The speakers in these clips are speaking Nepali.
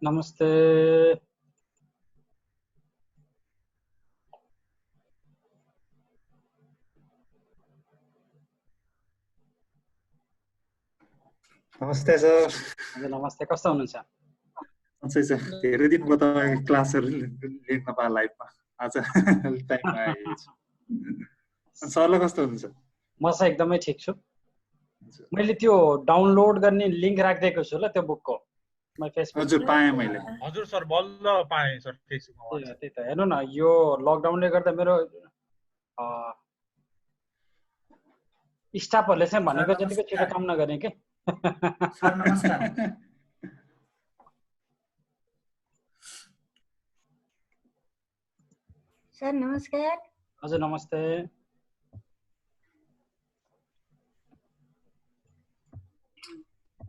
नमस्ते। नमस्ते सर। हजुर नमस्ते, कस्तो हुनुहुन्छ? सन्चै छ। धेरै दिन भयो तपाईको क्लासहरु लिन नपाए लाइभमा। आज टाइममा आएछु। अनि सरले कस्तो हुनुहुन्छ? म चाहिँ एकदमै ठीक छु। मैले त्यो डाउनलोड गर्ने लिंक राखिदिएको छु ल त्यो बुकको म फेसबुक। हजुर पाएँ मैले। हजुर सर बल्ल पाएँ सर फेसबुकमा। त्यही त हेर्नु न, यो लकडाउनले गर्दा मेरो स्टाफहरुले चाहिँ भनेको जतिको छिटो काम नगर्ने के। सर नमस्कार। सर नमस्कार। हजुर नमस्ते।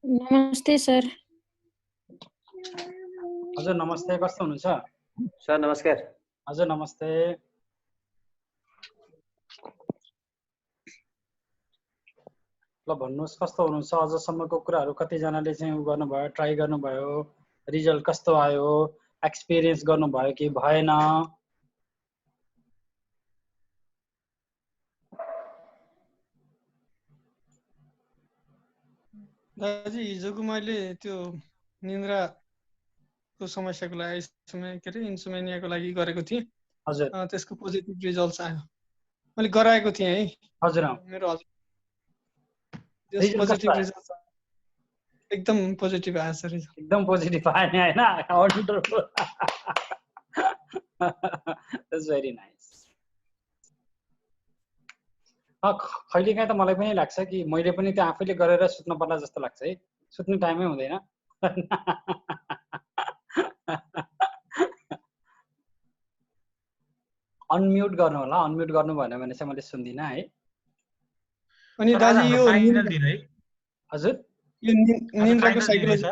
नमस्ते सर। हजुर नमस्ते, कस्तो हुनुहुन्छ? सर नमस्कार। हजुर नमस्ते। ल भन्नुहोस् कस्तो हुनुहुन्छ? अझसम्मको कुराहरू कतिजनाले चाहिँ उ गर्नुभयो, ट्राई गर्नुभयो, रिजल्ट कस्तो आयो, एक्सपिरियन्स गर्नुभयो कि भएन? दाजु हिजोको मैले त्यो निन्द्राको समस्याको लागि इन्सोमेनियाको लागि गरेको थिएँ। हजुर त्यसको पोजिटिभ रिजल्ट्स आयो। मैले गराएको थिएँ है। हजुर मेरो पोजिटिभ रिजल्ट्स एकदम पोजिटिभ आयो सर। एकदम पोजिटिभ आयो नि हैन? वन्डरफुल। That's very nice. कहिलेकाहीँ त मलाई पनि लाग्छ कि मैले पनि त्यो आफैले गरेर सुत्न पर्ला जस्तो लाग्छ है। सुत्ने टाइमै हुँदैन। अनम्युट गर्नु होला, अनम्युट गर्नु भएन भने चाहिँ मैले सुन्दिनँ है। अनि दाजु यो फाइनल दिन है। हजुर यो निन्द्राको साइकोलोजी,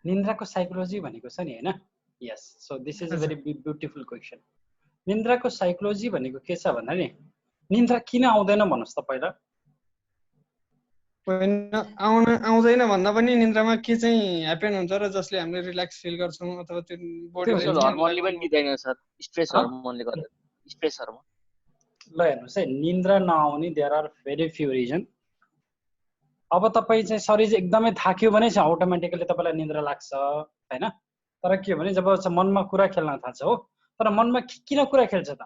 निन्द्राको साइकोलोजी भनेको छ नि हैन? Yes, so this is a very beautiful question. निन्द्राको साइकोलोजी भनेको के छ भन्दा नि, निन्द्रा किन आउँदैन भन्नुस् त पहिला? आउँदैन भन्दा पनि निन्द्रामा के चाहिँ ह्यापन हुन्छ र जसले हामीले रिल्याक्स फिल गर्छौं अथवा त्यो बडीले हर्मोनले पनि दिदैन सर, स्ट्रेस हर्मोनले गर्दा। Stress hormone. ल हेर्नुस् है, निन्द्रा नआउने there are very few reason. अब तपाई चाहिँ शरीर एकदमै थाक्यो भने चाहिँ अटोमेटिकली तपाईलाई निन्द्रा लाग्छ हैन? तर के भने जब मनमा कुरा खेल्न थाल्छ हो, तर मनमा किन कुरा खेल्छ त?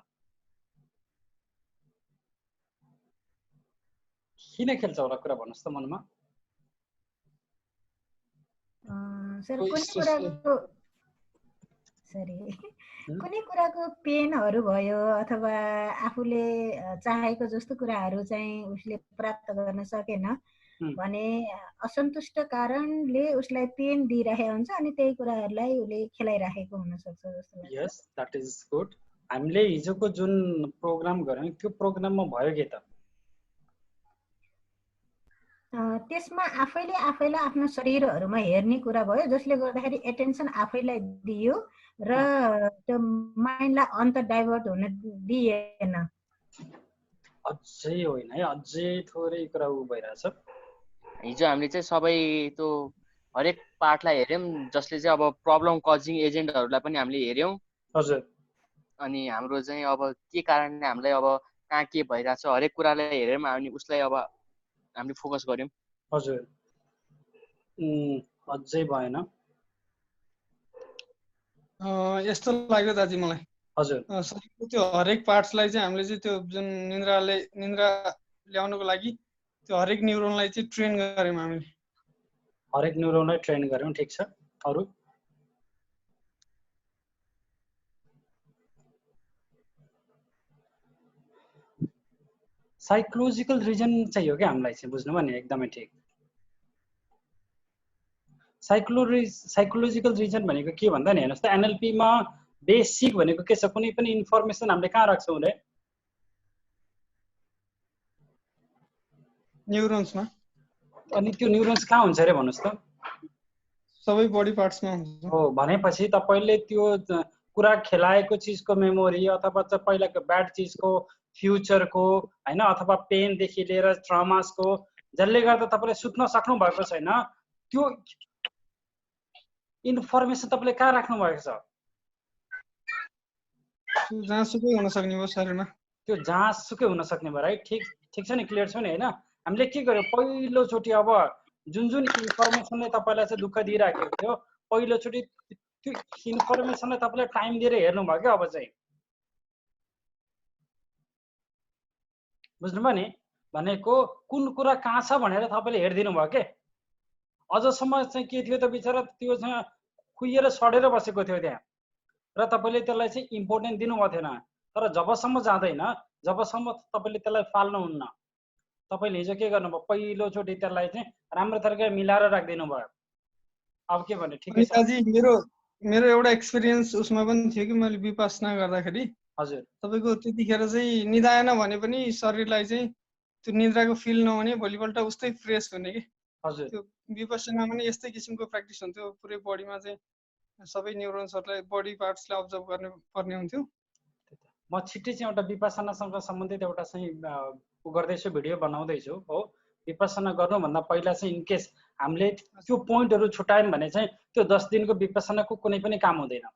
किन खेल्छ होला कुरा भन्नुस् त मनमा? सर कुनै कुराको पेनहरु भयो अथवा आफूले चाहेको जस्तो कुराहरु चाहिँ उसले प्राप्त गर्न सकेन भने असन्तुष्ट कारणले उसलाई पेन दिइराखेको हुन्छ अनि त्यही कुराहरुलाई उसले खेलाइराखेको हुन सक्छ जस्तो लाग्छ। यस, दैट इज गुड। हामीले हिजोको जुन प्रोग्राम गर्यौं त्यो प्रोग्राममा भयो के त? त्यसमा आफैले आफैलाई आफ्नो शरीरहरुमा हेर्ने कुरा भयो जसले गर्दाखेरि एटेन्सन आफैलाई दियो र त्यो माइन्डलाई अन्त डाइभर्ट हुन दिएन। अझै होइन है, अझै थोरै कुरा उ भइराछ। हिजो हामीले चाहिँ सबै त्यो हरेक पार्टलाई हेर्यौं, जसले चाहिँ अब प्रब्लम कजिङ एजेन्टहरुलाई पनि हामीले हेर्यौं। हजुर। अनि हाम्रो चाहिँ अब के कारणले हामीलाई अब कहाँ के भइराछ हरेक कुरालाई हेर्यौं अनि उसलाई अब हामीले फोकस गर्यौं। हजुर। अझै भएन। यस्तो लाग्यो दाजु मलाई। हजुर। शरीरको त्यो हरेक पार्ट्सलाई चाहिँ हामीले चाहिँ त्यो जुन निन्द्रा ल्याउनको लागि त्यो हरेक न्युरोनलाई चाहिँ ट्रेन गर्यौं हामीले। हरेक न्युरोनलाई ट्रेन गर्यौं, ठीक छ। अरु? साइकोलोजिकल रिजन चाहिँ हो क्या हामीलाई चाहिँ, बुझ्नुभयो नि? एकदमै ठीक। साइकोलोजिकल रिजन भनेको के भन्दा नि हेर्नुस् त, एनएलपी मा बेसिक भनेको के छ? कुनै पनि इन्फर्मेसन हामीले कहाँ राख्छौं रे? न्युरोन्समा। अनि त्यो न्युरोन्स कहाँ हुन्छ रे भन्नुस् त? सबै बडी पार्ट्समा हुन्छ। हो, भनेपछि तपाईले त्यो कुरा खेलाएको चीजको मेमोरी अथवा चाहिँ पहिलाको ब्याड चीजको, फ्युचरको हैन, अथवा पेन देखि लिएर ट्रमासको, जसले गर्दा तपाईले सुत्न सक्नु भएको छैन, त्यो इन्फर्मेसन तपाईँले कहाँ राख्नु भएको छ? जहाँसुकै हुन सक्ने भयो शरीरमा। त्यो जहाँसुकै हुन सक्ने भयो, राइट? ठिक छ नि, क्लियर छ नि होइन? हामीले के गर्यो पहिलोचोटि, अब जुन इन्फर्मेसनले तपाईँलाई चाहिँ दुःख दिइराखेको थियो, पहिलोचोटि त्यो इन्फर्मेसनलाई तपाईँले टाइम दिएर हेर्नुभयो क्या। अब चाहिँ बुझ्नुभयो नि भनेको, कुन कुरा कहाँ छ भनेर तपाईँले हेरिदिनु भयो के। अझसम्म चाहिँ के थियो त बिचरा, त्यो चाहिँ खुइएर सडेर बसेको थियो त्यहाँ, र तपाईँले त्यसलाई चाहिँ इम्पोर्टेन्ट दिनुभएको थिएन। तर जबसम्म जाँदैन, जबसम्म तपाईँले त्यसलाई फाल्नुहुन्न, तपाईँले हिजो के गर्नुभयो पहिलोचोटि त्यसलाई चाहिँ राम्रो तरिकाले मिलाएर राखिदिनु भयो। अब के भन्ने, ठिकै छ? मेरो एउटा एक्सपिरियन्स उसमा पनि थियो कि मैले विपश्यना गर्दाखेरि हजुर तपाईँको त्यतिखेर चाहिँ निदाएन भने पनि शरीरलाई चाहिँ त्यो निद्राको फिल नहुने, भोलिपल्ट उस्तै फ्रेस हुने कि। हजुर त्यो विपश्यनामा पनि यस्तै किसिमको प्र्याक्टिस हुन्थ्यो। पुरै बडीमा चाहिँ सबै न्युरोन्सहरूलाई, बडी पार्ट्सलाई अब्जर्भ गर्ने पर्ने हुन्थ्यो। म छिट्टै चाहिँ एउटा विपश्यनासँग सम्बन्धित एउटा चाहिँ उ गर्दैछु, भिडियो बनाउँदैछु हो। विपश्यना गर्नुभन्दा पहिला चाहिँ इनकेस हामीले त्यो पोइन्टहरू छुट्यायौँ भने चाहिँ त्यो 10 दिनको विपश्यनाको कुनै पनि काम हुँदैन।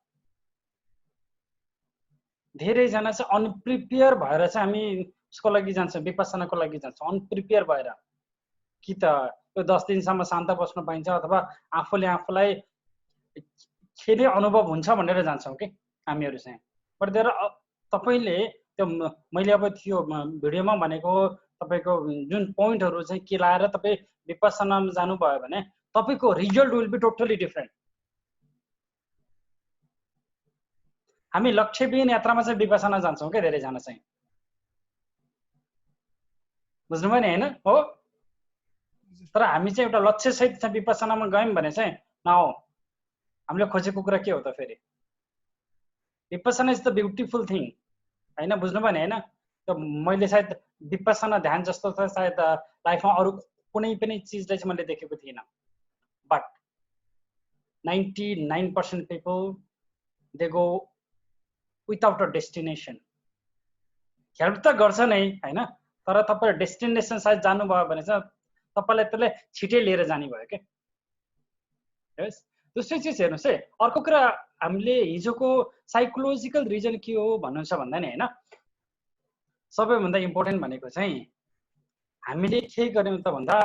धेरैजना चाहिँ अनप्रिपेयर भएर चाहिँ हामी उसको लागि जान्छौँ, विपश्यनाको लागि जान्छौँ अनप्रिपेयर भएर। कि त त्यो 10 दिनसम्म शान्त बस्न पाइन्छ, अथवा आफूले आफूलाई खेल्ने अनुभव हुन्छ भनेर जान्छौँ कि हामीहरू चाहिँ। बट देयर तपाईँले त्यो मैले अब त्यो भिडियोमा भनेको तपाईँको जुन पोइन्टहरू चाहिँ के लाएर तपाईँ विपश्यनामा जानुभयो भने तपाईँको result will be totally different. हामी लक्ष्यविहीन यात्रामा चाहिँ विपश्यना जान्छौँ क्या धेरैजना चाहिँ, बुझ्नुभयो नि होइन हो? तर हामी चाहिँ एउटा लक्ष्यसहित चाहिँ विपश्यनामा गयौँ भने चाहिँ नहो, हामीले खोजेको कुरा के हो त फेरि? Vipassana is the beautiful thing होइन, बुझ्नुभयो नि होइन? त्यो मैले सायद विपश्यना ध्यान जस्तो त सायद लाइफमा अरू कुनै पनि चिजलाई चाहिँ मैले देखेको थिइनँ। But 99% people they go without a destination. Help त गर्छ नै होइन, तर तपाईँ डेस्टिनेसन सायद जानुभयो भने चाहिँ तपाईँलाई त्यसले छिटै लिएर जाने भयो क्या। यस, दोस्रो चिज हेर्नुहोस् है, अर्को कुरा हामीले हिजोको साइकोलोजिकल रिजन के हो भन्नुहुन्छ भन्दा नि होइन, सबैभन्दा इम्पोर्टेन्ट भनेको चाहिँ हामीले के गर्यौँ त भन्दा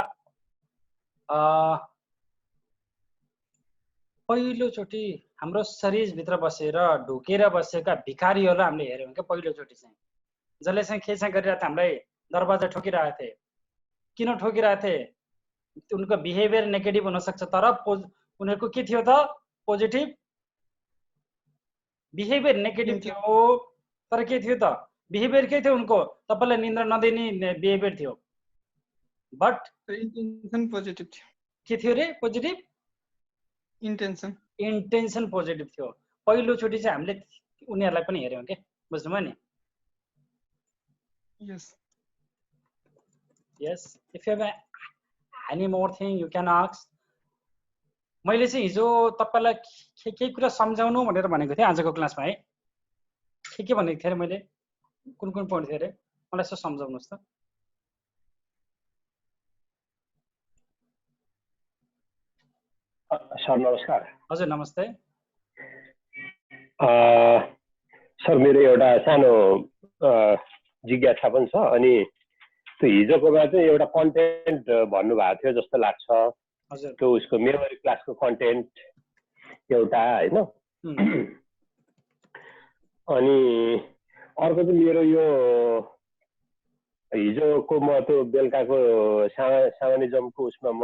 पहिलोचोटि हाम्रो शरीरभित्र बसेर ढुकेर बसेका भिखारीहरूलाई हामीले हेऱ्यौँ क्या पहिलोचोटि चाहिँ, जसले चाहिँ के चाहिँ गरिरहेको थियो, हामीलाई दरवाजा ठोकिरहेको थिए। किन ठोकिरहेको थिए? उनको बिहेभियर नेगेटिभ हुनसक्छ, तर उनीहरूको के थियो त पोजिटिभ बिहेभियर नेगेटिभ थियो, तर के थियो त बिहेभियर के थियो उनको? तपाईँलाई निन्द्रा नदिने बिहेभियर थियो। बट इन्टेन्सन पोजिटिभ थियो। के थियो रे? पोजिटिभ इन्टेन्सन पोजिटिभ थियो। पहिलोचोटि चाहिँ हामीले उनीहरूलाई पनि हेऱ्यौँ के, बुझ्नुभयो नि? Yes, if you have any more thing you can ask. मैले चाहिँ हिजो तपाईँलाई के कुरा सम्झाउनु भनेर भनेको थिएँ आजको क्लासमा है। के भनेको थिएँ मैले? कुन पोइन्ट थियो अरे? मलाई यसो सम्झाउनुहोस् त। सर नमस्कार। हजुर नमस्ते सर, मेरो एउटा सानो जिज्ञासा पनि छ, अनि त्यो हिजोकोमा चाहिँ एउटा कन्टेन्ट भन्नुभएको थियो जस्तो लाग्छ। हजुर, त्यो उसको मेमोरी क्लासको कन्टेन्ट एउटा होइन, अनि अर्को चाहिँ मेरो यो हिजोको म त्यो बेलुकाको सामानिजमको उसमा म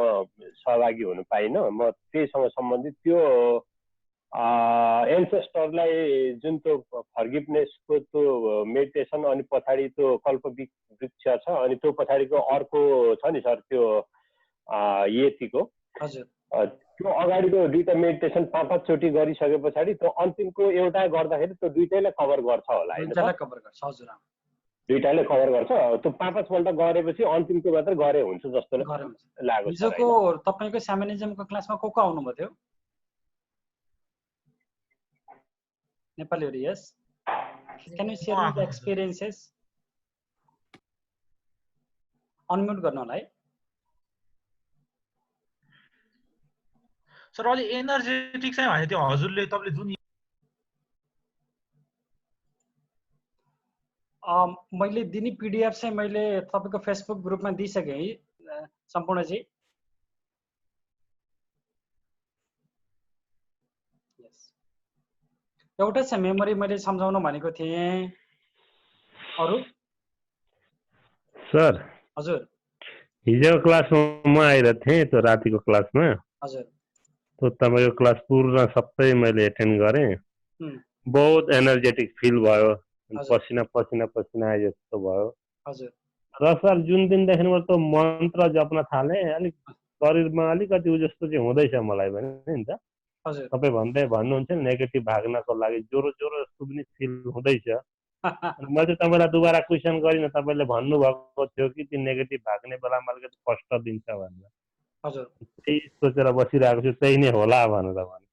सहभागी हुन पाइनँ। म त्यहीसँग सम्बन्धित त्यो एन्सेस्टरलाई जुन त्यो फर्गिभनेसको त्यो मेडिटेसन, अनि पछाडि त्यो कल्पवृक्ष छ, अनि त्यो पछाडिको अर्को छ नि सर त्यो यतिको, त्यो अगाडिको दुईटा मेडिटेसन 5-5 चोटि गरिसके पछाडि त्यो अन्तिमको एउटा गर्दाखेरि त्यो दुईटैलाई कभर गर्छ होला होइन? दुईटाले कभर गर्छ। त्यो 5-5 पल्ट गरेपछि अन्तिमको मात्र गरे हुन्छ जस्तो लाग्यो। हिजोको तपाईको स्यामनिजमको क्लासमा को आउनुभएको थियो? नेपालीहरु? Yes, can you share the experiences? Unmute गर्नु होला है। सर अलि एनर्जेटिक चाहिँ भने त्यो हजुरले तपाईँले जुन मैले दिने PDF चाहिँ मैले तपाईँको फेसबुक ग्रुपमा दिइसकेँ है सम्पूर्णजी। एउटा चाहिँ मेमोरी मैले सम्झाउनु भनेको थिएँ। अरु सर हजुर हिजोको क्लासमा म आइरहेको थिएँ, त्यो रातिको क्लासमा। हजुर त्यो तपाईँको क्लास पूर्ण सबै मैले एटेन्ड गरेँ। बहुत एनर्जेटिक फिल भयो, पसिना पसिना पसिना आए जस्तो भयो। हजुर र सर जुन दिनदेखि म त्यो मन्त्र जप्न थालेँ अलिक शरीरमा अलिकति उ जस्तो चाहिँ हुँदैछ मलाई पनि नि त। हजुर तपाईँ भन्नुहुन्छ नि नेगेटिभ भाग्नको लागि जोरो जोरो जस्तो पनि फिल हुँदैछ। मैले तपाईँलाई दुबारा क्वेसन गरिनँ, तपाईँले भन्नुभएको थियो कि त्यो नेगेटिभ भाग्ने बेलामा अलिकति कष्ट दिन्छ भनेर। हजुर त्यही सोचेर बसिरहेको छु, त्यही नै होला भनेर भने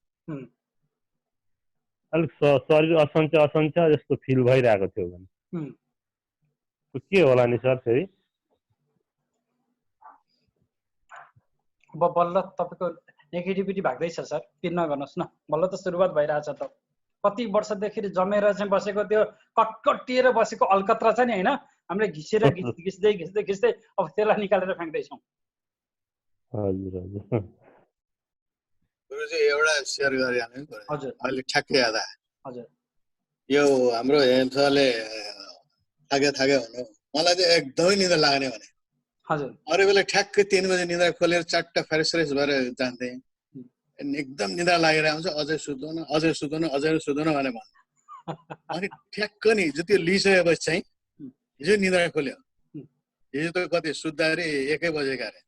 अलिक शरीर असन्च असन्च जस्तो फिल भइरहेको थियो भने के होला नि सर फेरि? अब बल्ल तपाईँको नेगेटिभिटी भाग्दैछ सर, पिर नगर्नुहोस् न। बल्ल त सुरुवात भइरहेछ त। कति वर्षदेखि जमेर चाहिँ बसेको त्यो कटकटिएर बसेको अलकत्रा छ नि होइन, हामीले घिसेर घिच्दै घिच्दै घिच्दै अब त्यसलाई निकालेर फ्याँक्दैछौँ। हजुर हजुर गुरुजी एउटा सेयर गरिहाल्नु नि। हजुर अहिले ठ्याक्कै याद आयो। हजुर यो हाम्रो हेमसरले थाके हुनु मलाई चाहिँ एकदमै निद्रा लाग्ने भने। हजुर अरू बेला ठ्याक्कै 3 बजे निद्रा खोलेर चट्ट फ्रेस भएर जान्थे। एकदम निद्रा लागेर आउँछ, अझै सुत्दैन अझै सुत्दैन अझै सुत्दैन भने भन्नु। अनि ठ्याक्क नि त्यो लिइसकेपछि चाहिँ हिजो निद्रा खोल्यो। हिजो त कति सुत्दाखेरि 1 बजेका अरे,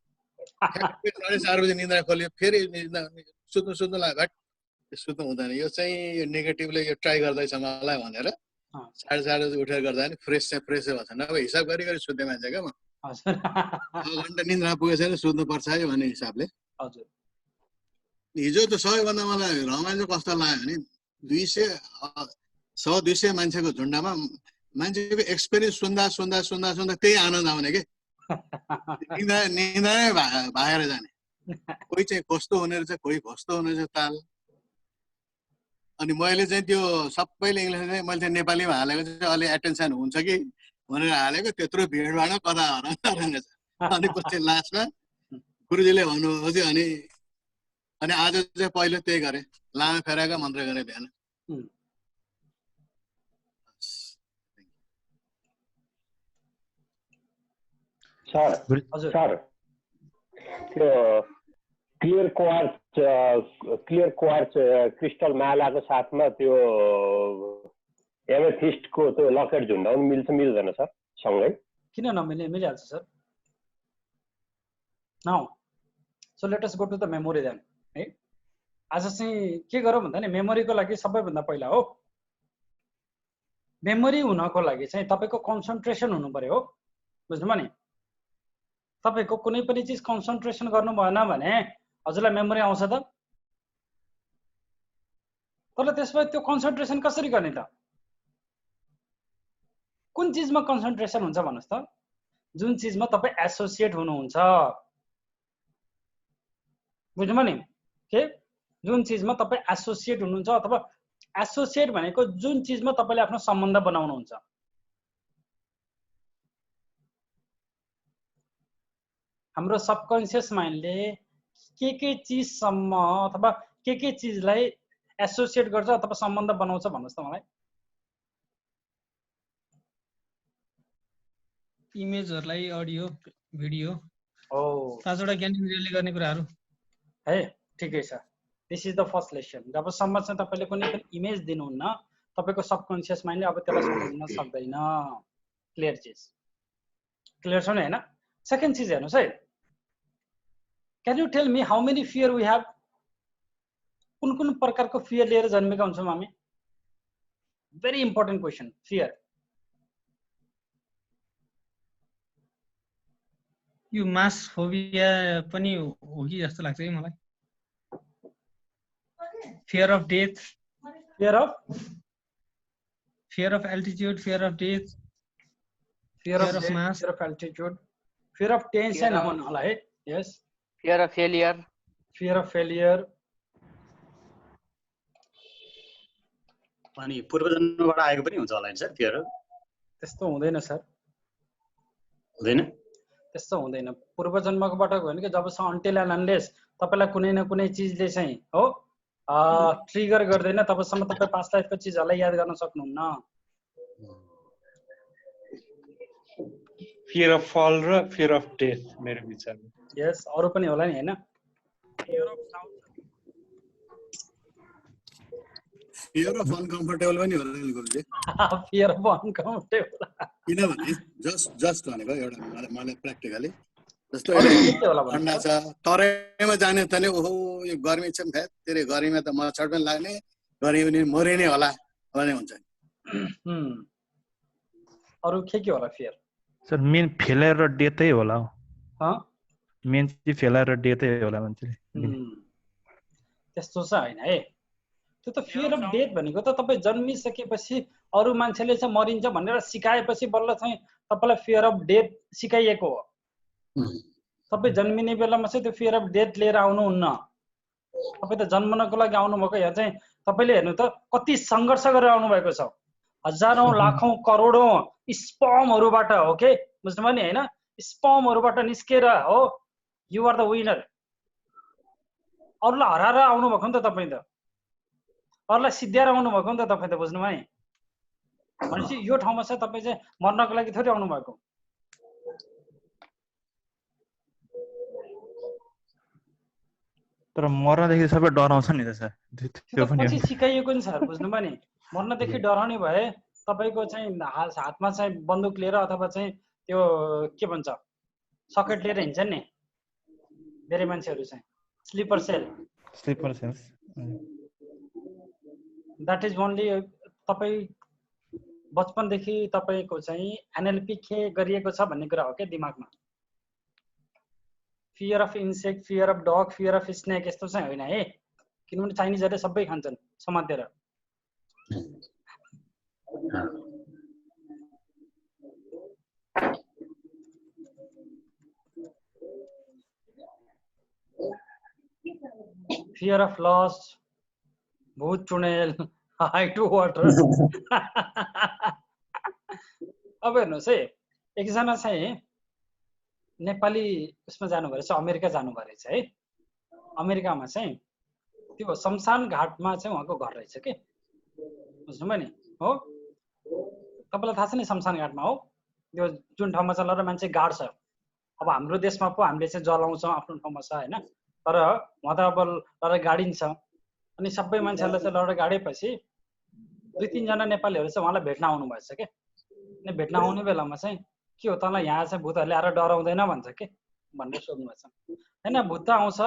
ठ्याक्कै 4:30 बजे निद्रा खोल्यो, फेरि सुत्नु लाग्यो। भट सुत्नु हुँदैन, यो चाहिँ नेगेटिभले यो ट्राई गर्दैछ मलाई भनेर 4:30 बजे उठेर गर्दा नि फ्रेस भन्छ। नभए हिसाब गरी सुत्ने मान्छे क्या म। 6 घन्टा निद्रा पुगेछ भने सुत्नुपर्छ है भन्ने हिसाबले। हजुर हिजो त सबैभन्दा मलाई रमाइलो कस्तो लाग्यो भने 100-200 मान्छेको झुन्डामा मान्छेको एक्सपिरियन्स सुन्दा त्यही आनन्द आउने के। निद्रा नै भागेर जाने। कोही चाहिँ कस्तो हुने रहेछ, कोही कस्तो हुने रहेछ ताल। अनि मैले चाहिँ त्यो सबैले इङ्ग्लिस चाहिँ मैले चाहिँ नेपालीमा हालेको चाहिँ अलि एटेन्सन हुन्छ कि भनेर हालेको, त्यत्रो भिडभाड कता हराउँछ। अनि पछि लास्टमा गुरुजीले भन्नुभएको थियो अनि आज चाहिँ पहिलो त्यही गरेँ, लामा फेराको मन्त्र गरेँ बिहान। सर त्यो क्लियर क्वार्ट्ज क्रिस्टल मालाको साथमा त्यो एमेथिस्टको त्यो लकेट झुन्डाउनु मिल्दैन सर सँगै? किन नमिल्ने? मिलिहाल्छ sir. Now so let us go to the memory then है। आज चाहिँ के गरौँ भन्दा नि मेमोरीको लागि सबैभन्दा पहिला हो, मेमोरी हुनको लागि चाहिँ तपाईँको कन्सन्ट्रेसन हुनु पर्यो हो, बुझ्नुभयो नि। तपाईँको कुनै पनि चिज कन्सन्ट्रेसन गर्नु भएन भने हजुरलाई मेमोरी आउँछ त? तर त्यसमा त्यो कन्सन्ट्रेसन कसरी गर्ने त? कुन चिजमा कन्सन्ट्रेसन हुन्छ भन्नुहोस् त? जुन चिजमा तपाईँ एसोसिएट हुनुहुन्छ, बुझ्नुभयो नि के? जुन चिजमा तपाईँ एसोसिएट हुनुहुन्छ अथवा एसोसिएट भनेको जुन चिजमा तपाईँले आफ्नो सम्बन्ध बनाउनुहुन्छ। हाम्रो सबकन्सियस माइन्डले के चिजसम्म अथवा के चिजलाई एसोसिएट गर्छ अथवा सम्बन्ध बनाउँछ भन्नुहोस् त मलाई। इमेजहरुलाई, अडियो, भिडियो, 5वटा ज्ञानेन्द्रियले गर्ने कुराहरू है। ठिकै छ, this is the first lesson. जबसम्म चाहिँ तपाईँले कुनै पनि इमेज दिनुहुन्न, तपाईँको सबकन्सियस माइन्डले अब त्यसलाई सम्झिन सक्दैन। क्लियर चिज, क्लियर छ नि होइन? सेकेन्ड चिज हेर्नुहोस् है, can you tell me how many fear we have? कुन प्रकारको फियर लिएर जन्मेका हुन्छौँ हामी? Very important question, fear. यो मास फोबिया पनि हो कि जस्तो लाग्छ है मलाई। Fear of death, fear of altitude, fear of death, fear of mass, fear of altitude, fear of tension होला है। Yes, fear of failure, fear of failure, अनि पूर्वजन्मबाट आएको पनि हुन्छ होला नि सर त्योहरू? त्यस्तो हुँदैन सर, हुँदैन। त्यस्तो हुँदैन। पूर्वजन्मकोबाट हो भने कि जबसम्म अन्टिल एन्ड अनलेस तपाईँलाई कुनै न कुनै चिजले चाहिँ हो ट्रिगर गर्दैन तबसम्म तपाईँ पास्ट लाइफको चिजहरूलाई याद गर्न सक्नुहुन्न। फियर अफ फल र फियर अफ डेथ मेरो विचारमा। यस, अरू पनि होला नि हैन? फियर अफ अनकम्फर्टेबल पनि होला नि गुरुजी। फियर अफ अनकम्फर्टेबल किनभने जस्ट भनेको एउटा मलाई प्र्याक्टिकली जस्तो ठन्डा छ तराईमा जाने त नि ओहो यो गर्मी छ नि तेरे गर्मीमा त मच्छर पनि लाग्ने गर्मी पनि मरे नै होला भन्ने हुन्छ। अरू के होला फियर? सर मेन फेलियर र डेथै होला हो। मेन चाहिँ फेलियर र डेथै होला मान्छेले। त्यस्तो चाहिँ होइन है, त्यो त फियर अफ डेथ भनेको त तपाईँ जन्मिसकेपछि अरू मान्छेले चाहिँ मरिन्छ भनेर सिकाएपछि बल्ल चाहिँ तपाईँलाई फियर अफ डेथ सिकाइएको हो। तपाईँ जन्मिने बेलामा चाहिँ त्यो फियर अफ डेथ लिएर आउनुहुन्न। तपाईँ त जन्मनको लागि आउनुभएको। यहाँ चाहिँ तपाईँले हेर्नु त कति सङ्घर्ष गरेर आउनुभएको छ, हजारौँ लाखौँ करोडौँ स्पर्महरूबाट हो के, बुझ्नुभयो नि होइन? स्पर्महरूबाट निस्केर हो यु आर द विनर। अरूलाई हराएर आउनुभएको नि त तपाईँ, त अरूलाई सिद्ध्याएर आउनुभएको नि त तपाईँ, त बुझ्नुभयो नि? भनेपछि यो ठाउँमा चाहिँ तपाईँ चाहिँ मर्नको लागि थोरै आउनुभएको। तर मर्नदेखि सबै डराउँछ नि त सर, त्यो पनि पछि सिकाइएको नि सर, बुझ्नुभयो नि? मर्नदेखि डराउने भए तपाईँको चाहिँ हातमा चाहिँ बन्दुक लिएर अथवा चाहिँ त्यो के भन्छ सकेट लिएर हिँड्छ नि धेरै मान्छेहरू चाहिँ, sleeper cell. That is only तपाईँ बचपनदेखि तपाईँको चाहिँ एनएलपी के गरिएको छ भन्ने कुरा हो क्या दिमागमा। Fear of insect, fear of dog, fear of snake यस्तो चाहिँ होइन है, किनभने चाइनिजहरूले सबै खान्छन् समातेर। फियर अफ लस, भूत चुडेल, हाई टु वाटर। अब हेर्नुहोस् है, एकजना चाहिँ नेपाली उसमा जानुभएको रहेछ, अमेरिका जानुभएको रहेछ है। अमेरिकामा चाहिँ त्यो शमशान घाटमा चाहिँ उहाँको घर रहेछ के, बुझ्नुभयो नि? हो, तपाईँलाई थाहा छ नि शमशान घाटमा हो त्यो जुन ठाउँमा चाहिँ लड मान्छे गाड्छ। अब हाम्रो देशमा पो हामीले चाहिँ जलाउँछौँ आफ्नो ठाउँमा छ होइन, तर उहाँ त अब लड गाडिन्छ। अनि सबै मान्छेहरूलाई चाहिँ लड गाडेपछि 2-3 जना नेपालीहरू चाहिँ उहाँलाई भेट्न आउनु भएछ के। अनि भेट्न आउने बेलामा चाहिँ के हो तँलाई यहाँ चाहिँ भूतहरूले आएर डराउँदैन भन्छ के भनेर सोध्नु भएछ। होइन, भूत त आउँछ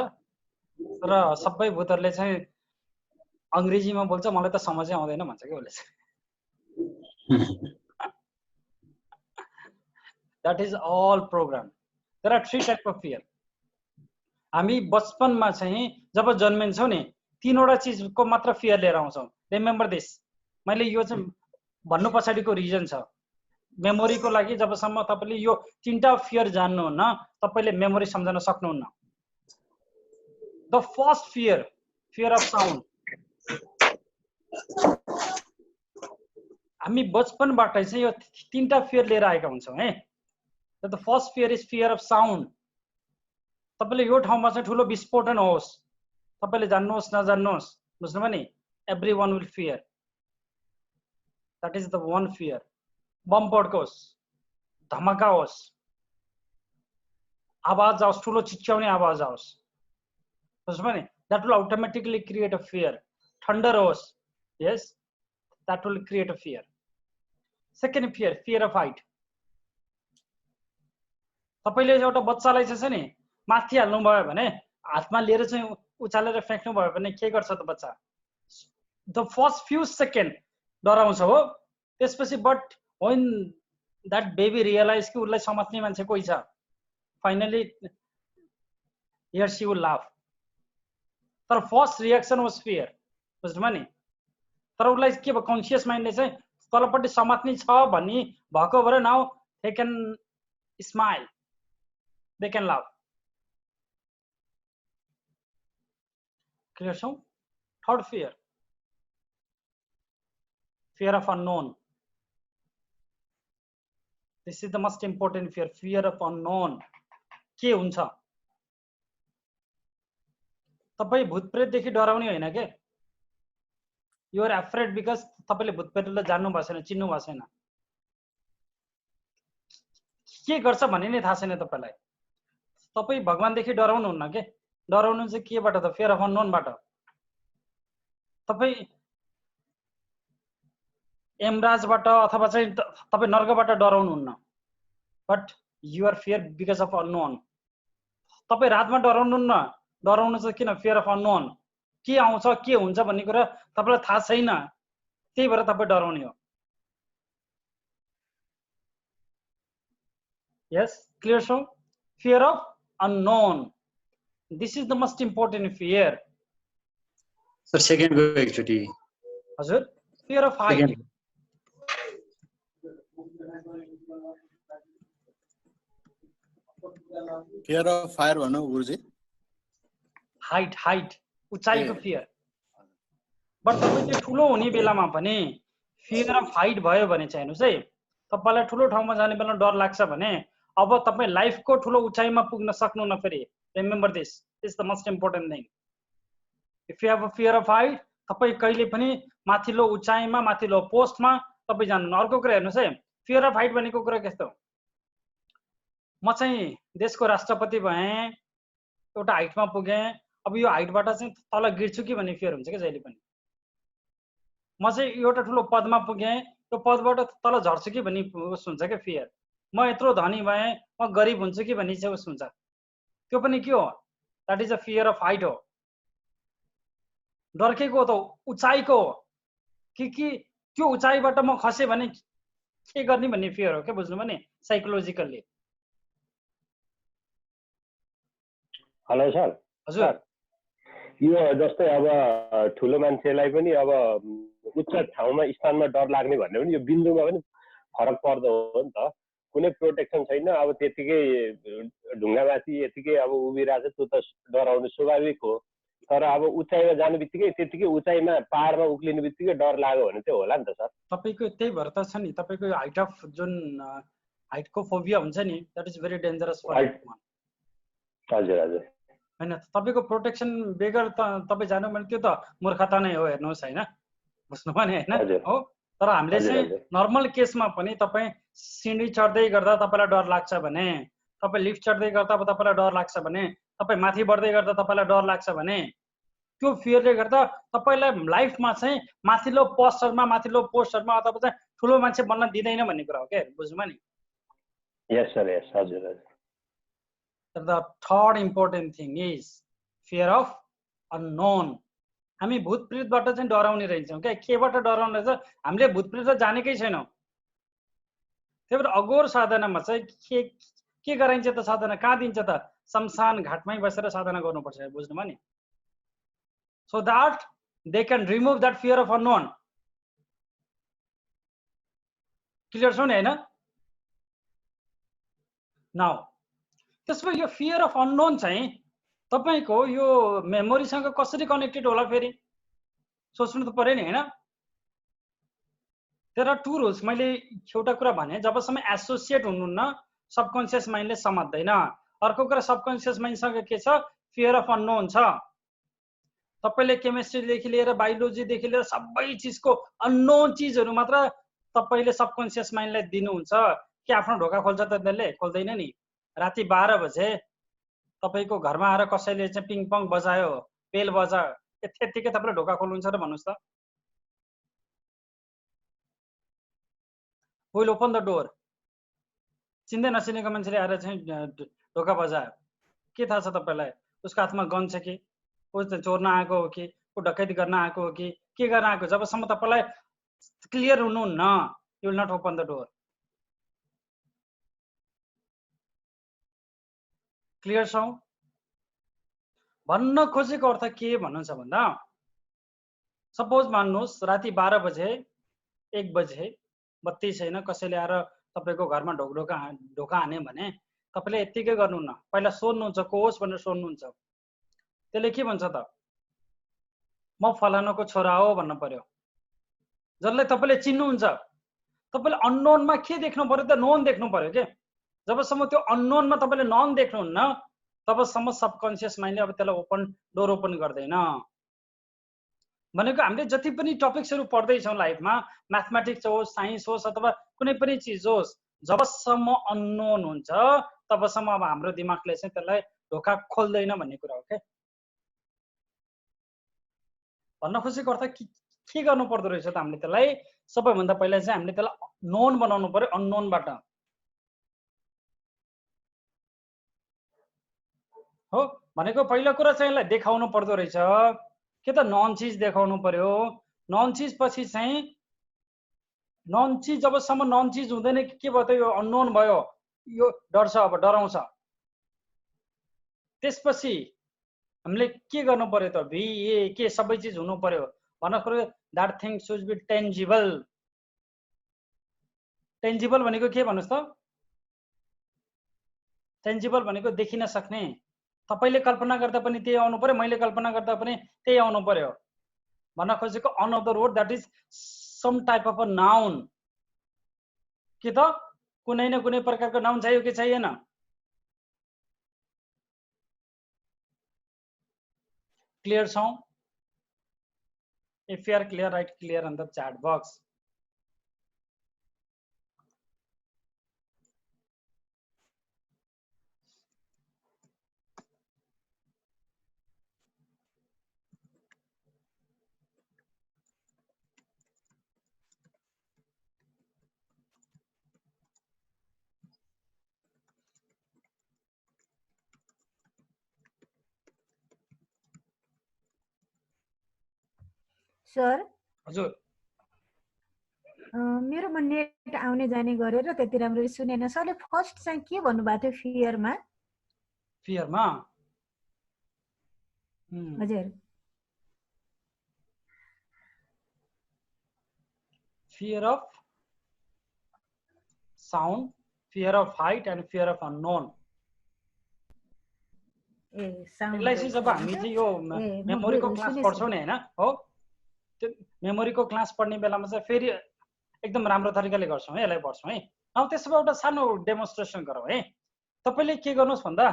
तर सबै भूतहरूले चाहिँ अङ्ग्रेजीमा बोल्छ, मलाई त समझै आउँदैन भन्छ कि उसले चाहिँ। That is all program. There are 3 type of fear. हामी बचपनमा चाहिँ जब जन्मिन्छौँ नि 3वटा चिजको मात्र फियर लिएर आउँछौँ। Remember this. मैले यो चाहिँ भन्नु पछाडिको रिजन छ। मेमोरीको लागि जबसम्म तपाईँले यो 3टा फियर जान्नुहुन्न तपाईँले मेमोरी सम्झन सक्नुहुन्न। The first fear, fear of sound. हामी बचपनबाट चाहिँ यो 3टा फियर लिएर आएका हुन्छौँ है। The first fear is fear of sound. तपाईँले यो ठाउँमा चाहिँ ठुलो विस्फोटन होस्, तपाईँले जान्नुहोस् नजान्नुहोस्, बुझ्नुभयो नि? Everyone will fear. That is the one fear. Bomb पड्कोस्, धमाका होस्, आवाज आओस्, ठुलो चिच्याउने आवाज आओस्, बुझ्नुभयो नि? That will automatically create a fear. Thunder होस्, yes, that will create a fear. Second fear, fear of height. तपाईँले एउटा बच्चालाई चाहिँ नि माथि हाल्नुभयो भने, हातमा लिएर चाहिँ उचालेर फ्याँक्नु भयो भने के गर्छ त बच्चा? द फर्स्ट फ्यु सेकेन्ड डराउँछ हो, त्यसपछि but when that baby realize कि उसलाई समात्ने मान्छे कोही छ, finally he or she will laugh. तर फर्स्ट रिएक्सन वाज फियर, बुझ्नुभयो नि? तर उसलाई के भयो, कन्सियस माइन्डले चाहिँ तलपट्टि समात्ने छ भन्ने भएको भएर now they can smile, they can लाभ। क्लियर छौ? Third fear, fear of unknown. This is the most important fear, fear of unknown. के हुन्छ? तपाई भूतप्रेतदेखि डराउने होइन के? You are afraid because तपाईले भूतप्रेतलाई जान्नु भएको छैन, चिन्नु भएको छैन। के गर्छ भन्ने नै थाहा छैन तपाईलाई। तपाई भगवानदेखि डराउनु हुन्न के? डराउनु चाहिँ केबाट त? fear of unknown बाट। तपाई यमराजबाट अथवा चाहिँ तपाई नर्कबाट डराउनु हुन्न। But you are fear because of unknown. तपाई रातमा डराउनु हुन्न। डराउनु चाहिँ किन? fear of unknown. के आउँछ के हुन्छ भन्ने कुरा तपाईलाई थाहा छैन, त्यही भएर तपाई डराउने हो। Yes, clear so? Fear of unknown. This is the most important fear. Sir, second go एकचोटी। हजुर, fear of height. Fear of fire भन्नु गुरुजी। height उचाइको fear. बट तपाई त्यो ठुलो हुने बेलामा पनि fear of height भयो भने चाहिँ हेर्नुस् है, तपाईलाई ठुलो ठाउँमा जाने बेला डर लाग्छ भने अब तपाई लाइफको ठुलो उचाइमा पुग्न सक्नुहुन्न फेरि। Remember this. This is the most important thing. If you have a fear of height, तपाई कहिले पनि माथिल्लो उचाइमा, माथिल्लो पोस्टमा तपाई जान्नुहुन्न। अर्को कुरा हेर्नुस् है, fear of height भनेको कुरा कस्तो? म चाहिँ देशको राष्ट्रपति भएँ, एउटा हाइटमा पुगेँ, अब यो हाइटबाट चाहिँ तल गिर्छु कि भन्ने फियर हुन्छ के जहिले पनि। म चाहिँ एउटा ठुलो पदमा पुगेँ, त्यो पदबाट तल झर्छु कि भन्ने उस हुन्छ के फियर। म यत्रो धनी भएँ, म गरिब हुन्छु कि भन्ने चाहिँ उस हुन्छ। त्यो पनि के हो? That is a fear of height हो। डर के को त? उचाइको हो कि त्यो उचाइबाट म खसेँ भने के गर्ने भन्ने फियर हो के, बुझ्नु भने साइकोलोजिकल्ली। Hello sir. हजुर, यो जस्तै अब ठुलो मान्छेलाई पनि अब उच्च ठाउँमा स्थानमा डर लाग्ने भन्ने पनि यो बिन्दुमा पनि फरक पर्दो हो नि त। कुनै प्रोटेक्सन छैन, अब त्यतिकै ढुङ्गामाथि यतिकै अब उभिरहेको छ, त्यो त डराउनु स्वाभाविक हो। तर अब उचाइमा जाने बित्तिकै त्यतिकै उचाइमा पहाडमा उक्लिने बित्तिकै डर लाग्यो भने चाहिँ होला नि त सर। तपाईको त्यही भएर त छ नि, तपाईको हाइट अफ जुन हाइटको फोबिया हुन्छ नि, that is very dangerous for everyone. हजुर हजुर हैन, तपाईको प्रोटेक्सन बेगर त तपाई जानु भने त्यो त मूर्खता नै हो, हेर्नुहोस् हैन, बुझ्नु भने हैन हो। तर हामीले चाहिँ नर्मल केसमा पनि तपाई सिँढी चढ्दै गर्दा तपाईलाई डर लाग्छ भने, तपाई लिफ्ट चढ्दै गर्दा तपाईलाई डर लाग्छ भने, तपाई माथि बढ्दै गर्दा तपाईलाई डर लाग्छ भने, त्यो फियरले गर्दा तपाईलाई लाइफमा चाहिँ माथिल्लो पोस्टहरुमा अथवा चाहिँ ठुलो मान्छे बन्न दिदैन भन्ने कुरा हो के, बुझ्नुमा नि। यस सर, यस, हजुर हजुर। The third important thing is fear of unknown. हामी भूतप्रेतबाट चाहिँ डराउने रहन्छौँ क्या। केबाट डराउने रहेछ? हामीले भूतप्रेत जानेकै छैनौँ। त्यही भएर अघोर साधनामा चाहिँ के गराइन्छ त? साधना कहाँ दिन्छ त? शमशान घाटमै बसेर साधना गर्नुपर्छ, बुझ्नुमा नि। So that they can remove that fear of unknown. Clear छ नि हैन? Now त्यसमा यो फियर अफ अननोन चाहिँ तपाईको यो मेमोरीसँग कसरी कनेक्टेड होला फेरि सोच्नु त पर्यो नि हैन। There are two rules. मैले एउटा कुरा भने, जबसम्म एसोसिएट हुनुहुन्न सबकन्सियस माइन्डले समात्दैन। अर्को कुरा सबकन्सियस माइन्डसँग के छ? फियर अफ अननोन छ। तपाईले केमिस्ट्रीदेखि लिएर बायोलोजीदेखि लिएर सबै चिजको अननोन चिजहरू मात्र तपाईले सबकन्सियस माइन्डलाई दिनुहुन्छ। के आफ्नो ढोका खोल्छ त? त्यसले खोल्दैन नि। राति 12 बजे तपाईको घरमा आएर कसैले चाहिँ पिङपङ बजायो, बेल बजायो, त्यतिकै तपाईले ढोका खोल्नुहुन्छ र भन्नुस् त? Will open the door. चिन्दै नचिनेको मान्छेले आएर चाहिँ ढोका बजायो, के थाहा छ तपाईलाई? उसको हातमा गन छ कि, ऊ चोर्न आएको हो कि, ऊ डकैती गर्न आएको हो कि के गर्न आएको? जबसम्म तपाईलाई क्लियर हुनुहुन्न, you will not open the door. Clear छौ? भन्न खोजेको अर्थ के भन्नुहुन्छ भन्दा, सपोज मान्नुहोस् राति 12 बजे 1 बजे बत्ती छैन, कसैले आएर तपाईको घरमा ढोका हाने भने तपाईले यतिकै गर्नुहुन्न, पहिला सोध्नुहुन्छ को होस् भनेर सोध्नुहुन्छ। त्यसले के भन्छ त? म फलानाको छोरा हो भन्न पर्यो। जसलाई तपाईँले चिन्नुहुन्छ। तपाईँले अननोनमा के देख्नु पर्यो त? नोन देख्नु पर्यो के। जबसम्म त्यो अननोनमा तपाईँले नन देख्नुहुन्न तबसम्म सबकन्सियस माइन्डले अब त्यसलाई डोर ओपन गर्दैन। भनेको हामीले जति पनि टपिक्सहरू पढ्दैछौँ लाइफमा, म्याथमेटिक्स होस्, साइन्स होस् अथवा कुनै पनि चिज होस्, जबसम्म अननोन हुन्छ तबसम्म अब हाम्रो दिमागले चाहिँ त्यसलाई ढोका खोल्दैन भन्ने कुरा हो के। भन्न खोजेको अर्थ के गर्नु पर्दो रहेछ त? हामीले त्यसलाई सबैभन्दा पहिला चाहिँ हामीले त्यसलाई नोन बनाउनु पर्यो अननोनबाट हो। भनेको पहिलो कुरा चाहिँ यसलाई देखाउनु पर्दो रहेछ के त? नन चिज देखाउनु पर्यो। नन चिज पछि चाहिँ नन चिज जबसम्म नन चिज हुँदैन के भयो त? यो अननोन भयो, यो डर्छ, अब डराउँछ। त्यसपछि हामीले के गर्नु पर्यो त? VA के सबै चिज हुनु पर्यो भन्नु पर्यो। That thing should be tangible. Tangible भनेको के भन्नुहोस् त? टेन्जिबल भनेको देखिन सक्ने। तपाईँले कल्पना गर्दा पनि त्यही आउनु पर्यो, मैले कल्पना गर्दा पनि त्यही आउनु पर्यो। भन्न खोजेको another word that is some type of a noun. के त कुनै न कुनै प्रकारको नाउन चाहियो कि चाहिएन? क्लियर छौँ? If you are clear, write clear in the chat box. Sir हजुर मेरोमा नेट आउने जाने गरेर त्यति राम्ररी सुनेन। सरले फर्स्ट चाहिँ के भन्नुभएको थियो फियरमा? फियरमा हजुर fear of sound, fear of height and fear of unknown. यसलाई चाहिँ जब हामी चाहिँ यो मेमोरीको क्लास पढ्छौँ नि हैन हो, त्यो मेमोरीको क्लास पढ्ने बेलामा चाहिँ फेरि एकदम राम्रो तरिकाले गर्छौँ है, यसलाई पढ्छौँ है। अब त्यसमा एउटा सानो डेमोन्स्ट्रेसन गरौँ है। तपाईले के गर्नुहोस् भन्दा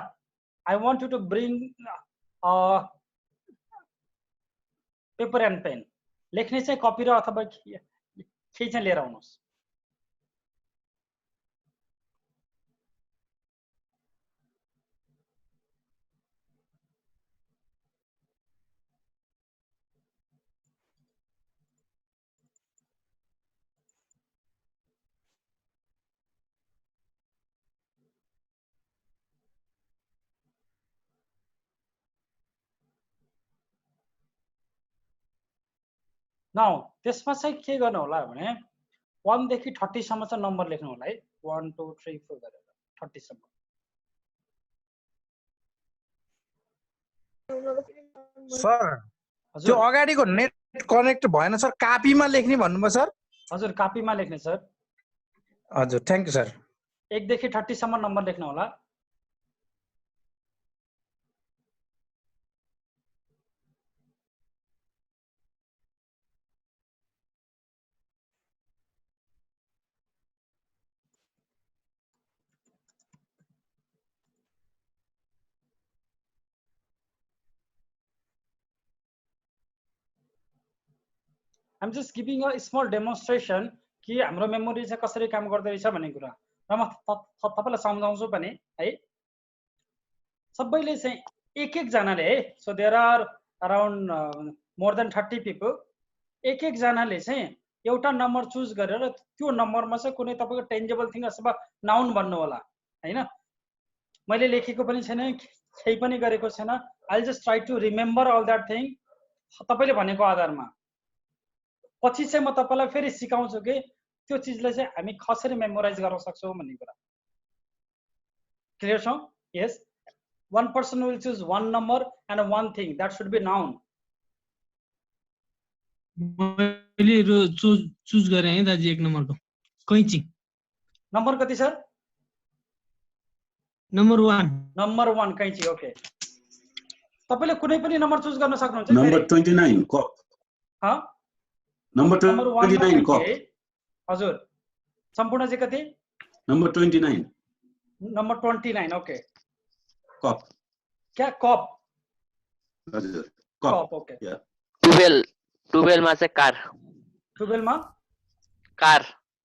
I want you to bring paper and pen, लेख्ने चाहिँ कपी र अथवा केही चाहिँ लिएर आउनुहोस्। नाउ त्यसमा चाहिँ के गर्नु होला भने 1 देखि 30 सम्म चाहिँ नम्बर लेख्नु होला है। 1 2 3 4 गरेर 30 सम्म। सर त्यो अगाडिको नेट कनेक्ट भएन सर, कापीमा लेख्ने भन्नुभयो सर? हजुर कापीमा लेख्ने सर। हजुर थ्यांक यू सर। 1 देखि 30 सम्म नम्बर लेख्नु होला। I'm just giving a small demonstration कि हाम्रो मेमोरी चाहिँ कसरी काम गर्दै रहेछ भन्ने कुरा र म तपाईलाई सम्झाउँछु पनि है। सबैले चाहिँ एक जनाले है, so there are around more than 30 people, एक जनाले चाहिँ एउटा नम्बर चुज गरेर त्यो नम्बरमा चाहिँ कुनै तपाईको टेन्जिबल थिङ अथवा नाउन भन्नु होला हैन। मैले लेखेको पनि छैन, केही पनि गरेको छैन। I just try to remember all that thing तपाईले भनेको आधारमा। पछि चाहिँ म तपाईलाई फेरि सिकाउँछु कि त्यो चीजलाई चाहिँ हामी कसरी मेमोराइज गर्न सक्छौं भन्ने कुरा। क्लियर छ? यस, one person will choose one number and one thing that should be noun. मैले चुज गरे है दाजु एक नम्बरको कैंची। नम्बर कति सर? नम्बर 1। नम्बर 1 कैंची। ओके, तपाईले कुनै पनि नम्बर चुज गर्न सक्नुहुन्छ। Number 29 cup. ह नम्बर 29 कप हजुर सम्पूर्ण चाहिँ कति नम्बर 29 नम्बर 29 ओके कप क्या कप हजुर कप ओके 12 मा चाहिँ कार 12 मा कार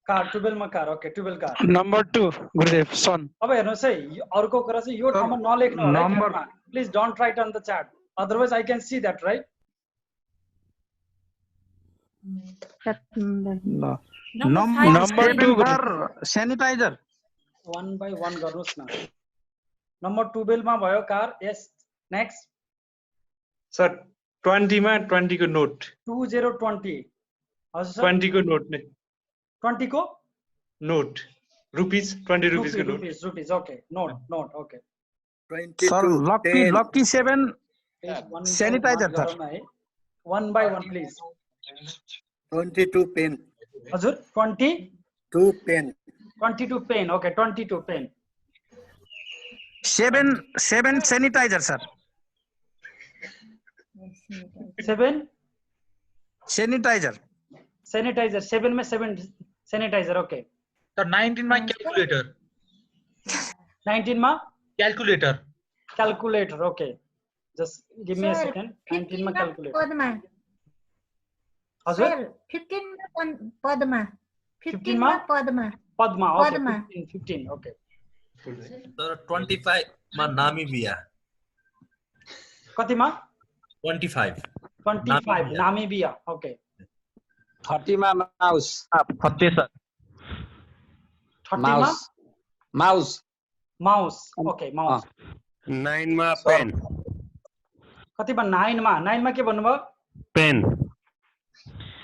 12 मा कार ओके 12 कार नम्बर 2 गुरुदेव सन अब हेर्नुस् है अर्को कुरा चाहिँ यो ठाउँमा नलेख्नु होला number please don't write on the chat otherwise I can see that write number 2 for sanitizer 1 by 1 गर्नुस् न नम्बर 12 मा भयो कार यस नेक्स्ट सर 20 मा 20 को नोट 2020 हजुर सर 20 को नोट ने 20 को नोट रुपीस 20 रुपीस को note rupees okay note okay sir lucky 7 sanitizer sir 1 by 1 please 22 pen हजुर 22 pen 22 pen okay 22 pen 7 sanitizer sir 7 sanitizer 7 में 7 सैनिटाइजर ओके सर 19 में कैलकुलेटर 19 में calculator okay just give me a second 19 में कैलकुलेटर हजुर 15 पदमा 15 में पदमा ओके 15 ओके सर 25 में नामीबिया कति में 25 नामीबिया ओके 30 में माउस फत्ते सर 30 में माउस ओके माउस 9 में पेन कति में 9 में के भन्नुभयो पेन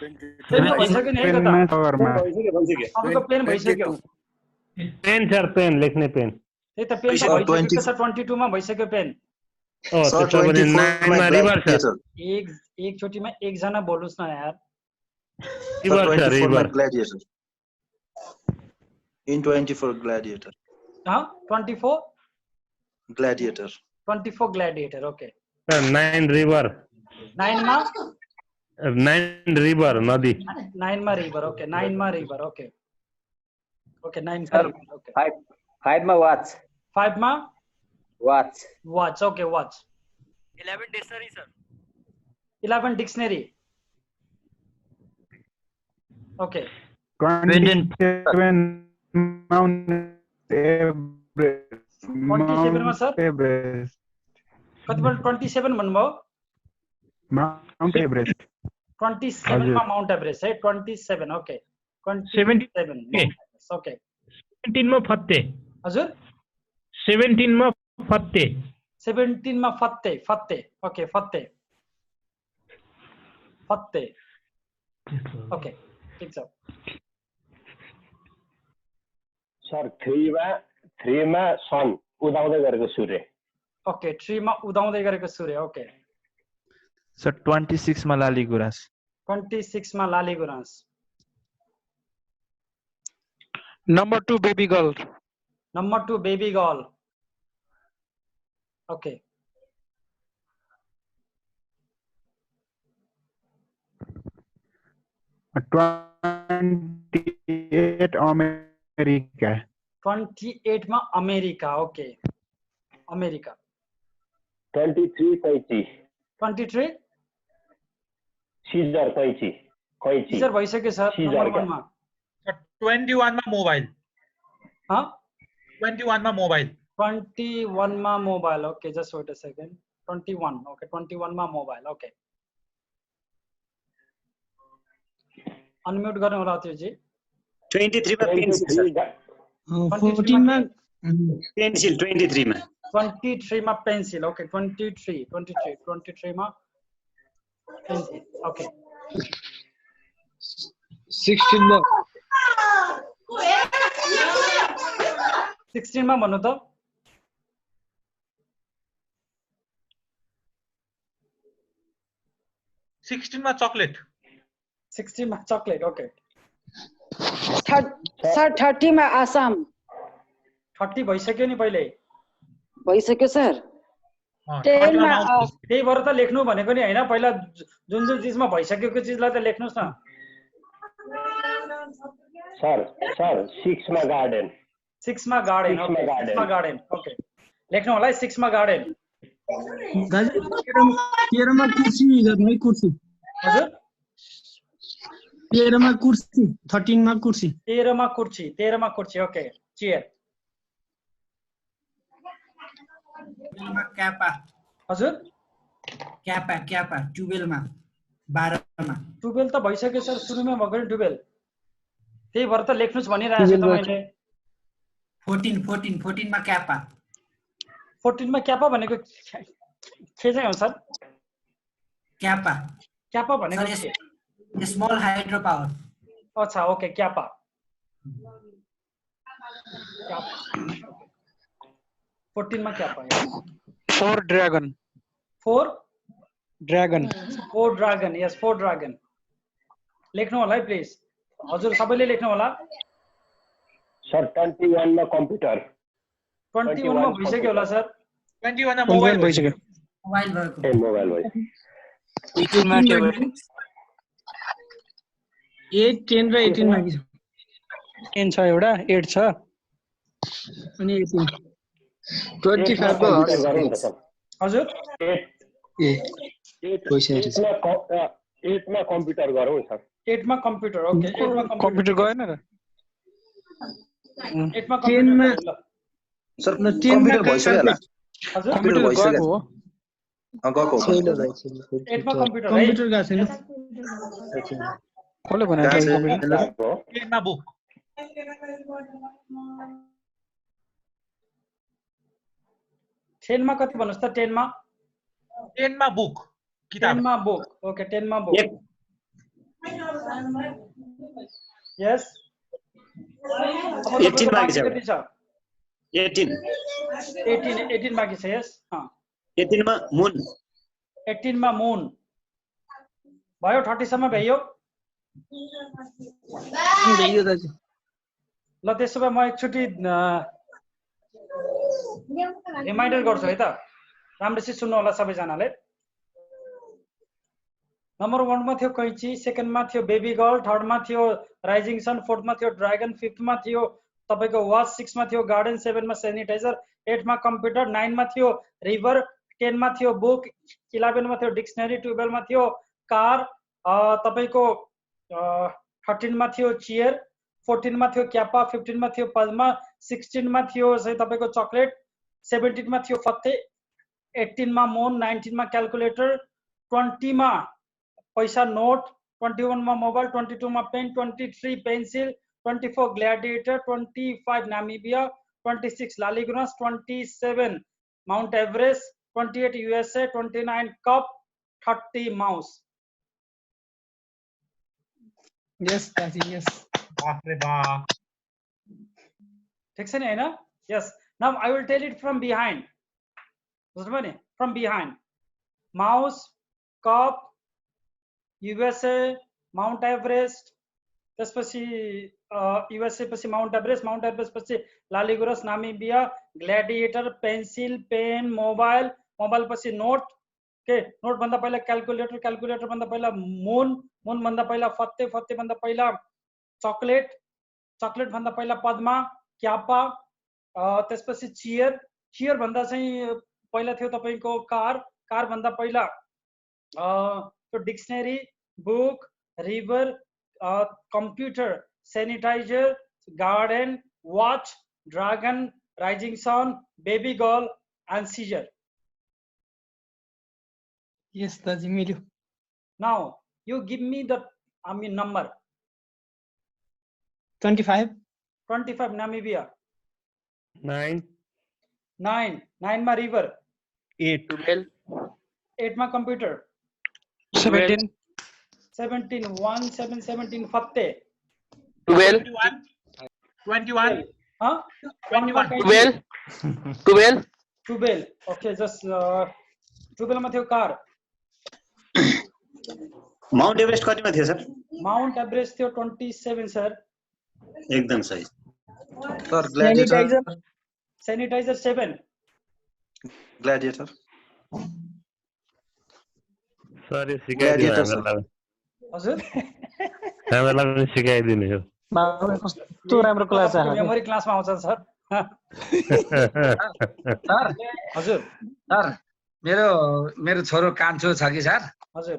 पेन भइसक्यो नि है त अबको पेन भइसक्यो पेन सर पेन लेख्ने पेन त्यही त पेन त भइसक्यो सर 22 मा भइसक्यो पेन सर 9 मा रिभर सर एक चोटी में एक जना बोल्नुस् न यार river gladiator in 24 gladiator 24 gladiator 24 gladiator okay 9 river 9 मा 9 रिभर नदी 9 मा रिभर ओके 9 मा रिभर ओके ओके 9 मा रिभर ओके 5 में वॉच 5 मा watch okay watch 11 dictionary sir 11 dictionary okay 27 mount Everest 27 में सर कति बल 27 भन्नुभयो माउंट एवरेस्ट 27 में माउंट एवरेस्ट है 27 ओके 27 ओके 17 में फत्ते हजुर 17 में फत्ते 17 में फत्ते ओके फत्ते ओके ठीक छ सर 3 मा सन उदाउँदै गरेको सूर्य ओके 3 मा उदाउँदै गरेको सूर्य ओके सर 26 मा लाली गुराँस 26 मा Lali Guras number 2 baby girl okay America 28 में अमेरिका ओके अमेरिका 23 कैची 23 सीजर कैची सीजर भइसक्यो सर नम्बर 1 मा 21 में मोबाइल 21 में मोबाइल 21 मा mobile okay just weight a second 21 okay 21 मा मोबाइल ओके अनम्यूट गर्नु होला त्यो जी 23 मा पेन्सिल 14 मा पेन्सिल 23 मा 23 मा पेन्सिल ओके 23 मा पेन्सिल ओके 16 मा 16 मा भन्नु त 16 में चॉकलेट 16 में चॉकलेट ओके सर 30 में आसाम 30 भइसक्यो नि पहिले भइसक्यो सर 10 मा त्यही भएर त लेख्नु भनेको नि हैन पहिला जुन चिजमा भइसकेको चिजलाई त लेख्नुस् न सर 6 मा गार्डन 6 मा गार्डन ओके 6 मा गार्डन ओके लेख्नु होला है 6 मा गार्डन दाजु 13 मा कुर्सी गर्नु है कुर्सी हजुर 13 मा कुर्सी 13 मा कुर्सी 13 मा कुर्सी ओके चेयर क्यापा हजुर क्यापा 12 मा 12 मा 12 त भइसक्यो सर सुरुमै भएको नि 12 त्यही भएर त लेख्नुस् भनिरहेको छु तपाईले 14 मा क्यापा 14 मा क्यापा भनेको के चाहिँ हो सर क्यापा भनेको स्मल हाइड्रो पावर अच्छा ओके क्यापा 14 मा क्यापा 4 ड्रैगन 4 ड्रैगन यस 4 ड्रैगन लेख्नु होला है प्लिज हजुर सबैले लेख्नु होला सर 21 मा कम्प्युटर 21 मा भइसक्यो होला सर 21 मा मोबाइल भइसक्यो मोबाइल भएको मोबाइल भयो 18 मा के भयो 8 10 र 18 मा के छ 10 छ एउटा 8 छ अनि 18 25 को हजुर 8 मा कम्प्युटर गरौँ सर 8 मा कम्प्युटर ओके 8 मा कम्प्युटर गएन र 8 मा कम्प्युटर सर कम्प्युटर भइसक्यो होला हजुर कम्प्युटर भइसक्यो हो गएको 8 मा कम्प्युटर है कम्प्युटर गएको छैन कसले भनेको कम्प्युटर 10 मा बुक 10 मा कति भन्नुस् त 10 मा बुक किताब 10 मा बुक ओके 10 मा बुक यस 18 बाँकी छ 18 बाँकी छ यस 18 मा मुन 18 मा मुन भयो 30 सम्म भ्याइयो दाजु ल त्यसो भए म एकचोटि रिमाइन्डर गर्छु है त राम्ररी सुन्नु होला सबैजनाले नम्बर 1 मा थियो कैची सेकेन्ड मा थियो बेबी गर्ल थर्ड मा थियो राइजिङ सन फोर्थ मा थियो ड्रागन फिफ्थ मा थियो तपाईको वाच 6 मा थियो गार्डन 7 मा सैनिटाइजर 8 मा कम्प्युटर 9 मा थियो रिभर 10 मा थियो बुक 11 मा थियो डिक्सनरी 12 मा थियो कार तपाईको 13 मा थियो चेयर 14 मा थियो क्यापा 15 मा थियो पल्मा 16 मा थियो चाहिँ तपाईको चकलेट 17 मा थियो फत्ते 18 मा मोन 19 मा क्याल्कुलेटर 20 मा पैसा नोट 21 मा मोबाइल 22 मा पेन 23 पेन्सिल 24 ग्ल्याडिएटर 25 नामिबिया 26 लालीगुराँस 27 mount Everest 28 USA 29 cup 30 mouse yes दाजु यस बाप रे बाप ठीक छ नि हैन yes now I will tell it from behind बुझ्नुभयो नि from behind mouse cup USA mount Everest त्यसपछि यूएसए पछि माउन्ट एभरेस्ट पछि लालीगुराँस Namibia gladiator pencil pen mobile पछि नोट के नोट भन्दा पहिला क्याल्कुलेटर भन्दा पहिला मुन भन्दा पहिला फत्ते भन्दा पहिला चकलेट भन्दा पहिला पद्मा क्यापा त्यसपछि चियर भन्दा चाहिँ पहिला थियो तपाईको कार भन्दा पहिला तो dictionary book river computer sanitizer garden watch dragon rising sun baby girl and Caesar yes दाजु मिल्यो now you give me the number 25 Namibia 9 मा रिवर 8 मा कम्प्युटर 17 फत्ते 21 ओके जस्ट 12 मा थियो कार माउन्ट एभरेस्ट कतिमा थियो सर माउन्ट एभरेस्ट थियो 27 सर एकदम सही सर ग्ल्याडिएटर सैनिटाइजर 7 ग्ल्याडिएटर सर सिकाइदिनु हजुर हामीलाई पनि सिकाइदिनु हो कस्तो राम्रो क्लास आयो मेमोरी क्लासमा आउँछ सर सर हजुर सर मेरो छोरो कान्छो छ कि सर हजुर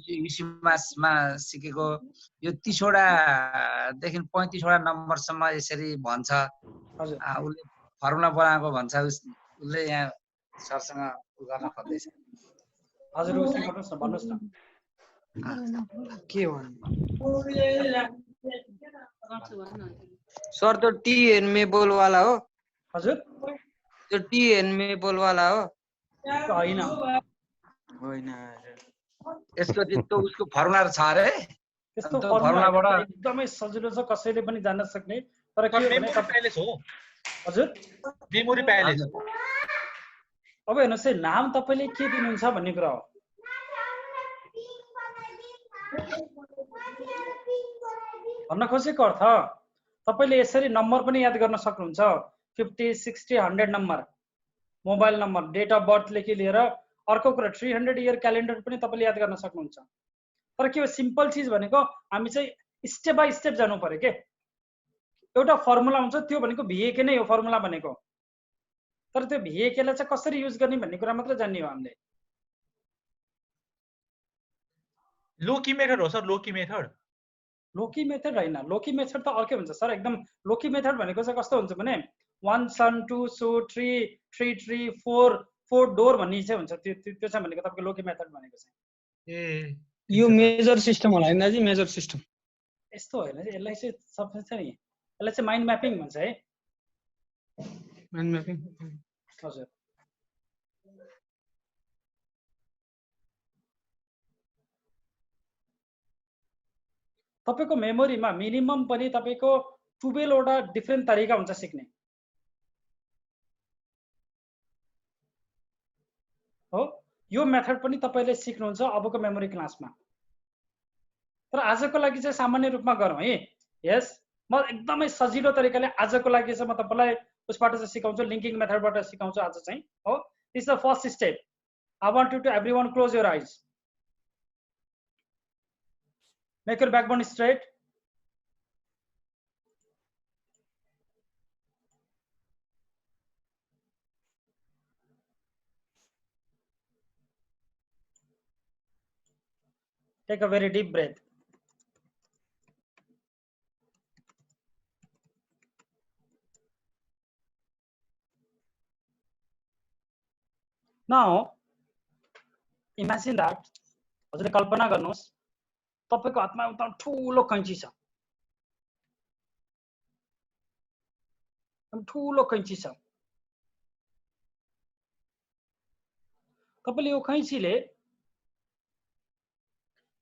युसिमासमा सिकेको यो 30 वटा देखि 35 वटा नम्बरसम्म यसरी भन्छ उसले फर्मुला बनाएको भन्छ उसले यहाँ सरसँग उ गर्न खोज्दैछ हजुर उसले गर्नुस् न भन्नुस् न के भन्नु सर त्यो टी एनमेबल वाला हो हजुर त्यो टी एनमेबल वाला हो हैन होइन यसको त्यो उसको फर्मुला छ अरे त्यस्तो फर्मुलाबाट एकदमै सजिलो छ कसैले पनि जान्न सक्ने तर के भने प्यालेस हो हजुर मेमोरी प्यालेस अब हेर्नुस् है नाम तपाईले के दिनुहुन्छ भन्ने कुरा हो भन्न खोजेको अर्थ तपाईले यसरी नम्बर पनि याद गर्न सक्नुहुन्छ 50 60 100 number mobile number date of birth लेखि लिएर अर्को कुरा 300 इयर क्यालेन्डर पनि तपाईले याद गर्न सक्नुहुन्छ तर के हो सिम्पल चीज भनेको हामी चाहिँ स्टेप बाइ स्टेप जानु पर्यो के एउटा फर्मुला हुन्छ त्यो भनेको भिएके नै हो फर्मुला भनेको तर त्यो भिएके लाई चाहिँ कसरी युज गर्ने भन्ने कुरा मात्र जान्ने हो हामीले लोकी मेथड हो सर लोकी मेथड हैन लोकी मेथड त अर्कै हुन्छ सर एकदम लोकी मेथड भनेको चाहिँ कस्तो हुन्छ भने 1 सन 2 सो 3 3 3 4 डोर भन्ने चाहिँ हुन्छ त्यो चाहिँ भनेको तपाईको लोकी मेथड भनेको चाहिँ यो मेजर सिस्टम होला हैन दाजु मेजर सिस्टम यस्तो हैन यसलाई चाहिँ सबै छ नि यसलाई चाहिँ माइन्ड म्यापिङ भन्छ है माइन्ड म्यापिङ हजुर तपाईको मेमोरीमा मिनिमम पनि तपाईको 12 वटा डिफरेन्ट तरिका हुन्छ सिक्ने हो यो मेथड पनि तपाईले सिक्नुहुन्छ अबको मेमोरी क्लासमा तर आजको लागि चाहिँ सामान्य रूपमा गरौँ है यस म एकदमै सजिलो तरिकाले आजको लागि चाहिँ म तपाईलाई उसबाट चाहिँ सिकाउँछु लिंकिङ मेथडबाट सिकाउँछु आज चाहिँ हो this the first step I want you to everyone close your eyes make your backbone straight take a very deep breath now imagine that हजुरले कल्पना गर्नुहोस् तपाईको हातमा एउटा ठूलो कैंची छ ठूलो कैंची छ तपाईले यो कैंचीले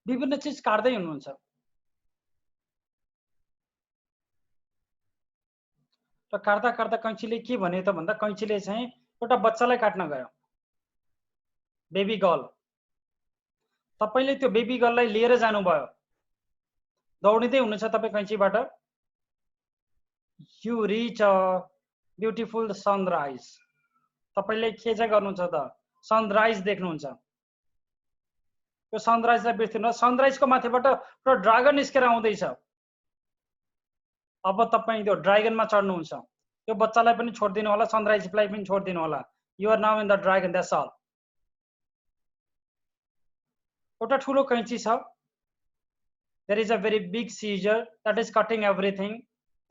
विभिन्न चीज काट्दै हुनुहुन्छ र काट्दा काट्दा कैंचीले के भन्यो त भन्दा कैंचीले चाहिँ एउटा बच्चालाई काट्न गयो बेबी गर्ल तपाईले त्यो बेबी गर्ललाई लिएर जानुभयो दौडिँदै हुनुहुन्छ तपाई कैंचीबाट you reach a beautiful sunrise तपाईले के चाहिँ गर्नुहुन्छ त सनराइज देख्नुहुन्छ यो सनराइजलाई बिर्सिनु सनराइजको माथिबाट पुरा ड्रागन निस्केर आउँदैछ अब तपाई त्यो ड्रागनमा चढ्नुहुन्छ त्यो बच्चालाई पनि छोड्दिनु होला सनराइजलाई पनि छोड्दिनु होला you are now in the dragon that's all एउटा ठूलो कैंची छ there is a very big seizure that is cutting everything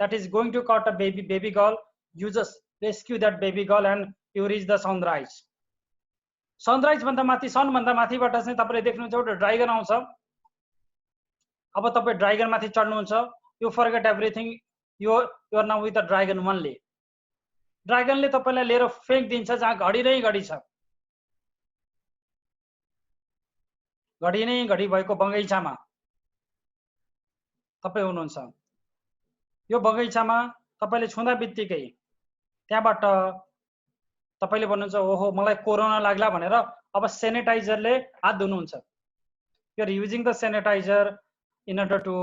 that is going to cut a baby girl you just rescue that baby girl and you reach the sunrise sunrise भन्दा माथि सन भन्दा माथिबाट चाहिँ तपाईले देख्नुहुन्छ एउटा ड्रागन आउँछ अब तपाई ड्रागन माथि चढ्नुहुन्छ you forget everything you are now with the dragon only ड्रागनले तपाईलाई लिएर फेंक दिन्छ जहाँ घडी नै घडी छ घडी नै घडी भएको बगैँचामा तपाई हुनुहुन्छ यो बगैँचामा तपाईले छुँदा बित्तिकै त्यहाँबाट तपाईले भन्नुहुन्छ ओहो मलाई कोरोना लाग्ला भनेर अब सैनिटाइजरले हात धुनुहुन्छ you are using the sanitizer in order to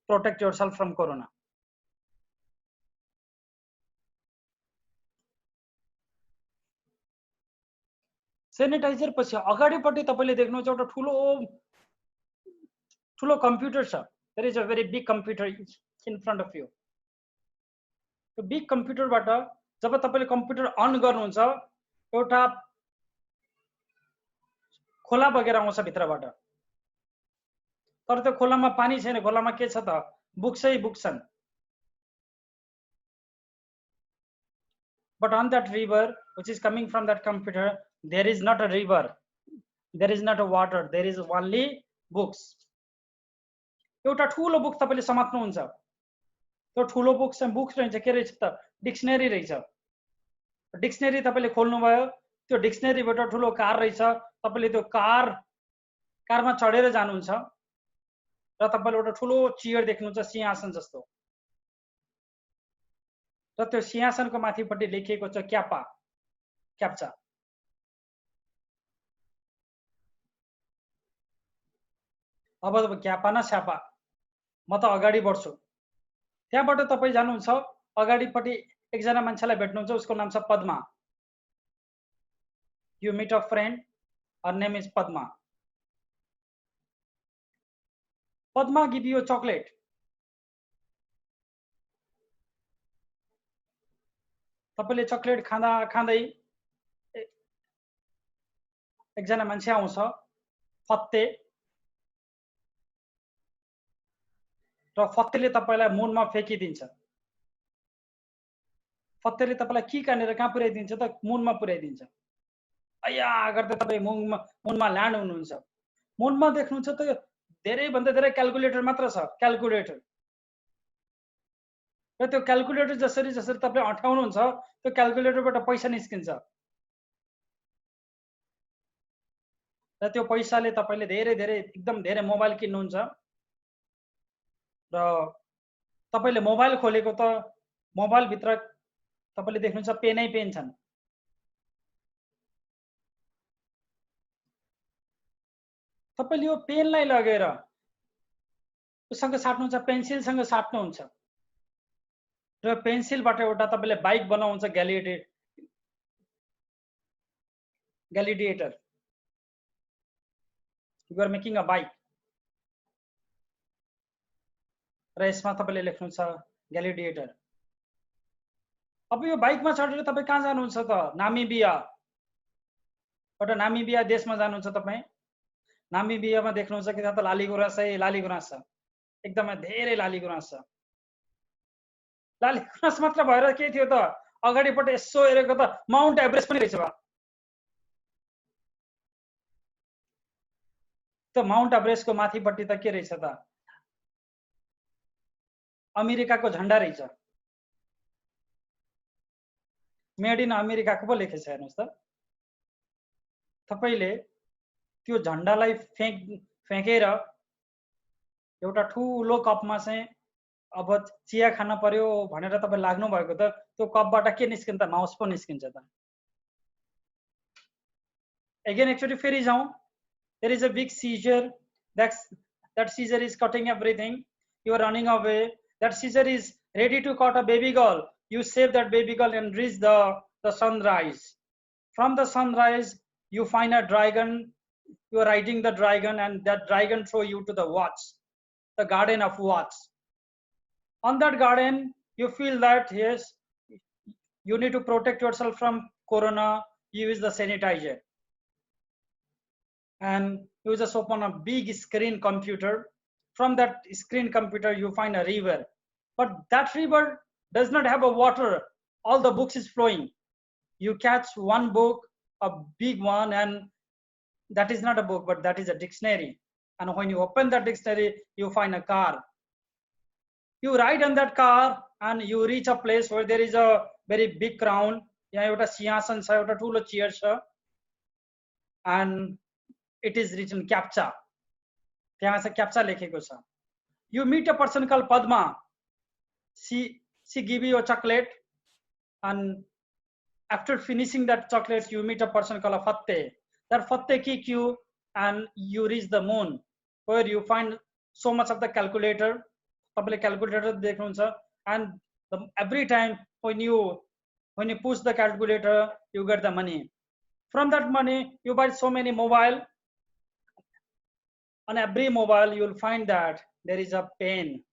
protect yourself from corona sanitizer पछि अगाडिपट्टि तपाईले देख्नुहुन्छ एउटा ठूलो कम्प्युटर छ there is a very big computer in front of you. त्यो बिग कम्प्युटरबाट जब तपाईले कम्प्युटर अन गर्नुहुन्छ एउटा खोला बगेर आउँछ भित्रबाट, तर त्यो खोलामा पानी छैन, खोलामा के छ त बुक्सै बुक्स छन्। But on that river which is coming from that computer, there is not a river, there is not a water, there is only books. एउटा ठुलो बुक तपाईले समात्नुहुन्छ, त्यो ठुलो बुक चाहिँ बुक्स रहेछ, के रहेछ त डिक्सनरी रहेछ। डिक्सनरी तपाईले खोल्नु भयो, त्यो डिक्सनरीबाट ठुलो कार रहेछ, तपाईले त्यो कारमा चढेर जानुहुन्छ र तपाईले एउटा ठुलो चेयर देख्नुहुन्छ सिंहासन जस्तो, र त्यो सिंहासनको माथिपट्टि लेखिएको छ क्याप्चा। अब क्यापा न स्यापा, म त अगाडि बढ्छु। त्यहाँबाट तपाईँ जानुहुन्छ, अगाडिपट्टि एकजना मान्छेलाई भेट्नुहुन्छ, उसको नाम छ Padma. You meet a friend, her name is Padma. Padma give you chocolate. तपाईले चकलेट खाँदा खाँदै एकजना मान्छे आउँछ, फत्ते, र फत्तेले तपाईलाई मुनमा फ्याँकिदिन्छ। फत्तेले तपाईलाई के कानेर कहाँ पुर्याइदिन्छ त मुनमा पुर्याइदिन्छ। अया गर्दा तपाईँ मुनमा ल्यान्ड हुनुहुन्छ। मुनमा देख्नुहुन्छ त धेरै भन्दा धेरै क्याल्कुलेटर मात्र छ, क्याल्कुलेटर। र त्यो क्याल्कुलेटर जसरी जसरी तपाईँ अँठाउनुहुन्छ त्यो क्याल्कुलेटरबाट पैसा निस्किन्छ, र त्यो पैसाले तपाईले धेरै धेरै एकदम धेरै मोबाइल किन्नुहुन्छ। र तपाईले मोबाइल खोलेको त मोबाइल भित्र तपाईले देख्नुहुन्छ पेनै पेन छन्। तपाईले यो पेनलाई लगेर उसँग साट्नुहुन्छ, पेन्सिलसँग साट्नुहुन्छ, र पेन्सिलबाट एउटा तपाईले बाइक बनाउँछ, gladiator. You are making a bike, र यसमा तपाईले लेख्नुहुन्छ ग्यालिडिएटर। अब यो बाइकमा चढेर तपाईँ कहाँ जानुहुन्छ त? नामिबिया। एउटा नामिबिया देशमा जानुहुन्छ तपाईँ। नामिबियामा देख्नुहुन्छ कि त्यहाँ त लालीगुराँस छ, एकदमै धेरै लालीगुराँस छ। लालीगुराँस मात्र भएर के थियो त, अगाडिपट्टि यसो हेरेको त माउन्ट एभरेस्ट पनि रहेछ बा। त्यो माउन्ट एभरेस्टको माथिपट्टि त के रहेछ त, अमेरिकाको झन्डा रहेछ। मेड इन अमेरिकाको पो लेखेछ, हेर्नुहोस् त। तपाईले त्यो झन्डालाई फ्याँकेर एउटा ठुलो कपमा चाहिँ अब चिया खान पर्यो भनेर तपाईँ लाग्नु भएको त त्यो कपबाट के निस्किन्छ त, माउस पो निस्किन्छ त। अगेन एकचोटि फेरि जाउँ। There is a big scissor, that seizure is cutting everything. You are running away. That seizure is ready to cut a baby girl. You save that baby girl and reach the sunrise. From the sunrise, you find a dragon. You are riding the dragon, and that dragon throw you to the watch, the garden of watch. On that garden, you feel that yes, you need to protect yourself from corona. You use the sanitizer, and you just open a big screen computer. From that screen computer, you find a river, but that river does not have a water. All the books is flowing. You catch one book, a big one, and that is not a book, but that is a dictionary. And when you open that dictionary, you find a car. You ride on that car and you reach a place where there is a very big crown. And it is written CAPTCHA. You meet a person called Padma. She give you a chocolate, and after finishing that chocolate, you meet a person called a Fatte. That Fatte kick you and you reach the moon, where you find so much of the calculator. Public calculator, and every time when you push the calculator, you get the money. From that money, you buy so many mobile. On every mobile, you will find that there is a pen.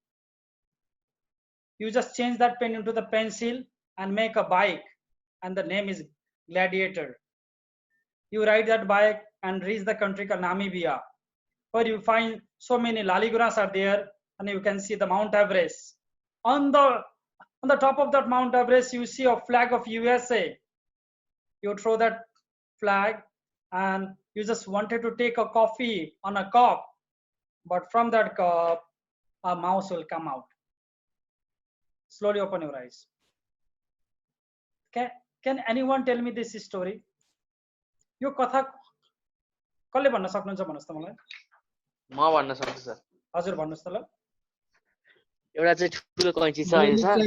You just change that pen into the pencil and make a bike, and the name is Gladiator. You ride that bike and reach the country called Namibia, where you find so many laliguras are there, and you can see the Mount Everest. On the top of that Mount Everest, you see a flag of USA. You throw that flag, and you just wanted to take a coffee on a cup, but from that cup, a mouse will come out. Slowly open your eyes. Can anyone tell me this story? यो कथा कसले भन्न सक्नुहुन्छ भन्नुस् त मलाई? म भन्न सक्छु सर। हजुर भन्नुस् त ल। एउटा चाहिँ ठुलो कैँची छ हैन सर।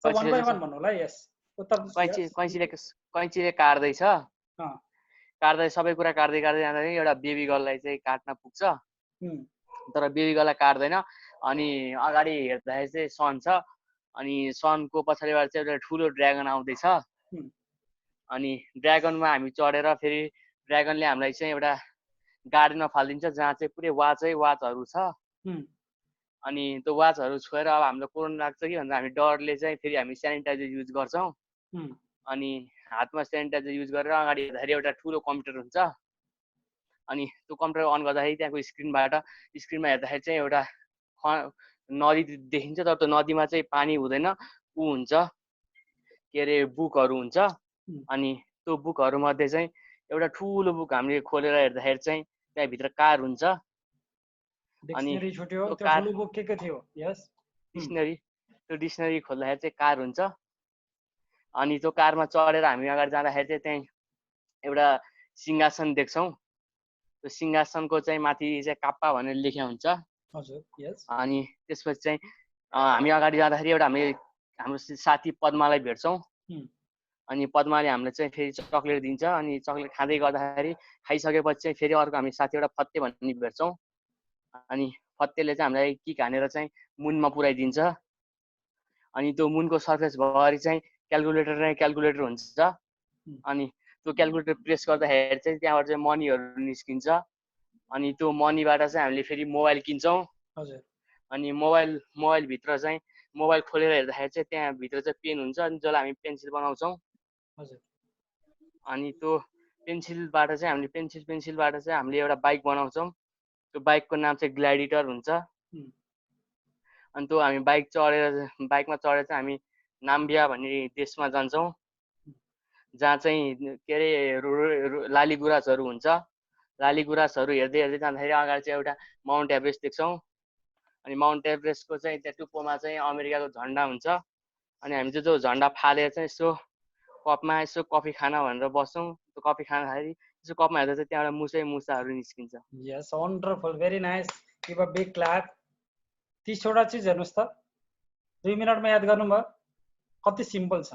वन बाइ वन भन्नु होला। यस। कैँचीले काट्दै छ। काट्दै सबै कुरा काट्दै जाँदा एउटा बेबी गर्ललाई चाहिँ काट्न पुग्छ। तर बेबी गर्ललाई काट्दैन। अनि अगाडि हेर्दाखेरि चाहिँ सन छ। अनि सनको पछाडिबाट चाहिँ एउटा ठुलो ड्रागन आउँदैछ। अनि ड्रागनमा हामी चढेर फेरि ड्रागनले हामीलाई चाहिँ एउटा गार्डनमा फालिदिन्छ जहाँ चाहिँ पुरै वाचहरू छ। अनि त्यो वाचहरू छोएर अब हामीलाई कोरोना लाग्छ कि भन्दा हामी डरले चाहिँ फेरि हामी सेनिटाइजर युज गर्छौँ। अनि हातमा सेनिटाइजर युज गरेर अगाडि हेर्दाखेरि एउटा ठुलो कम्प्युटर हुन्छ। अनि त्यो कम्प्युटर अन गर्दाखेरि त्यहाँको स्क्रिनमा हेर्दाखेरि चाहिँ एउटा नदी देखिन्छ। तर त्यो नदीमा चाहिँ पानी हुँदैन, ऊ हुन्छ के अरे बुकहरू हुन्छ। अनि त्यो बुकहरू मध्ये चाहिँ एउटा ठुलो बुक हामीले खोलेर हेर्दाखेरि चाहिँ त्यहाँभित्र कार हुन्छ। अनि त्यो ठुलो बुक के थियो? यस, डिक्सनरी। त्यो डिक्सनरी खोल्दाखेरि चाहिँ कार हुन्छ। अनि त्यो कारमा चढेर हामी अगाडि जाँदाखेरि चाहिँ त्यहाँ एउटा सिंहासन देख्छौँ। त्यो सिंहासनको चाहिँ माथि चाहिँ काप्पा भनेर लेख्या हुन्छ। हजुर, यस। अनि त्यसपछि चाहिँ हामी अगाडि जाँदाखेरि एउटा हाम्रो साथी पद्मालाई भेट्छौँ। अनि पद्माले हामीलाई चाहिँ फेरि चक्लेट दिन्छ। अनि चक्लेट खाँदै गर्दाखेरि खाइसकेपछि चाहिँ फेरि अर्को हामी साथी एउटा फत्ते भन्ने भेट्छौँ। अनि फत्तेले चाहिँ हामीलाई किक हानेर चाहिँ मुनमा पुऱ्याइदिन्छ। अनि त्यो मुनको सर्फेस भरि चाहिँ क्यालकुलेटर हुन्छ। अनि त्यो क्यालकुलेटर प्रेस गर्दाखेरि चाहिँ त्यहाँबाट चाहिँ मनीहरू निस्किन्छ। अनि त्यो मनीबाट चाहिँ हामीले फेरि मोबाइल किन्छौँ। अनि मोबाइलभित्र चाहिँ मोबाइल खोलेर हेर्दाखेरि चाहिँ त्यहाँभित्र चाहिँ पेन हुन्छ। अनि जसलाई हामी पेन्सिल बनाउँछौँ। अनि त्यो पेन्सिलबाट चाहिँ हामीले एउटा बाइक बनाउँछौँ। त्यो बाइकको नाम चाहिँ ग्ल्याडिएटर हुन्छ। अनि त्यो हामी बाइकमा चढेर चाहिँ हामी नाम्बिया भन्ने देशमा जान्छौँ, जहाँ चाहिँ के अरे लालीगुराँसहरू हुन्छ। लालीगुराँसहरू हेर्दै जाँदाखेरि अगाडि चाहिँ एउटा माउन्ट एभरेस्ट देख्छौँ। अनि माउन्ट एभरेस्टको चाहिँ त्यहाँ टुप्पोमा चाहिँ अमेरिकाको झन्डा हुन्छ। अनि हामी चाहिँ त्यो झन्डा फालेर चाहिँ यसो कपमा यसो कफी खान भनेर बस्छौँ। त्यो कफी खाँदाखेरि यसो कपमा हेर्दा चाहिँ त्यहाँबाट मुसाहरू निस्किन्छ। Yes, wonderful, very nice, give a big clap. 30 वटा चिज हेर्नुहोस् त, 2 मिनटमा याद गर्नुभयो। कति सिम्पल छ।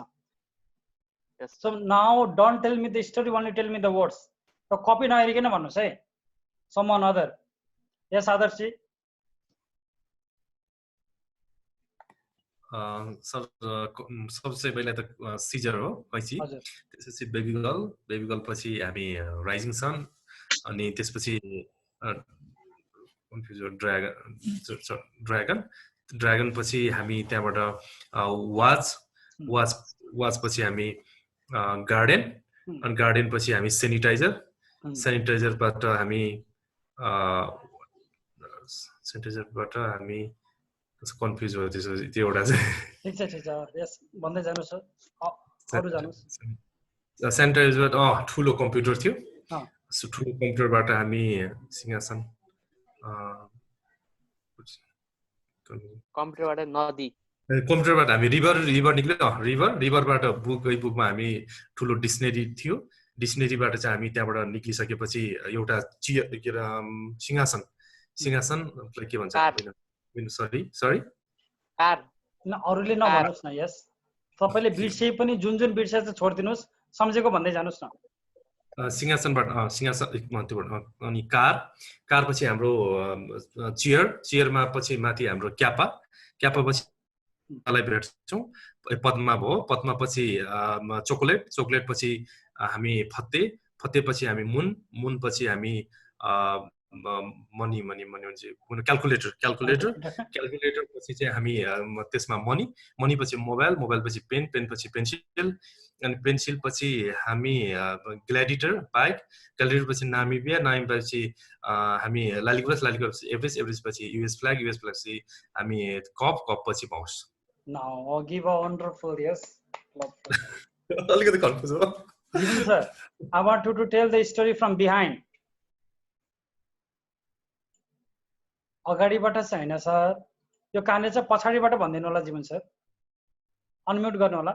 So now don't tail me the story, only tail me the words. र कपी नहेरिकन भन्नुहोस् है। Someone other. यस आदर्शजी। सबसे पहिला त सिजर हो, कैची। त्यसपछि बेबी गर्ल पछि हामी राइजिङ सन। अनि त्यसपछि ड्रागन पछि हामी त्यहाँबाट वाच पछि हामी गार्डन। अनि गार्डन पछि हामी सेनिटाइजरबाट हामी कन्फ्युज भयो त्यसपछि त्यो एउटा चाहिँ। ठिक छ यस भन्दै जानुस्। अरु जानुस्। सेनिटाइजरबाट ठुलो कम्प्युटर थियो। ठुलो कम्प्युटरबाट हामी सिंहासन, कम्प्युटरबाट हामी रिभर निक्ल्यो। रिभरबाट बुकमा हामी ठुलो डिक्सनरी थियो। डिक्सनरीबाट चाहिँ हामी त्यहाँबाट निक्लिसकेपछि एउटा सिंहासनलाई के भन्छ? सरी कार न, अरूले नभन्नुस् न। यस, तपाईले बिर्से पनि जुन बिर्से चाहिँ छोड्दिनुस्, सम्झेको भन्दै जानुस् न। सिंहासन। अनि कार पछि हाम्रो चेयरमा पछि माथि हाम्रो क्यापा पछि लाई भेट्छौँ। पद्मा भयो। पद्मा पछि चोकलेट पछि हामी फत्ते पछि हामी मुन पछि हामी मनी मनी मनी भन्छ क्यालकुलेटर पछि चाहिँ हामी त्यसमा मनी पछि मोबाइल पछि पेन पछि पेन्सिल अनि पेन्सिल पछि हामी ग्ल्याडिएटर बाइक पछि नामिबिया पछि हामी लालीगुराँस पछि एभरेज पछि युएस फ्ल्याग पछि हामी कप पछि पाउँछ Now, give a wonderful yes. Look at the confusion. Sir, I want you to tell the story from behind. अगाडिबाट चाहिँ हैन सर यो काने चाहिँ पछाडीबाट भन्दिनु होला जीवन सर अनम्युट गर्नु होला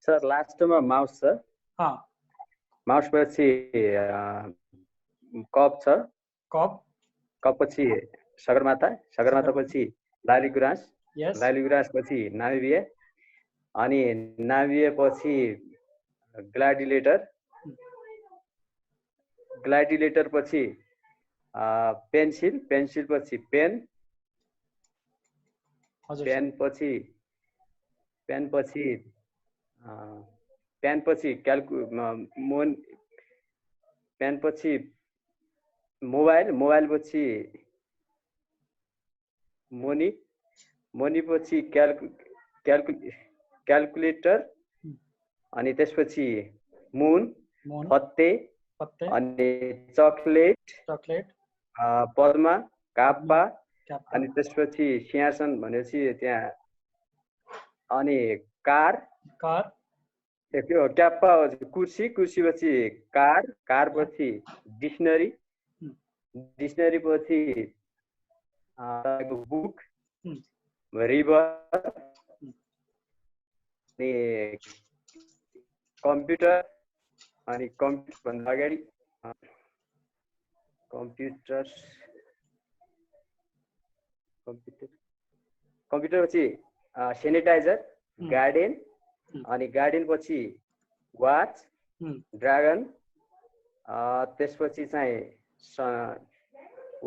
सर लास्टमा माउस छ माउस पछि कप छ कप पछि सगरमाथा पछि लालीगुराँस पछि नामिबिया अनि नामिबिया पछि ग्ल्याडिएटर पछि पेन्सिल पछि पेन मोबाइल पछि मोनी पछि क्यालकुलेटर अनि त्यसपछि मुन फत्ते अनि चकलेट पद्मा काप्पा अनि त्यसपछि सिंहासन भनेपछि त्यहाँ अनि कार क्याप्पा कुर्सी पछि कार पछि डिक्सनरी पछि बुक रिभर अनि कम्प्युटर अनि कम्प्युटर भन्दा अगाडि कम्प्युटर पछि सेनिटाइजर गार्डन अनि गार्डन पछि वाच ड्रागन त्यसपछि चाहिँ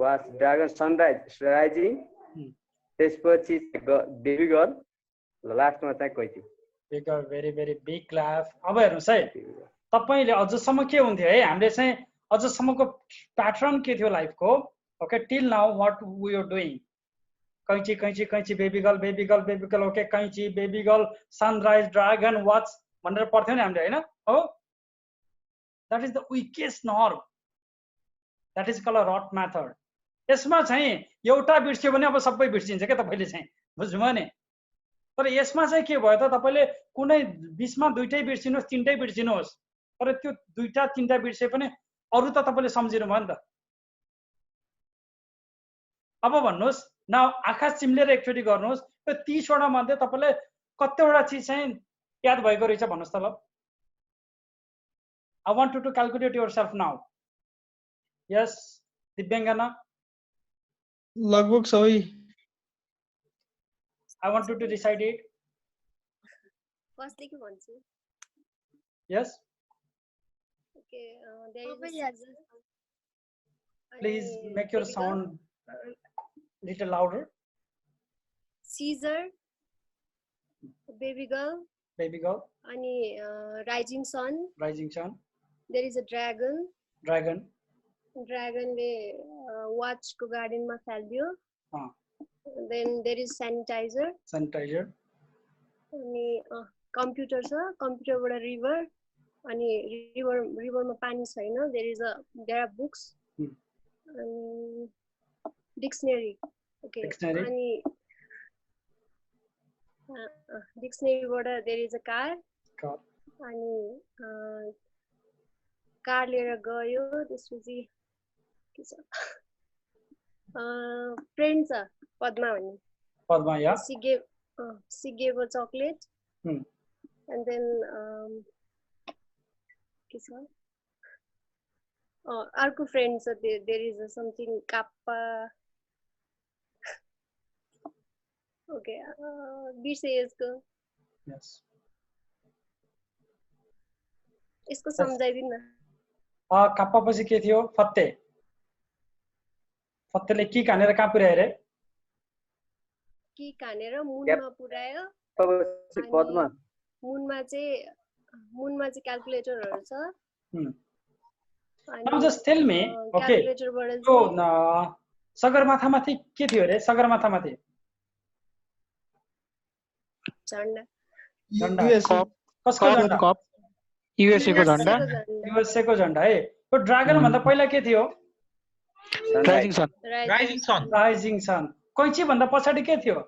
वाच ड्रागन सनराइजिङ त्यसपछि बेबी गर्ल लास्टमा चाहिँ कैची भेरी भेरी बिग लाफ अब हेर्नुस् है तपाईले अझसम्म के हुन्थ्यो है हामीले चाहिँ अझसम्मको प्याटर्न के थियो लाइफको okay till now what we are doing कैची बेबी गर्ल ओके कैची baby girl sunrise dragon watch भनेर पढ्थ्यो नि हामीले हैन हो that is the weakest nerve that is called rote method यसमा चाहिँ एउटा बिर्स्यो भने अब सबै बिर्सिन्छ के तपाईले चाहिँ बुझ्नुभयो नि तर यसमा चाहिँ के भयो त तपाईले कुनै 20 मा दुईटै बिर्सिनुहोस् तीनटै बिर्सिनुहोस् तर त्यो दुईटा तीनटा बिर्से पनि अरु त तपाईले सम्झिनु भयो नि त अब भन्नुस् न आँखा चिम्लेर एकचोटी गर्नुस् त्यो 30 वटा मध्ये तपाईले कतिवटा चीज चाहिँ याद भएको रहेछ भन्नुस् त ल I want you to calculate yourself now. Yes, Divyangana. लगभग सबै. I want you to decide it. Firstly, भन्छु. Yes. Okay. There is. Please make your sound little louder. Caesar. Baby girl. Baby girl. Ani rising sun. Rising sun. There is a dragon. Dragon. Dragon le watch ko garden ma फाल्दियो. Then there is sanitizer. Sanitizer. Ani computer छ. Computer बाट river. Ani river ma pani छैन. There are books. Dictionary. Okay. Dictionary. Ani dictionary बाट there is a car. Car. अनि कार लिएर गयो त्यसपछि के छ फ्रेन्ड छ पद्मा भन्ने पद्मा या she gave a chocolate and then के छ अर्को फ्रेन्ड छ there is something kappa okay बिर्से यसको yes यसको सम्झाइदिनु न काप्पा पछि के थियो फत्तेले की कानेर कहाँ पुर्यायो रे की कानेर मुनमा पुर्यायो पद्मा मुनमा चाहिँ क्याल्कुलेटरहरु छ now just tell me okay त्यो सगरमाथामाथि के थियो रे सगरमाथामाथि झन्डा कसको झन्डा युएसए को झन्डा युएसए को झन्डा है त्यो ड्रागन भन्दा पहिला के थियो राइजिङ सन कैची भन्दा पछाडि के थियो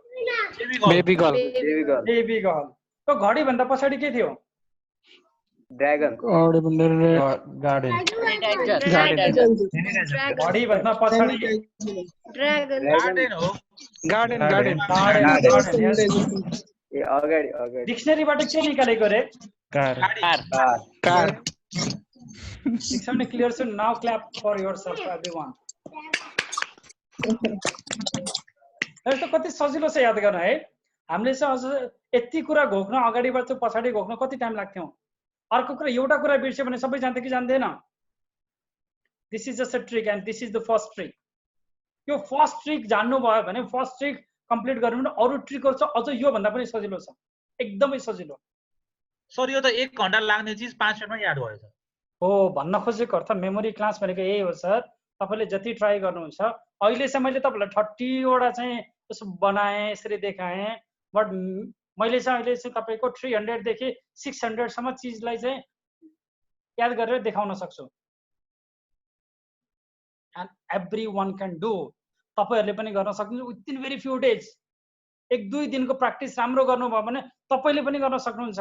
बेबी गर्ल त्यो घडी भन्दा पछाडि के थियो ड्रागन घडी भन्दा पछाडि डिक्सनरीबाट के निकालेको रे car dictionary clear so now clap for yourself everyone यस्तो कति सजिलो छ याद गर्न है हामीले चाहिँ अझ यति कुरा घोक्न अगाडिबाट चाहिँ पछाडि घोक्न कति टाइम लाग्थ्यो अर्को कुरा एउटा कुरा बिर्स्यो भने सबै जान्थे कि जान्दैन this is just a trick and this is the first trick यो फर्स्ट ट्रिक जान्नु भयो भने फर्स्ट ट्रिक कम्प्लिट गर्नु भने अरू ट्रिकहरू छ अझ यो भन्दा पनि सजिलो छ एकदमै सजिलो सर यो त 1 घण्टा लाग्ने चीज 5 मिनेटमा याद भयो सर हो भन्न खोजेको अर्थ मेमोरी क्लास भनेको यही हो सर तपाईले जति ट्राई गर्नुहुन्छ अहिले चाहिँ मैले तपाईलाई 30 वटा चाहिँ यसो बनाए यसरी देखाएँ बट मैले चाहिँ अहिले चाहिँ तपाईको 300 देखि 600 सम्म चीजलाई चाहिँ याद गरेर देखाउन सक्छु एन्ड एभ्रीवन क्यान डु तपाईहरुले पनि गर्न सक्नुहुन्छ with in very few days 1-2 दिनको प्र्याक्टिस राम्रो गर्नुभयो भने तपाईले पनि गर्न सक्नुहुन्छ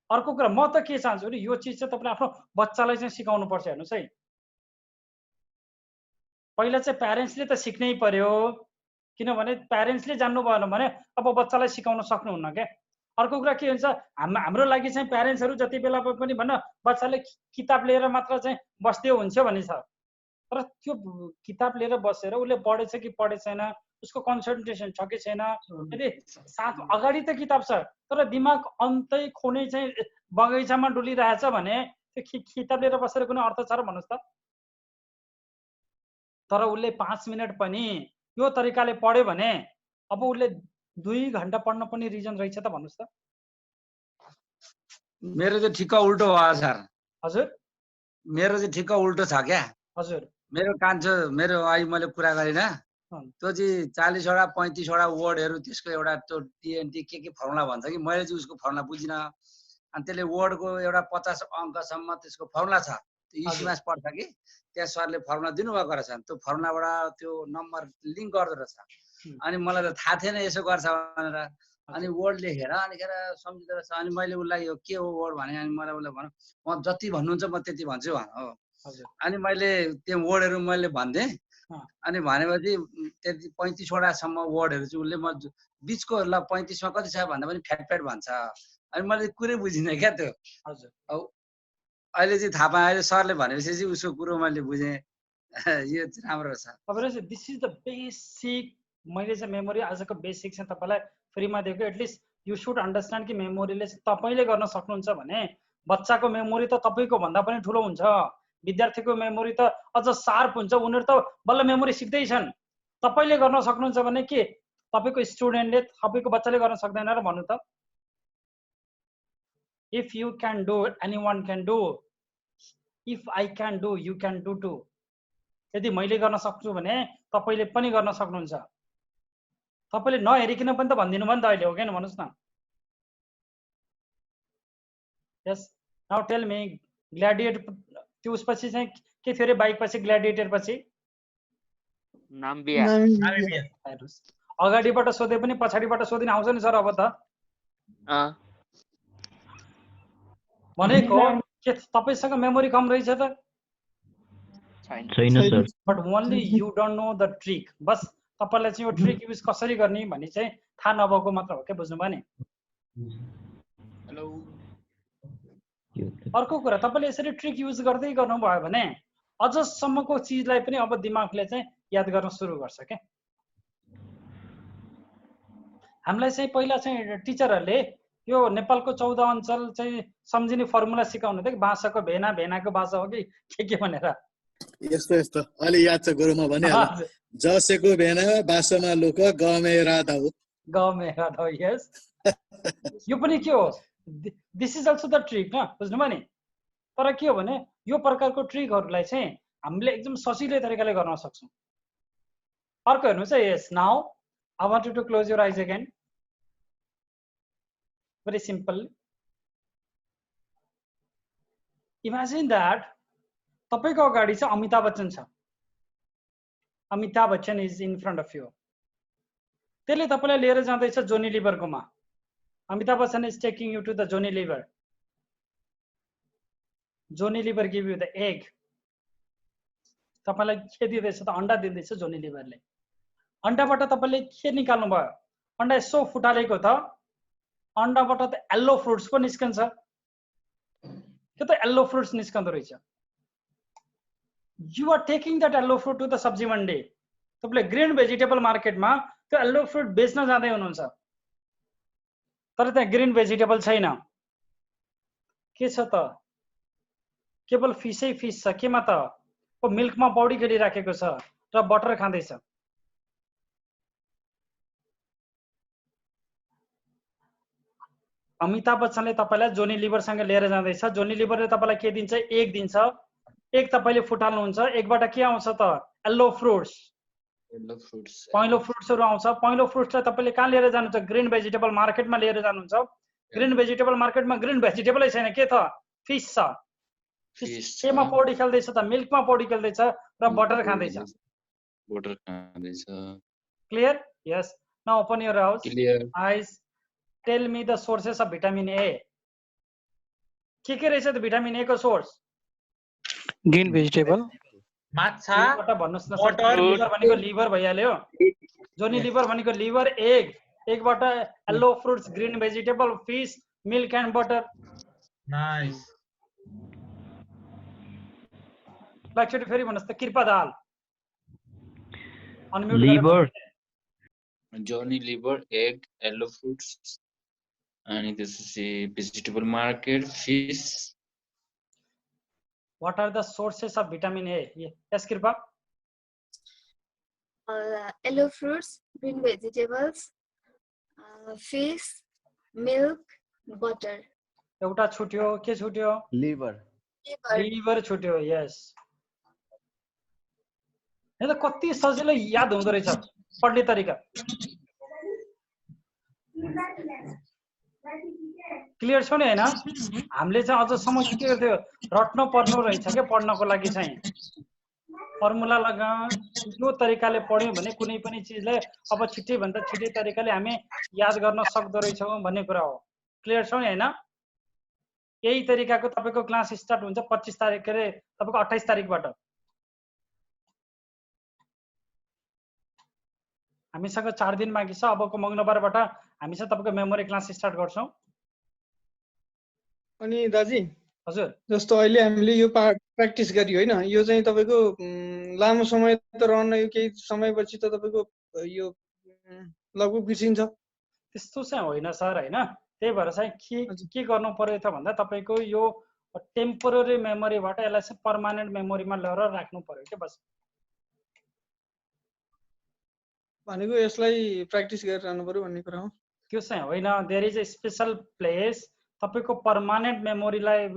अर्को कुरा म त के चाहन्छु भने यो चीज चाहिँ तपाईले आफ्नो बच्चालाई चाहिँ सिकाउनु पर्छ हेर्नुस् है पहिला चाहिँ प्यारेन्ट्सले त सिक्नै पर्यो किनभने प्यारेन्ट्सले जान्नु भएन भने अब बच्चालाई सिकाउन सक्नुहुन्न के अर्को कुरा के हुन्छ हाम्रो लागि चाहिँ प्यारेन्ट्सहरु जति बेला पनि भन्न बच्चाले किताब लिएर मात्र चाहिँ बस्दियो हुन्छ भन्ने छ तर त्यो किताब लिएर बसेर उले पढेछ कि पढेछैन उसको कन्सन्ट्रेसन छ कि छैन यदि साथ अगाडि त किताब छ तर दिमाग अन्तै खोने चाहिँ बगैँचामा डुलिरहेछ भने त्यो किताब लिएर बसेर कुनै अर्थ छ र भन्नुस् त तर उले 5 मिनेट पनि यो तरिकाले पढ्यो भने अब उले 2 घण्टा पढ्न पनि रिजन रहेछ त भन्नुस् त मेरो चाहिँ ठिक्क उल्टो भयो सर हजुर मेरो चाहिँ ठिक्क उल्टो छ क्या हजुर मेरो कान्छो मेरो अहिले मैले कुरा गरिन त्यो चाहिँ 40 वटा 35 वटा वर्डहरु त्यसको एउटा त्यो टीएनटी के फर्मुला भन्छ कि मैले चाहिँ उसको फर्मुला बुझिन अनि त्यसले वर्डको एउटा 50 अङ्कसम्म त्यसको फर्मुला छ त्यो इस्मास पढ्छ कि त्यहाँ सरले फर्मुला दिनुभएको रहेछ त्यो फर्मुलाबाट त्यो नम्बर लिङ्क गर्दो रहेछ अनि मलाई त थाहा थिएन यसो गर्छ भनेर अनि वर्ड लेखेर अनिखेर सम्झिँदो रहेछ अनि मैले उसलाई यो के हो वर्ड भने अनि मलाई उसले भन्नु म जति भन्नुहुन्छ म त्यति भन्छु भन हो अनि मैले त्यो वर्डहरु मैले भन्थे अनि भनेपछि त्यति 35 वटासम्म वर्डहरु चाहिँ उसले म बीचको ल 35 मा कति छ भन्दा पनि फ्याट भन्छ अनि मैले कुरै बुझिनँ क्या त्यो हजुर अहिले चाहिँ थाहा पाएँ अहिले सरले भनेपछि चाहिँ उसको कुरो मैले बुझेँ यो चाहिँ राम्रो छ तपाईले चाहिँ दिस इज द बेसिक मैले चाहिँ मेमोरी आजको बेसिक चाहिँ तपाईलाई फ्रीमा दिएको एटलिस्ट यु शुड अन्डरस्ट्यान्ड कि मेमोरीले तपाईले गर्न सक्नुहुन्छ भने बच्चाको मेमोरी त तपाईको भन्दा पनि ठुलो हुन्छ विद्यार्थीको मेमोरी त अझ शार्प हुन्छ उनीहरु त बल्ल मेमोरी सिक्दै छन् तपाईले गर्न सक्नुहुन्छ भने के तपाईको स्टुडेन्टले तपाईको बच्चाले गर्न सक्दैन र भन्नु त if you can do anyone can do if I can do you can do too यदि मैले गर्न सक्छु भने तपाईले पनि गर्न सक्नुहुन्छ तपाईले नहेरिकिन पनि त भन्दिनु भयो नि त अहिले हो किन भन्नुस् न यस नाउ टेल मी ग्ल्याडिएटर त्यो उसपछि चाहिँ के थियो रे बाइक पछि ग्ल्याडिएटर पछि नाम्बिया अगाडिबाट सोधे पनि पछाडिबाट सोधिन आउँछ नि सर अब त भनेको के तपाईसँग मेमोरी कम रहेछ त छैन sir but only you don't know the trick बस तपाईलाई चाहिँ यो ट्रिक युज कसरी गर्ने भन्ने चाहिँ थाहा नभएको मात्र हो के बुझ्नु भयो नि हेलो अर्को कुरा तपाईले यसरी ट्रिक युज गर्दै गर्नुभयो भने अझसम्मको चीजलाई पनि अब दिमागले चाहिँ याद गर्न सुरु गर्छ के हामीलाई चाहिँ पहिला चाहिँ टिचरहरुले यो नेपालको 14 अञ्चल चाहिँ सम्झिने फर्मुला सिकाउनु थियो कि बाँसको भेना भेनाको बाँस हो कि के भनेर यस्तो यस्तो अलि याद छ गुरुमा भने जसेको भेना बाँसमा लुक गमे राधा हो यस यो पनि के हो this is also the trick न बुझ्नु भयो नि तर के हो भने यो प्रकारको ट्रिकहरूलाई चाहिँ हामीले एकदम सजिलै तरिकाले गर्न सक्छौँ। अर्को हेर्नुहोस् है, yes now I want you to close your eyes again, very simple. Imagine that तपाईको अगाडि चाहिँ अमिताभ बच्चन छ, Amitabh Bachchan is in front of you. त्यसले तपाईलाई लिएर जाँदैछ जोनी लिभरकोमा। Amitabh Bachchan is taking you to the Johnny Lever. Johnny Lever give you the egg. तपाईलाई के दिँदैछ त? अन्डा दिँदैछ जोनी लिभरले। अन्डाबाट तपाईले के निकाल्नु भयो? अन्डा यसो फुटालेको त अन्डाबाट त येल्लो फ्रुट्स पो निस्कन्छ। के त येल्लो फ्रुट्स निस्कँदो रहेछ। You are taking that yellow fruit to the sabzi mandi. तपाईले ग्रीन भेजिटेबल मार्केटमा त्यो येल्लो फ्रुट बेच्न जाँदै हुनुहुन्छ, तर त्यहाँ ग्रीन भेजिटेबल छैन। के छ त? केवल फिसै फिस छ। केमा त? ओ मिल्कमा पौडी खेलिराखेको छ र बटर खाँदैछ। अमिताभ बच्चनले तपाईलाई जोनी लिभरसँग लिएर जाँदैछ। जोनी लिभरले तपाईलाई के दिन्छ? एग दिन्छ। एग तपाईले फुटाल्नुहुन्छ, एगबाट के आउँछ त? Yellow fruits. पहेँलो फ्रुट्सहरू आउँछ। पहेँलो फ्रुट्सलाई तपाईले कहाँ लिएर जानुहुन्छ? ग्रीन भेजिटेबल मार्केटमा लिएर जानुहुन्छ। ग्रीन भेजिटेबल मार्केटमा ग्रीन भेजिटेबलै छैन, के त? फिस छ। केमा पौडी खेल्दैछ त? मिल्कमा पौडी खेल्दैछ र बटर खाँदैछ। Clear? Yes. Now open your eyes. Tell me the sources of vitamin A. के रहेछ त भिटामिन ए को सोर्स? ग्रीन भेजिटेबल, माछा, भन्नुस् न। लिभर भनेको लिभर भइहाल्यो। जोनी लिभर भनेको लिभर, एग, एगबाट yellow fruits, green vegetable, fish, milk and butter. Nice. एकचोटि फेरि भन्नुस् त। कृपा दाल। लिभर, जोनी लिभर, एग, येल्लो फ्रुट्स, अनि त्यसपछि vegetable market, fish. What are the sources of vitamin A? Yes, Kripa. Yellow fruits, green vegetables, fish, milk, butter. एउटा छुट्यो, के छुट्यो? लिभर। लिभर छुट्यो, यस। यो त कति सजिलो याद हुँदो रहेछ पढ्ने तरिका। क्लियर छ नि हैन? हामीले चाहिँ अझसम्म के गर्थ्यो? रट्न पर्नु रहेछ के पढ्नको लागि चाहिँ। फर्मुला लगा यो तरिकाले पढ्यौं भने कुनै पनि चिजलाई अब छिट्टै भन्दा छिट्टै तरिकाले हामी याद गर्न सक्दो रहेछौं भन्ने कुरा हो। क्लियर छ नि हैन? यही तरिकाको तपाईको क्लास स्टार्ट हुन्छ 25 तारिख रे तपाईको 28 तारिखबाट। हामीसँग 4 दिन बाँकी छ। अबको मंगलबारबाट हामी चाहिँ तपाईको मेमोरी क्लास स्टार्ट गर्छौं। अनि दाजी हजुर, जस्तो अहिले हामीले यो प्र्याक्टिस गरियो हैन, यो चाहिँ तपाईको लामो समय त रहन्न, यो केही समयपछि त तपाईको यो लगभग बिर्सिन्छ। त्यस्तो चाहिँ होइन सर हैन। त्यही भएर चाहिँ के गर्नु पर्यो त भन्दा तपाईको यो टेम्पोररी मेमोरीबाट यसलाई चाहिँ पर्मानेन्ट मेमोरीमा ल्याएर राख्नु पर्यो के बस। भनेको यसलाई प्र्याक्टिस गरिरहनु पर्यो भन्ने कुरा हो। त्यो चाहिँ होइन। There is a special place. तपाईको पर्मानेन्ट मेमोरीलाई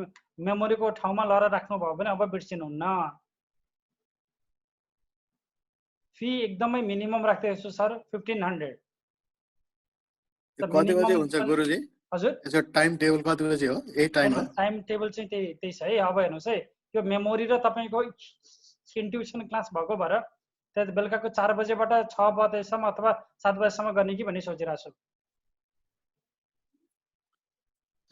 मेमोरीको ठाउँमा ल्याएर राख्नु भयो भने अब बिर्सिनुहुन्न। फी एकदमै मिनिमम राख्दैछु सर 1500। कति बजे हुन्छ गुरुजी? हजुर, यसको टाइम टेबल कति बजे हो? यही टाइममा टाइम टेबल चाहिँ त्यही छ है। अब हेर्नुस् है, यो मेमोरी र तपाईको इन्ट्युसन क्लास भएको भएर त्यही बेलुकाको 4 बजेबाट 6 बजेसम्म अथवा 7 बजेसम्म गर्ने कि भन्ने सोचिरहेको छु।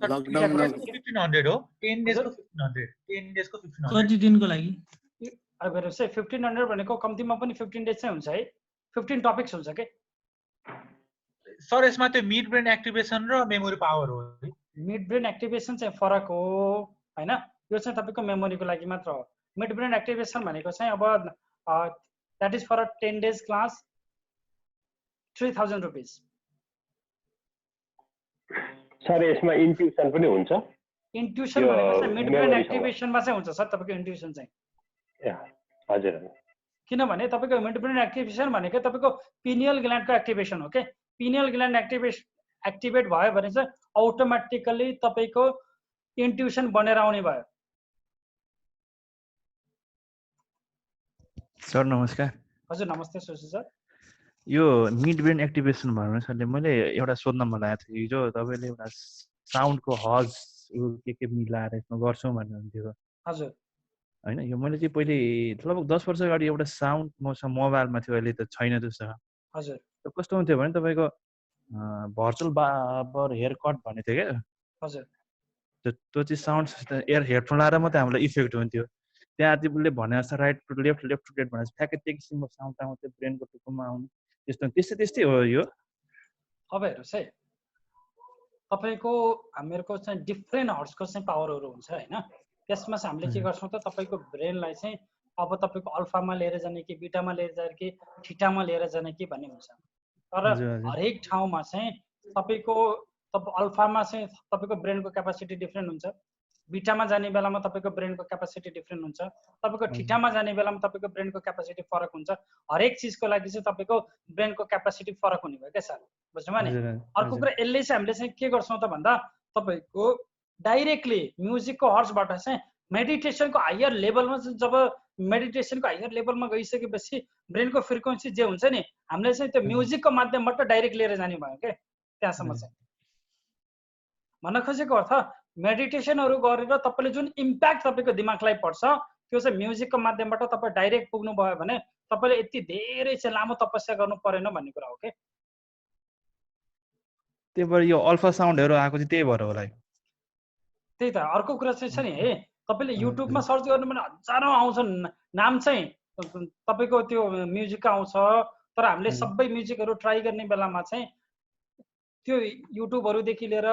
लकडाउनमा 1500 हो। 10 डेजको 1500। 10 डेजको 1500। कति दिनको लागि? अब हेर्नुस् है, 1500 भनेको कम्तीमा पनि 15 डेज चाहिँ हुन्छ है। 15 टपिक्स हुन्छ के सर। यसमा त्यो मिड ब्रेन एक्टिभेसन र मेमोरी पावर हो। मिड ब्रेन एक्टिभेसन चाहिँ फरक हो हैन। यो चाहिँ तपाईको मेमोरीको लागि मात्र हो। मिड ब्रेन एक्टिभेसन भनेको चाहिँ अब that is for a 10 days class 3000 rupees. Sir यसमा इन्ट्युसन पनि हुन्छ? इन्ट्युसन भनेको चाहिँ मिड ब्रेन एक्टिभेसनमा चाहिँ हुन्छ सर तपाईको इन्ट्युसन चाहिँ। हजुर। किनभने तपाईको मिड ब्रेन एक्टिभेसन भनेको तपाईको पिनियल ग्ल्यान्डको एक्टिभेसन हो के। पिनियल ग्ल्यान्ड एक्टिभेट भयो भने चाहिँ अटोमेटिकली तपाईको इन्ट्युसन बनेर आउने भयो। सर नमस्कार। हजुर नमस्ते सुशील सर। यो मिड ब्रेन एक्टिभेसन भनेर सरले मैले एउटा सोध्न मन लागेको थियो हिजो तपाईँले एउटा साउन्डको हज के मिलाएर यसमा गर्छौँ भन्नुहुन्थ्यो हजुर होइन। यो मैले चाहिँ पहिले लगभग 10 वर्ष अगाडि एउटा साउन्ड मसँग मोबाइलमा थियो, अहिले त छैन त्यस्तो। हजुर कस्तो हुन्थ्यो भने तपाईँको भर्चुअल बाबर हेयर कट भन्ने थियो क्या। हजुर त्यो चाहिँ साउन्ड हेडफोन लाएर मात्रै हामीलाई इफेक्ट हुन्थ्यो। त्यहाँ तिमीले भने जस्तो right to left left to right भने ठ्याक्कै त्यो किसिमको साउन्ड आउँथ्यो, ब्रेनको टुप्पोमा आउने त्यस्तै त्यस्तै हो यो। अब हेर्नुहोस् है, तपाईँको हामीहरूको चाहिँ डिफ्रेन्ट हर्ट्सको चाहिँ पावरहरू हुन्छ होइन। त्यसमा चाहिँ हामीले के गर्छौँ त तपाईँको ब्रेनलाई चाहिँ अब तपाईँको अल्फामा लिएर जाने कि बिटामा लिएर जाने कि थीटामा लिएर जाने कि भन्ने हुन्छ। तर हरेक ठाउँमा चाहिँ तपाईँको अल्फामा चाहिँ तपाईँको ब्रेनको क्यापासिटी डिफ्रेन्ट हुन्छ, बिटामा जाने बेलामा तपाईँको ब्रेनको क्यापासिटी डिफ्रेन्ट हुन्छ, तपाईँको ठिटामा जाने बेलामा तपाईँको ब्रेनको क्यापासिटी फरक हुन्छ। हरेक चिजको लागि चाहिँ तपाईँको ब्रेनको क्यापासिटी फरक हुने भयो क्या सर, बुझ्नुभयो नि। अर्को कुरा यसले चाहिँ हामीले चाहिँ के गर्छौँ त भन्दा तपाईँको डाइरेक्टली म्युजिकको हर्सबाट चाहिँ मेडिटेसनको हायर लेभलमा चाहिँ जब मेडिटेसनको हायर लेभलमा गइसकेपछि ब्रेनको फ्रिक्वेन्सी जे हुन्छ नि हामीले चाहिँ त्यो म्युजिकको माध्यमबाट डाइरेक्ट लिएर जाने भयो क्या त्यहाँसम्म चाहिँ। भन्न खोजेको अर्थ मेडिटेसनहरू गरेर तपाईँले जुन इम्प्याक्ट तपाईँको दिमागलाई पर्छ त्यो चाहिँ म्युजिकको माध्यमबाट तपाईँ डाइरेक्ट पुग्नु भयो भने तपाईँले यति धेरै चाहिँ लामो तपस्या गर्नु परेन भन्ने कुरा हो कि। त्यही भएर यो अल्फा साउन्डहरू आएको चाहिँ त्यही भएर होला। त्यही त अर्को कुरा चाहिँ छ नि है, तपाईँले युट्युबमा सर्च गर्नु भने हजारौँ आउँछन् नाम चाहिँ तपाईँको त्यो म्युजिकको आउँछ। तर हामीले सबै म्युजिकहरू ट्राई गर्ने बेलामा चाहिँ त्यो युट्युबहरूदेखि लिएर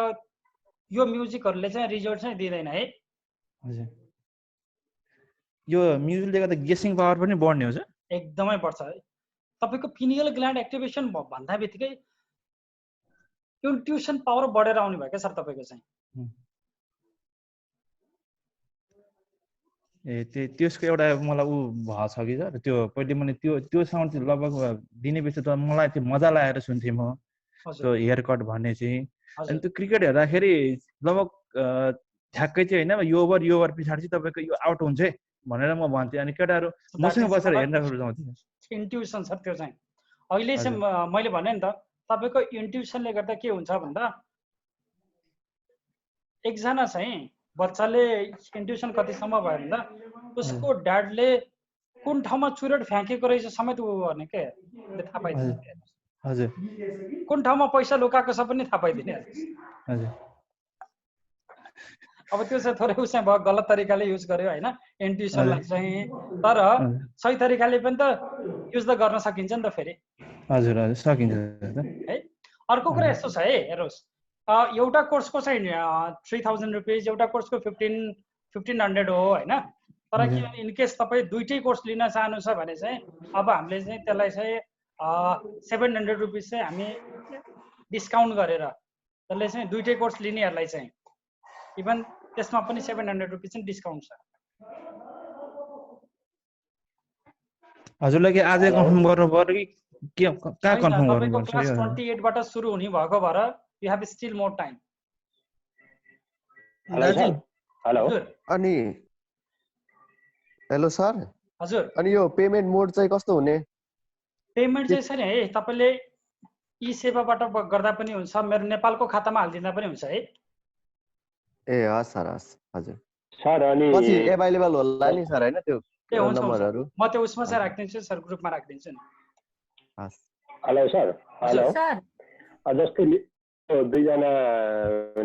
यो म्युजिकहरूले चाहिँ रिजल्ट चाहिँ दिँदैन है। हजुर यो म्युजिकले गर्दा गेसिङ पावर पनि बढ्ने हो सर? एकदमै बढ्छ है। तपाईँको पिनियल ग्ल्यान्ड एक्टिभेसन भन्दा बित्तिकै इन्ट्युसन पावर बढेर आउने भयो क्या सर तपाईँको चाहिँ। ए त्यसको एउटा मलाई भएको छ कि सर, त्यो पहिले मैले त्यो साउन्ड चाहिँ लगभग दिने पछि त मलाई चाहिँ मजा लागेर सुन्थेँ म त्यो हेयर कट भन्ने चाहिँ। अनि त्यो क्रिकेट हेर्दाखेरि लगभग ठ्याक्कै चाहिँ होइन यो ओभर पछाडि चाहिँ तपाईँको यो आउट हुन्छ है भनेर म भन्थेँ। अनि केटाहरू मसँग बसेर हेर्न रुचाउँथ्यो। इन्ट्युसन छ त्यो चाहिँ। अहिले चाहिँ मैले भने नि त तपाईँको इन्ट्युसनले गर्दा के हुन्छ भन्दा एकजना चाहिँ बच्चाले इन्ट्युसन कतिसम्म भयो भन्दा उसको ड्याडले कुन ठाउँमा चुरोट फ्याँकेको रहेछ समेत उ गर्ने के थाहा पाइदिने। हजुर कुन ठाउँमा पैसा लुकाएको छ पनि थाहा पाइदिने। हजुर अब त्यो चाहिँ थोरै उसै भयो, गलत तरिकाले युज गर्यो होइन इन्ट्युसनलाई चाहिँ। तर सही तरिकाले पनि त युज त गर्न सकिन्छ नि त फेरि। हजुर हजुर सकिन्छ है। अर्को कुरा यस्तो छ है, हेर्नुहोस् एउटा कोर्सको चाहिँ 3000 रुपियाँ, एउटा कोर्सको 1500 हो होइन। तर के इनकेस तपाईँ दुइटै कोर्स लिन चाहनु छ भने चाहिँ अब हामीले चाहिँ त्यसलाई चाहिँ 700 रुपियाँ चाहिँ हामी डिस्काउन्ट गरेर त्यसले चाहिँ दुइटै कोर्स लिनेहरूलाई चाहिँ इभन त्यसमा पनि 700 रुपियाँ चाहिँ डिस्काउन्ट छ। हजुरलाई के आजै कन्फर्म गर्नु पर्यो कि कहाँ कन्फर्म गर्नु पर्छ? क्लास 28 बाट सुरु हुने भएको भएर you have still more time. Hello अनि हेलो सर। हजुर अनि यो पेमेन्ट मोड चाहिँ कस्तो हुने? पेमेन्ट चाहिँ छ नि है, तपाईँले ई सेवाबाट गर्दा पनि हुन्छ, मेरो नेपालको खातामा हालिदिँदा पनि हुन्छ है। ए हस् सर हस्। हजुर सर अनि पछि एभाइलेबल होला नि सर होइन त्यो नम्बरहरू? म त्यो उसमा चाहिँ राखिदिन्छु सर, ग्रुपमा राखिदिन्छु नि। हस्। Hello sir. हेलो जस्तै दुईजना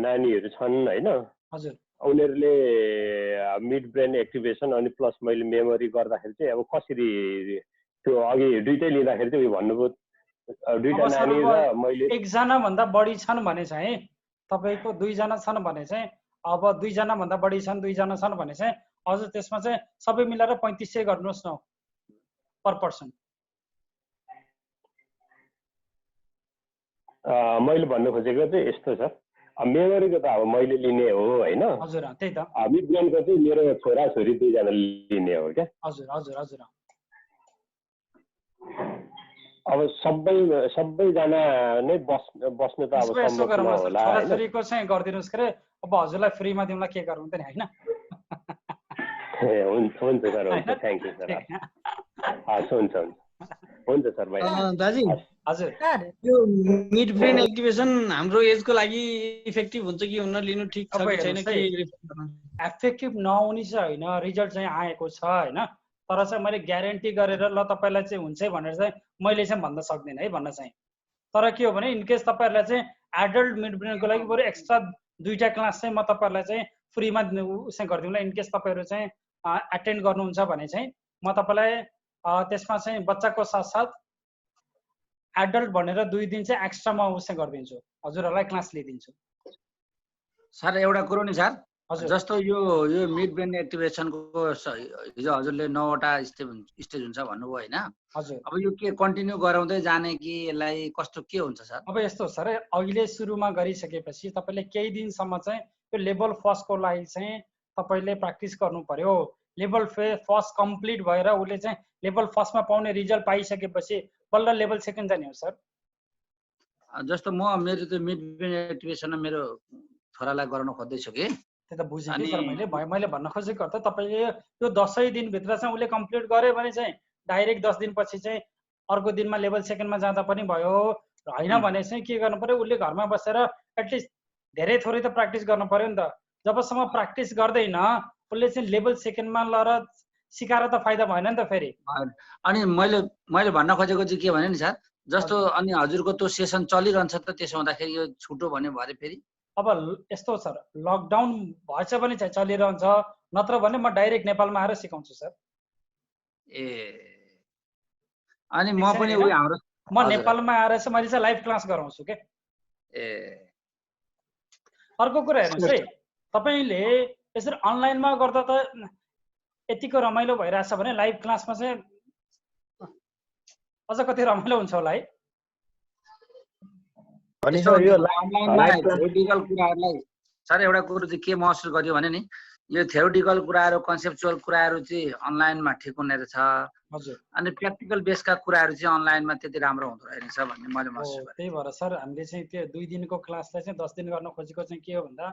नानीहरू छन् होइन, हजुर उनीहरूले मिड ब्रेन एक्टिभेसन अनि प्लस मैले मेमोरी गर्दाखेरि चाहिँ अब कसरी त्यो अघि दुइटै लिँदाखेरि चाहिँ भन्नुभयो दुईटा नानी र मैले एकजना भन्दा बढी छन् भने चाहिँ तपाईँको दुईजना छन् भने चाहिँ अब दुईजना भन्दा बढी छन्, दुईजना छन् भने चाहिँ हजुर त्यसमा चाहिँ सबै मिलाएर 3500 गर्नुहोस् न पर पर्सन। मैले भन्नु खोजेको चाहिँ यस्तो छ, मेमोरीको त अब मैले लिने हो होइन। हजुर त्यही त। मिड ब्रेनको चाहिँ मेरो छोराछोरी दुईजना लिने हो क्या। हजुर हजुर हजुर। अब सबैजना नै बस्नु त अब सम्भव नहोला हैन। छोराछोरीको चाहिँ गरिदिनुहोस् के अरे, अब हजुरलाई फ्रीमा दिउँला के गर्नु त नि होइन। हुन्छ सर, हुन्छ थ्याङ्क यू सर। हुन्छ हुन्छ सर भाइ। दाजी हजुर यो मिड ब्रेन एक्टिभेसन हाम्रो एजको लागि इफेक्टिभ हुन्छ कि हुन लिनु ठिक छ कि छैन कि इफेक्टिभ नहुने चाहिँ होइन, रिजल्ट चाहिँ आएको छ होइन, तर चाहिँ मैले ग्यारेन्टी गरेर ल तपाईँलाई चाहिँ हुन्छ भनेर चाहिँ मैले चाहिँ भन्न सक्दिनँ है भन्न चाहिँ। तर के हो भने इनकेस तपाईँहरूलाई चाहिँ एडल्ट मिड ब्रेनको लागि बरु एक्स्ट्रा 2टा क्लास चाहिँ म तपाईँहरूलाई चाहिँ फ्रीमा उसै गरिदिउँला। इनकेस तपाईँहरू चाहिँ एटेन्ड गर्नुहुन्छ भने चाहिँ म तपाईँलाई त्यसमा चाहिँ बच्चाको साथसाथ एडल्ट भनेर 2 दिन चाहिँ एक्स्ट्रा म उसै गरिदिन्छु, हजुरहरूलाई क्लास लिइदिन्छु। सर एउटा कुरो नि सर, जस्तो यो मिड ब्रेन एक्टिभेसनको हिजो हजुरले 9वटा स्टेज हुन्छ भन्नुभयो होइन? हजुर। अब यो के कन्टिन्यू गराउँदै जाने कि यसलाई कस्तो के हुन्छ सर? अब यस्तो सर, अहिले सुरुमा गरिसकेपछि तपाईँले केही दिनसम्म चाहिँ यो लेभल फर्स्टको लागि चाहिँ तपाईँले प्र्याक्टिस गर्नु पर्यो। लेभल फर्स्ट कम्प्लिट भएर उसले चाहिँ लेभल फर्स्टमा पाउने रिजल्ट पाइसकेपछि बल्ल लेभल सेकेन्ड जाने हो सर। जस्तो म मेरो त्यो मिड ब्रेन एक्टिभेसन मेरो छोरालाई गराउन खोज्दैछु कि त्यो त बुझेँ कि सर मैले भन्न खोजेको त तपाईँले यो 10 दिनभित्र चाहिँ उसले कम्प्लिट गर्यो भने चाहिँ डाइरेक्ट 10 दिनपछि चाहिँ अर्को दिनमा लेभल सेकेन्डमा जाँदा पनि भयो, होइन भने चाहिँ के गर्नु पर्यो, उसले घरमा बसेर एटलिस्ट धेरै थोरै त प्र्याक्टिस गर्नु पर्यो नि त। जबसम्म प्र्याक्टिस गर्दैन उसले चाहिँ लेभल सेकेन्डमा लएर सिकाएर त फाइदा भएन नि त फेरि। अनि मैले भन्न खोजेको चाहिँ के भने नि सर, जस्तो अनि हजुरको त्यो सेसन चलिरहन्छ त, त्यसो हुँदाखेरि यो छुटो भन्यो भरे फेरि? अब यस्तो सर, लकडाउन भएछ भने चाहिँ चलिरहन्छ, नत्र भने म डाइरेक्ट नेपालमा आएर सिकाउँछु सर। अनि म पनि हाम्रो म नेपालमा आएर चाहिँ मैले चाहिँ लाइभ क्लास गराउँछु के। अर्को कुरा हेर्नुहोस् है, तपाईँले यसरी अनलाइनमा गर्दा त यतिको रमाइलो भइरहेछ भने लाइभ क्लासमा चाहिँ अझ कति रमाइलो हुन्छ होला है। अनि सर यो अनलाइनमा थ्योरिटिकल कुराहरूलाई सर एउटा कुरो चाहिँ के महसुस गर्यो भने नि, यो थ्योरिटिकल कुराहरू कन्सेप्चुअल कुराहरू चाहिँ अनलाइनमा ठिक हुने रहेछ, अनि प्र्याक्टिकल बेसका कुराहरू चाहिँ अनलाइनमा त्यति राम्रो हुँदो रहेछ भन्ने मैले महसुस गरेँ। त्यही भएर सर हामीले चाहिँ त्यो 2 दिनको क्लासलाई चाहिँ 10 दिन गर्न खोजेको चाहिँ के हो भन्दा,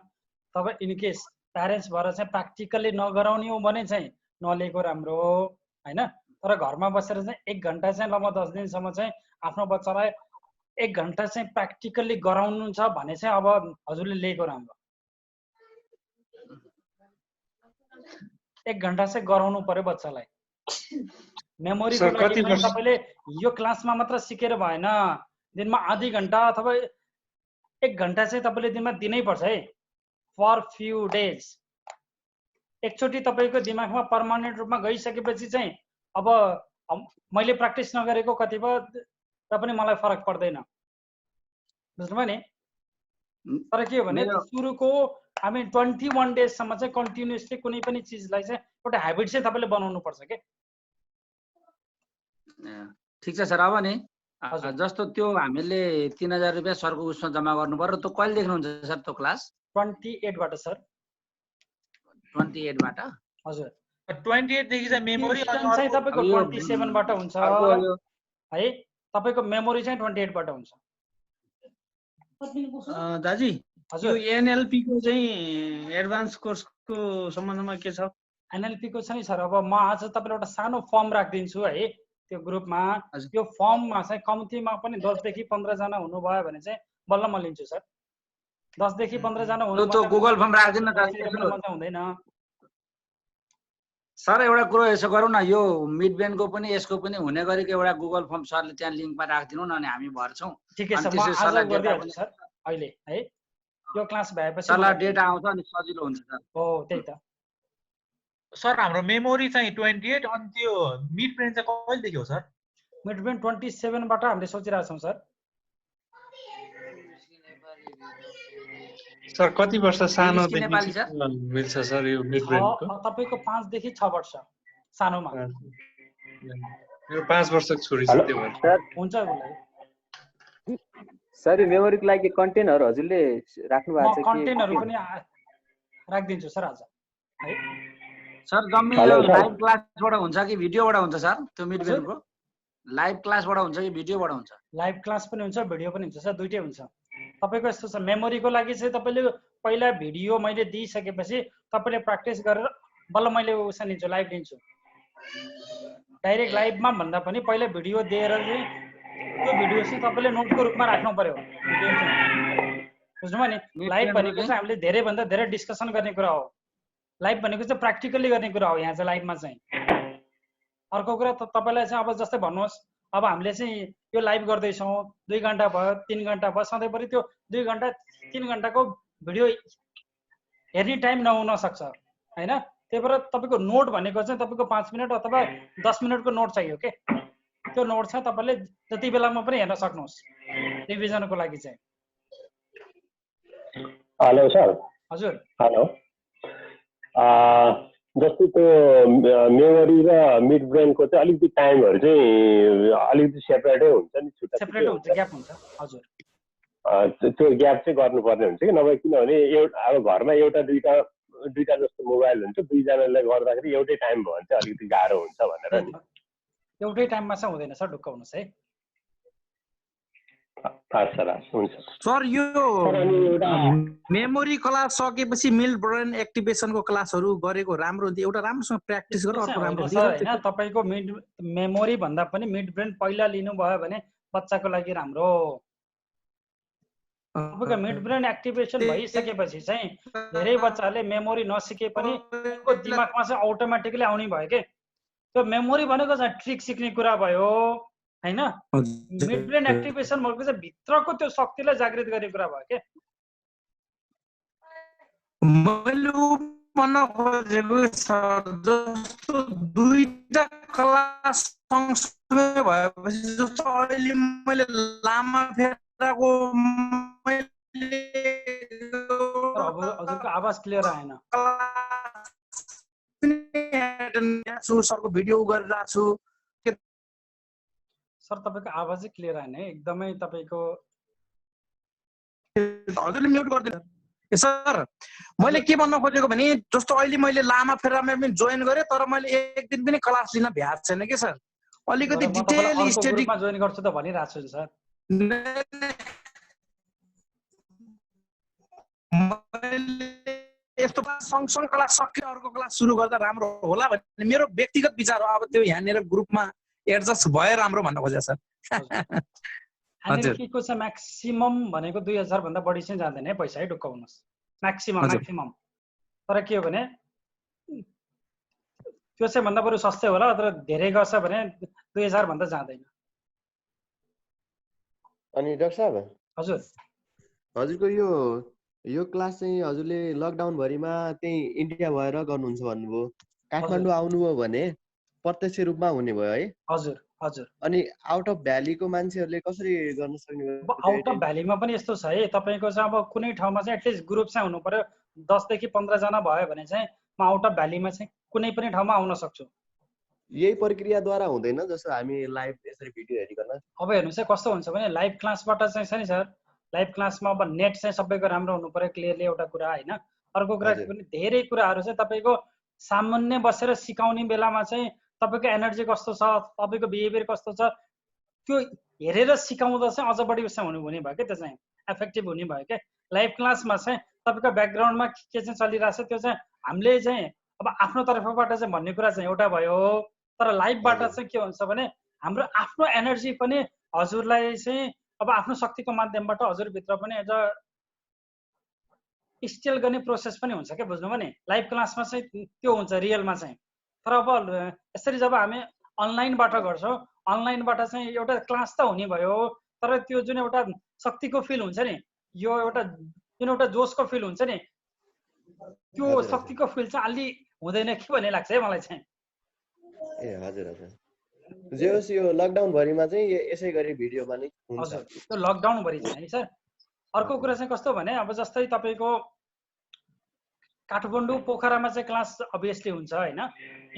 तपाईँ इनकेस प्यारेन्ट्स भएर चाहिँ प्र्याक्टिकल्ली नगराउने हो भने चाहिँ नलिएको राम्रो होइन। तर घरमा बसेर चाहिँ 1 घन्टा चाहिँ ल म 10 दिनसम्म चाहिँ आफ्नो बच्चालाई 1 घन्टा चाहिँ प्र्याक्टिकल्ली गराउनु छ भने चाहिँ अब हजुरले लिएको राम्रो। 1 घन्टा चाहिँ गराउनु पर्यो बच्चालाई। मेमोरीको लागि तपाईँले यो क्लासमा मात्र सिकेर भएन, दिनमा आधी घन्टा अथवा 1 घन्टा चाहिँ तपाईँले दिनमा दिनै पर्छ है, फर फ्यु डेज। एकचोटि तपाईँको दिमागमा पर्मानेन्ट रूपमा गइसकेपछि चाहिँ अब मैले प्र्याक्टिस नगरेको कतिपय र पनि मलाई फरक पर्दैन, बुझ्नुभयो नि। तर के हो भने सुरुको हामी 21 डेजसम्म चाहिँ कन्टिन्युसली कुनै पनि चिजलाई चाहिँ एउटा ह्याबिट चाहिँ तपाईँले बनाउनु पर्छ के। ठिक छ सर। अब नि जस्तो त्यो हामीले 3000 रुपियाँ सरको उसमा जम्मा गर्नु पर्यो, त्यो कहिले देख्नुहुन्छ सर त्यो क्लास? 28 बाट सर। 28 बाट? हजुर 28 देखि चाहिँ मेमोरी चाहिँ तपाईको 27 बाट हुन्छ है, तपाईको मेमोरी चाहिँ 28 बाट हुन्छ। दाजी यो एनएलपी को चाहिँ एडभान्स कोर्सको सम्बन्धमा के छ? एनएलपी को चाहिँ सर अब म आज तपाईलाई एउटा सानो फर्म राखिदिन्छु है त्यो ग्रुपमा। यो फर्ममा चाहिँ कम्तीमा पनि 10 देखि 15 जना हुनुभयो भने चाहिँ बल्ल म लिन्छु सर। 10 देखि 15 जना हुनु त्यो गुगल फर्म राख्दिन त हुँदैन सर। एउटा कुरो यसो गरौँ न, यो मिड ब्रेनको पनि यसको पनि हुने गरेको एउटा गुगल फर्म सरले त्यहाँ लिङ्कमा राखिदिनु न, अनि हामी भर्छौँ। ठिकै छ, म आज गरिदिन्छु सर अहिले है। यो क्लास भएपछि सरलाई डेटा आउँछ अनि सजिलो हुन्छ सर। हो त्यही त सर। हाम्रो मेमोरी चाहिँ 28 अनि त्यो मिड ब्रेन चाहिँ कहिले देखि हो सर? मिड ब्रेन 27 बाट हामीले सोचिरहेका छौँ सर। सर कति वर्ष सानोदेखि मिल्छ सर यो मिड ब्रेनको? तपाईको 5 देखि 6 वर्ष सानोमा। यो 5 वर्षको छोरी छ त्यो भन्छ। हुन्छ सर मेमोरीको लागि कन्टेन्टहरु हजुरले राख्नु भएको छ कि? कन्टेन्टहरु पनि राखिदिन्छु सर आज है। सर जम्मै लाइभ क्लासबाट हुन्छ कि भिडियोबाट हुन्छ सर? त्यो मिड ब्रेनको लाइभ क्लासबाट हुन्छ कि भिडियोबाट हुन्छ? लाइभ क्लास पनि हुन्छ भिडियो पनि हुन्छ सर, दुईटै हुन्छ। तपाईको यस्तो छ, मेमोरीको लागि चाहिँ तपाईले पहिला भिडियो मैले दिइसकेपछि तपाईले प्र्याक्टिस गरेर बल्ल मैले उसै लिन्छु, लाइभ लिन्छु। डाइरेक्ट लाइभमा भन्दा पनि पहिला भिडियो दिएर चाहिँ त्यो भिडियो चाहिँ तपाईँले नोटको रूपमा राख्नु पर्यो। बुझ्नुभयो नि? लाइभ भनेको चाहिँ हामीले धेरैभन्दा धेरै डिस्कसन गर्ने कुरा हो। लाइभ भनेको चाहिँ प्र्याक्टिकल्ली गर्ने कुरा हो। यहाँ चाहिँ लाइभमा चाहिँ अर्को कुरा तपाईँलाई चाहिँ अब जस्तै भन्नुहोस्, अब हामीले चाहिँ यो लाइभ गर्दैछौँ, 2 घन्टा भयो 3 घन्टा भयो, सधैँभरि त्यो 2 घन्टा 3 घन्टाको भिडियो हेर्ने टाइम नहुन सक्छ होइन। त्यही भएर तपाईँको नोट भनेको चाहिँ तपाईँको 5 मिनट अथवा 10 मिनटको नोट चाहियो के। त्यो नोट चाहिँ तपाईँले जति बेलामा पनि हेर्न सक्नुहोस् रिभिजनको लागि चाहिँ। Hello sir. हजुर। हेलो। जस्तै त्यो मेमोरी र मिड ब्रेनको चाहिँ अलिकति टाइमहरू चाहिँ अलिकति सेपरेटै हुन्छ नि, छुट्टा सेपरेट हुन्छ, ग्याप हुन्छ। हजुर। त्यो ग्याप चाहिँ गर्नुपर्ने हुन्छ कि नभए, किनभने एउटा अब घरमा एउटा दुईटा जस्तो मोबाइल हुन्छ, दुईजनाले गर्दाखेरि एउटै टाइम भयो भने चाहिँ अलिकति गाह्रो हुन्छ भनेर नि। एउटै टाइममा चाहिँ हुँदैन सर, ढुक्क हुनुहोस् है। हुन्छ सर। यो मेमोरी क्लास सकेपछि मिड ब्रेन एक्टिभेसनको क्लासहरू गरेको राम्रो हुन्थ्यो। एउटा राम्रोसँग प्र्याक्टिस गरेर अर्को राम्रो हुन्थ्यो हैन। तपाईको मेमोरी भन्दा पनि मिड ब्रेन पहिला लिनुभयो भने बच्चाको लागि राम्रो। तपाईँको मिड ब्रेन एक्टिभेसन भइसकेपछि चाहिँ धेरै बच्चाहरूले मेमोरी नसिके पनि उनको दिमागमा चाहिँ अटोमेटिकली आउने भयो के। त्यो मेमोरी भनेको चाहिँ ट्रिक सिक्ने कुरा भयो हैन। मिड ब्रेन एक्टिभेसन भनेको चाहिँ भित्रको त्यो शक्तिलाई जागृत गर्ने कुरा भयो के। मैले भन्न खोजेको जस्तो दुईटा क्लास सँगसँगै भएपछि जस्तो अहिले मैले लामा फेराको हजुरको आवाज क्लियर आएन। सरको भिडियो गरिरहेको छु। सर तपाईँको आवाजै क्लियर आएन है एकदमै। तपाईँको हजुरले म्युट गरिदिनु सर। मैले के भन्न खोजेको भने जस्तो अहिले मैले लामा फेरामा पनि जोइन गरेँ, तर मैले एक दिन पनि क्लास लिन भ्याएको छैन कि सर। अलिकति डिटेल स्टडी जोइन गर्छु त भनिरहेको छु सर। यस्तो सँगसँगै क्लास सक्यो अर्को क्लास सुरु गर्दा राम्रो होला भन्ने मेरो व्यक्तिगत विचार हो। अब त्यो यहाँनिर ग्रुपमा एडजस्ट भयो राम्रो भन्न खोजेको सर। हजुर। के को छ म्याक्सिमम भनेको 2000 भन्दा बढी चाहिँ जाँदैन है पैसा है, ढुक्क हुनुहोस्। म्याक्सिमम। तर के हो भने त्यो चाहिँ भन्दा बरु सस्तै होला, तर धेरै गर्छ भने 2000 भन्दा जाँदैन। अनि डाक्टर साहब। हजुर। हजुरको यो क्लास चाहिँ हजुरले लकडाउन भरिमा त्यही इन्डिया भएर गर्नुहुन्छ भन्नुभयो। काठमाडौँ आउनुभयो भने प्रत्यक्ष रूपमा हुने भयो है। हजुर हजुर। अनि आउट अफ भ्यालीको मान्छेहरूले कसरी गर्न सक्ने भयो? आउट अफ भ्यालीमा पनि यस्तो छ है, तपाईँको चाहिँ अब कुनै ठाउँमा चाहिँ एटलिस्ट ग्रुप चाहिँ हुनु पर्यो। 10 देखि 15 जना भयो भने चाहिँ म आउट अफ भ्यालीमा चाहिँ कुनै पनि ठाउँमा आउन सक्छु। यही प्रक्रियाद्वारा हुँदैन जस्तो हामी लाइभ यसरी भिडियो हेरिकन? अब हेर्नुहोस् है कस्तो हुन्छ भने लाइभ क्लासबाट चाहिँ छ नि सर, लाइभ क्लासमा अब नेट चाहिँ सबैको राम्रो हुनु पर्यो क्लियरली, एउटा कुरा होइन। अर्को कुरा के भने धेरै कुराहरू चाहिँ तपाईँको सामान्य बसेर सिकाउने बेलामा चाहिँ तपाईँको एनर्जी कस्तो छ, तपाईँको बिहेभियर कस्तो छ, त्यो हेरेर सिकाउँदा चाहिँ अझ बढी उसमा हुने भयो क्या, त्यो चाहिँ इफेक्टिभ हुने भयो क्या। लाइभ क्लासमा चाहिँ तपाईँको ब्याकग्राउन्डमा के चाहिँ चलिरहेछ त्यो चाहिँ हामीले चाहिँ अब आफ्नो तर्फबाट चाहिँ भन्ने कुरा चाहिँ एउटा भयो। तर लाइभबाट चाहिँ के हुन्छ भने हाम्रो आफ्नो एनर्जी पनि हजुरलाई चाहिँ अब आफ्नो शक्तिको माध्यमबाट हजुरभित्र पनि एज अ स्टिल गर्ने प्रोसेस पनि हुन्छ क्या, बुझ्नुभयो नि। लाइभ क्लासमा चाहिँ त्यो हुन्छ रियलमा चाहिँ। तर अब यसरी जब हामी अनलाइनबाट गर्छौँ, अनलाइनबाट चाहिँ एउटा क्लास त हुने भयो, तर त्यो जुन एउटा शक्तिको फिल हुन्छ नि, यो एउटा जुन एउटा जोसको फिल हुन्छ नि, त्यो शक्तिको फिल चाहिँ अलि हुँदैन कि भन्ने लाग्छ है मलाई चाहिँ। ए हजुर हजुर। जे होस् यो लकडाउन भरिमा चाहिँ यसै गरी भिडियोमा नै हुन्छ। हजुर, त्यो लकडाउन भरि चाहिँ सर। अर्को कुरा चाहिँ कस्तो भने अब जस्तै तपाईँको काठमाडौँ पोखरामा चाहिँ क्लास अभियसली हुन्छ होइन।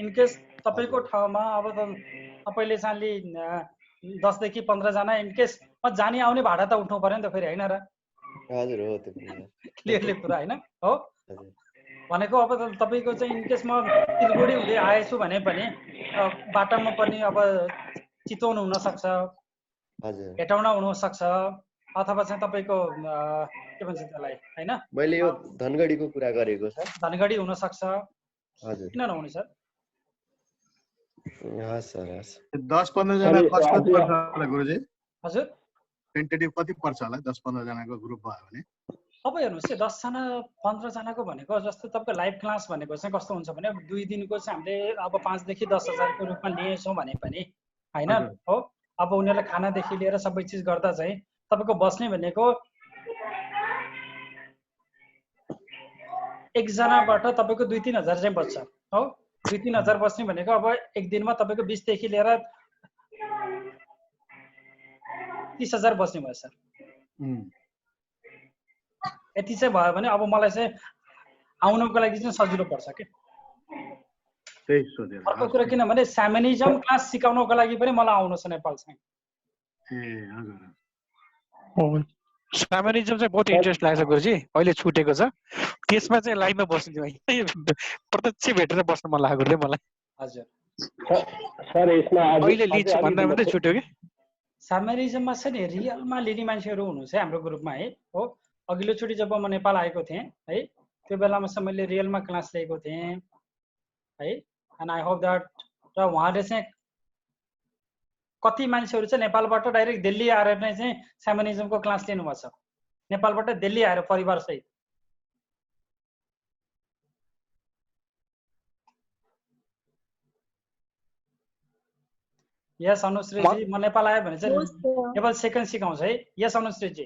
इनकेस तपाईँको ठाउँमा अब तपाईँले चाहिँ अलि 10 देखि 15 जना इनकेस जाने आउने भाडा त उठ्नु पर्यो नि त फेरि, होइन र? हजुर हो त्यो क्लियरली कुरा होइन हो भनेको। अब तपाईँको चाहिँ इनकेस म सिलगढी हुँदै आएछु भने पनि बाटोमा पनि अब चितवन हुनसक्छ, हेटौँडा हुनसक्छ, अथवा चाहिँ तपाईँको के भन्छ त्यसलाई होइन, मैले यो धनगढीको कुरा गरेको सर। धनगढी हुनसक्छ, हजुर। किन नहुने सर? हस् सर हस् 10-15 जना कस्ट कति पर्छ होला गुरुजी? हजुर टेन्टेटिभ कति पर्छ होला 10-15 जनाको ग्रुप भयो भने? अब हेर्नुहोस् है 10 जना 15 जनाको भनेको जस्तो तपाईँको लाइभ क्लास भनेको चाहिँ कस्तो हुन्छ भने अब 2 दिनको चाहिँ हामीले अब 5 देखि 10,000 को रूपमा लिएछौँ भने पनि हैन हो अब उनीहरूले खानादेखि लिएर सबै चिज गर्दा चाहिँ तपाईँको बस्ने भनेको एकजनाबाट तपाईँको 2-3 हजार चाहिँ बच्छ हो 2-3 हजार बस्ने भनेको अब एक दिनमा तपाईँको 20 देखि लिएर 30,000 बस्ने भयो सर यति चाहिँ भयो भने अब मलाई चाहिँ आउनको लागि चाहिँ सजिलो पर्छ के त्यही सोधेर अर्को कुरा किनभने स्यामनिजम क्लास सिकाउनको लागि पनि मलाई आउनु छ नेपाल चाहिँ ए हजुर स्यामनिजम चाहिँ बहुत इन्ट्रेस्ट लाग्छ गुरुजी अहिले छुटेको छ त्यसमा चाहिँ लाइभमा बस्नु प्रत्यक्ष भेटेर बस्न मन लाग्यो मलाई हजुर सर यसमा अहिले लिन्छु भन्दा भन्दै छुट्यो कि स्यामनिजममा चाहिँ नि रियलमा लिने मान्छेहरू हुनुहुन्छ हाम्रो ग्रुपमा है हो अघिल्लोचोटि जब म नेपाल आएको थिएँ है त्यो बेलामा चाहिँ मैले रियलमा क्लास लिएको थिएँ है एन्ड आई होप द्याट र उहाँले चाहिँ कति मान्छेहरू चाहिँ नेपालबाट डाइरेक्ट दिल्ली आएर नै चाहिँ स्यामनिजमको क्लास लिनुभएको छ नेपालबाट दिल्ली आएर परिवारसहित यस अनुश्रीजी म नेपाल आयो भने चाहिँ नेपाल सेकेन्ड सिकाउँछ है यस अनुश्रीजी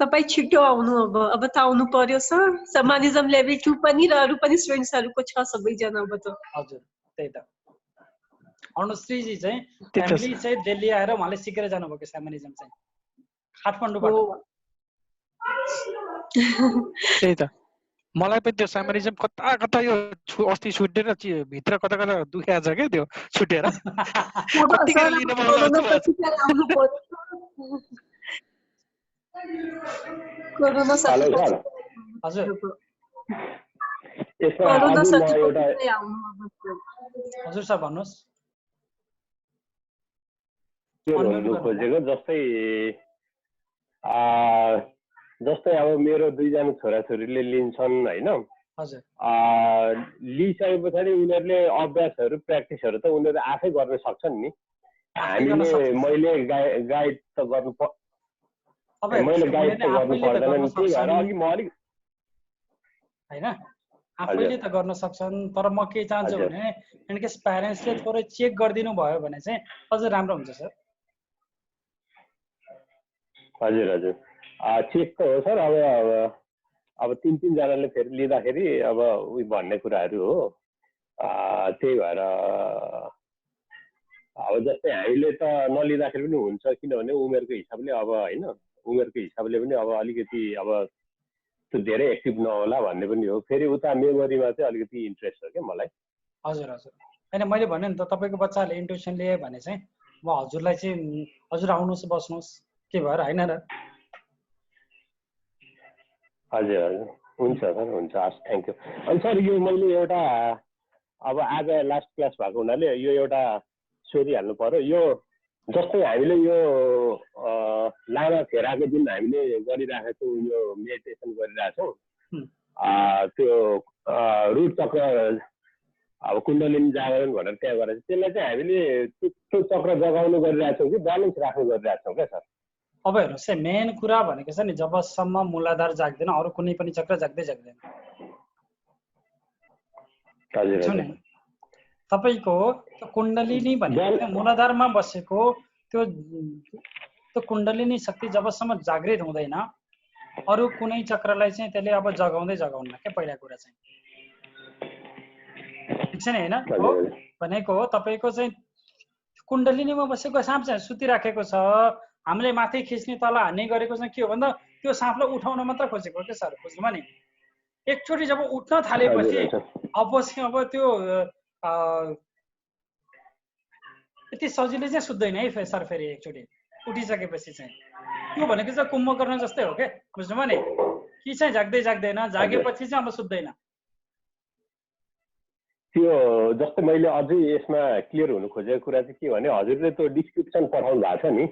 तपाईँ छिटो आउनु अब त आउनु पर्यो सर स्यामनिजम लेभल 2 पनि र अरू पनि स्टुडेन्ट्सहरूको छ सबैजना अब त हजुर त्यही त अनुश्रीजी चाहिँ फ्यामिली चाहिँ दिल्ली आएर उहाँले सिकेर जानुभएको स्यामनिजम चाहिँ काठमाडौँबाट त्यही त मलाई पनि त्यो स्यामनिजम कता कता यो अस्ति छुटेर भित्र कता कता दुखेको छ क्या त्यो छुटेर कतिखेर लिन मन हजुर हजुर सर भन्नुहोस् खोजेको जस्तै अब मेरो 2 जना छोराछोरीले लिन्छन् हैन लिइसके पछाडि उनीहरूले अभ्यासहरू प्र्याक्टिसहरू त उनीहरू आफै गर्न सक्छन् नि हामीले मैले गाइड त गर्नु पर्दैन नि त्यही भएर अघि म अलिक हैन आफैले त गर्न सक्छन् तर म के चाहन्छु भने इनकेस प्यारेन्ट्सले थोरै चेक गरिदिनु भयो भने चाहिँ अझ राम्रो हुन्छ सर हजुर हजुर चेक त हो सर अब 3 जनाले फेरि लिँदाखेरि अब उयो भन्ने कुराहरू हो त्यही भएर अब जस्तै हामीले त नलिँदाखेरि पनि हुन्छ किनभने उमेरको हिसाबले अब हैन उमेरको हिसाबले पनि अब अलिकति अब त्यो धेरै एक्टिभ नहोला भन्ने पनि हो फेरि उता मेमोरीमा चाहिँ अलिकति इन्ट्रेस्ट हो क्या मलाई हजुर हजुर हैन मैले भने नि त तपाईको बच्चाले इन्ट्युसन लिए भने चाहिँ म हजुरलाई चाहिँ हजुर आउनुस् बस्नुस् के भएर हैन र हजुर हजुर हुन्छ सर हुन्छ हस् थ्याङ्क यू अनि सर यो मैले एउटा अब आज लास्ट क्लास भएको हुनाले यो एउटा सोधिहाल्नु पर्यो यो जस्तै हामीले यो लामा फेराको दिन हामीले गरिरहेको छौँ यो मेडिटेसन गरिरहेछौँ त्यो रुट चक्र अब कुण्डलिनी जागरण भनेर त्यहाँ गरेर त्यसलाई चाहिँ हामीले त्यो चक्र जगाउनु गरिरहेछौँ कि ब्यालेन्स राख्नु गरिरहेछौँ क्या सर अब हेर्नुहोस् है मेन कुरा भनेको छ नि जबसम्म मूलाधार जाग्दैन अरू कुनै पनि चक्र जाग्दै जाग्दैन तपाईको त्यो कुण्डलिनी भनेको मूलाधारमा बसेको त्यो कुण्डलिनी शक्ति जबसम्म जागृत हुँदैन अरू कुनै चक्रलाई चाहिँ त्यसले अब जगाउँदै जगाउन्न क्या पहिला कुरा चाहिँ ठिक छ नि हैन हो भनेको हो तपाईको चाहिँ कुण्डलिनीमा बसेको साँप चाहिँ सुतिराखेको छ हामीले माथि खिच्ने तल हान्ने गरेको चाहिँ के हो भन्दा त्यो साँपलाई उठाउन मात्र खोजेको के सर बुझ्नुभयो नि एकचोटि जब उठ्न थालेपछि अब त्यो यति सजिलै चाहिँ सुत्दैन है सर फेरि एकचोटि उठिसकेपछि चाहिँ त्यो भनेको चाहिँ कुम्भकर्ण जस्तै हो क्या बुझ्नुभयो नि कि चाहिँ जाग्दै जाग्दैन जागेपछि चाहिँ अब सुत्दैन त्यो जस्तै मैले अझै यसमा क्लियर हुनु खोजेको कुरा चाहिँ के भने हजुरले त्यो डिस्क्रिप्सन पठाउनु भएको छ नि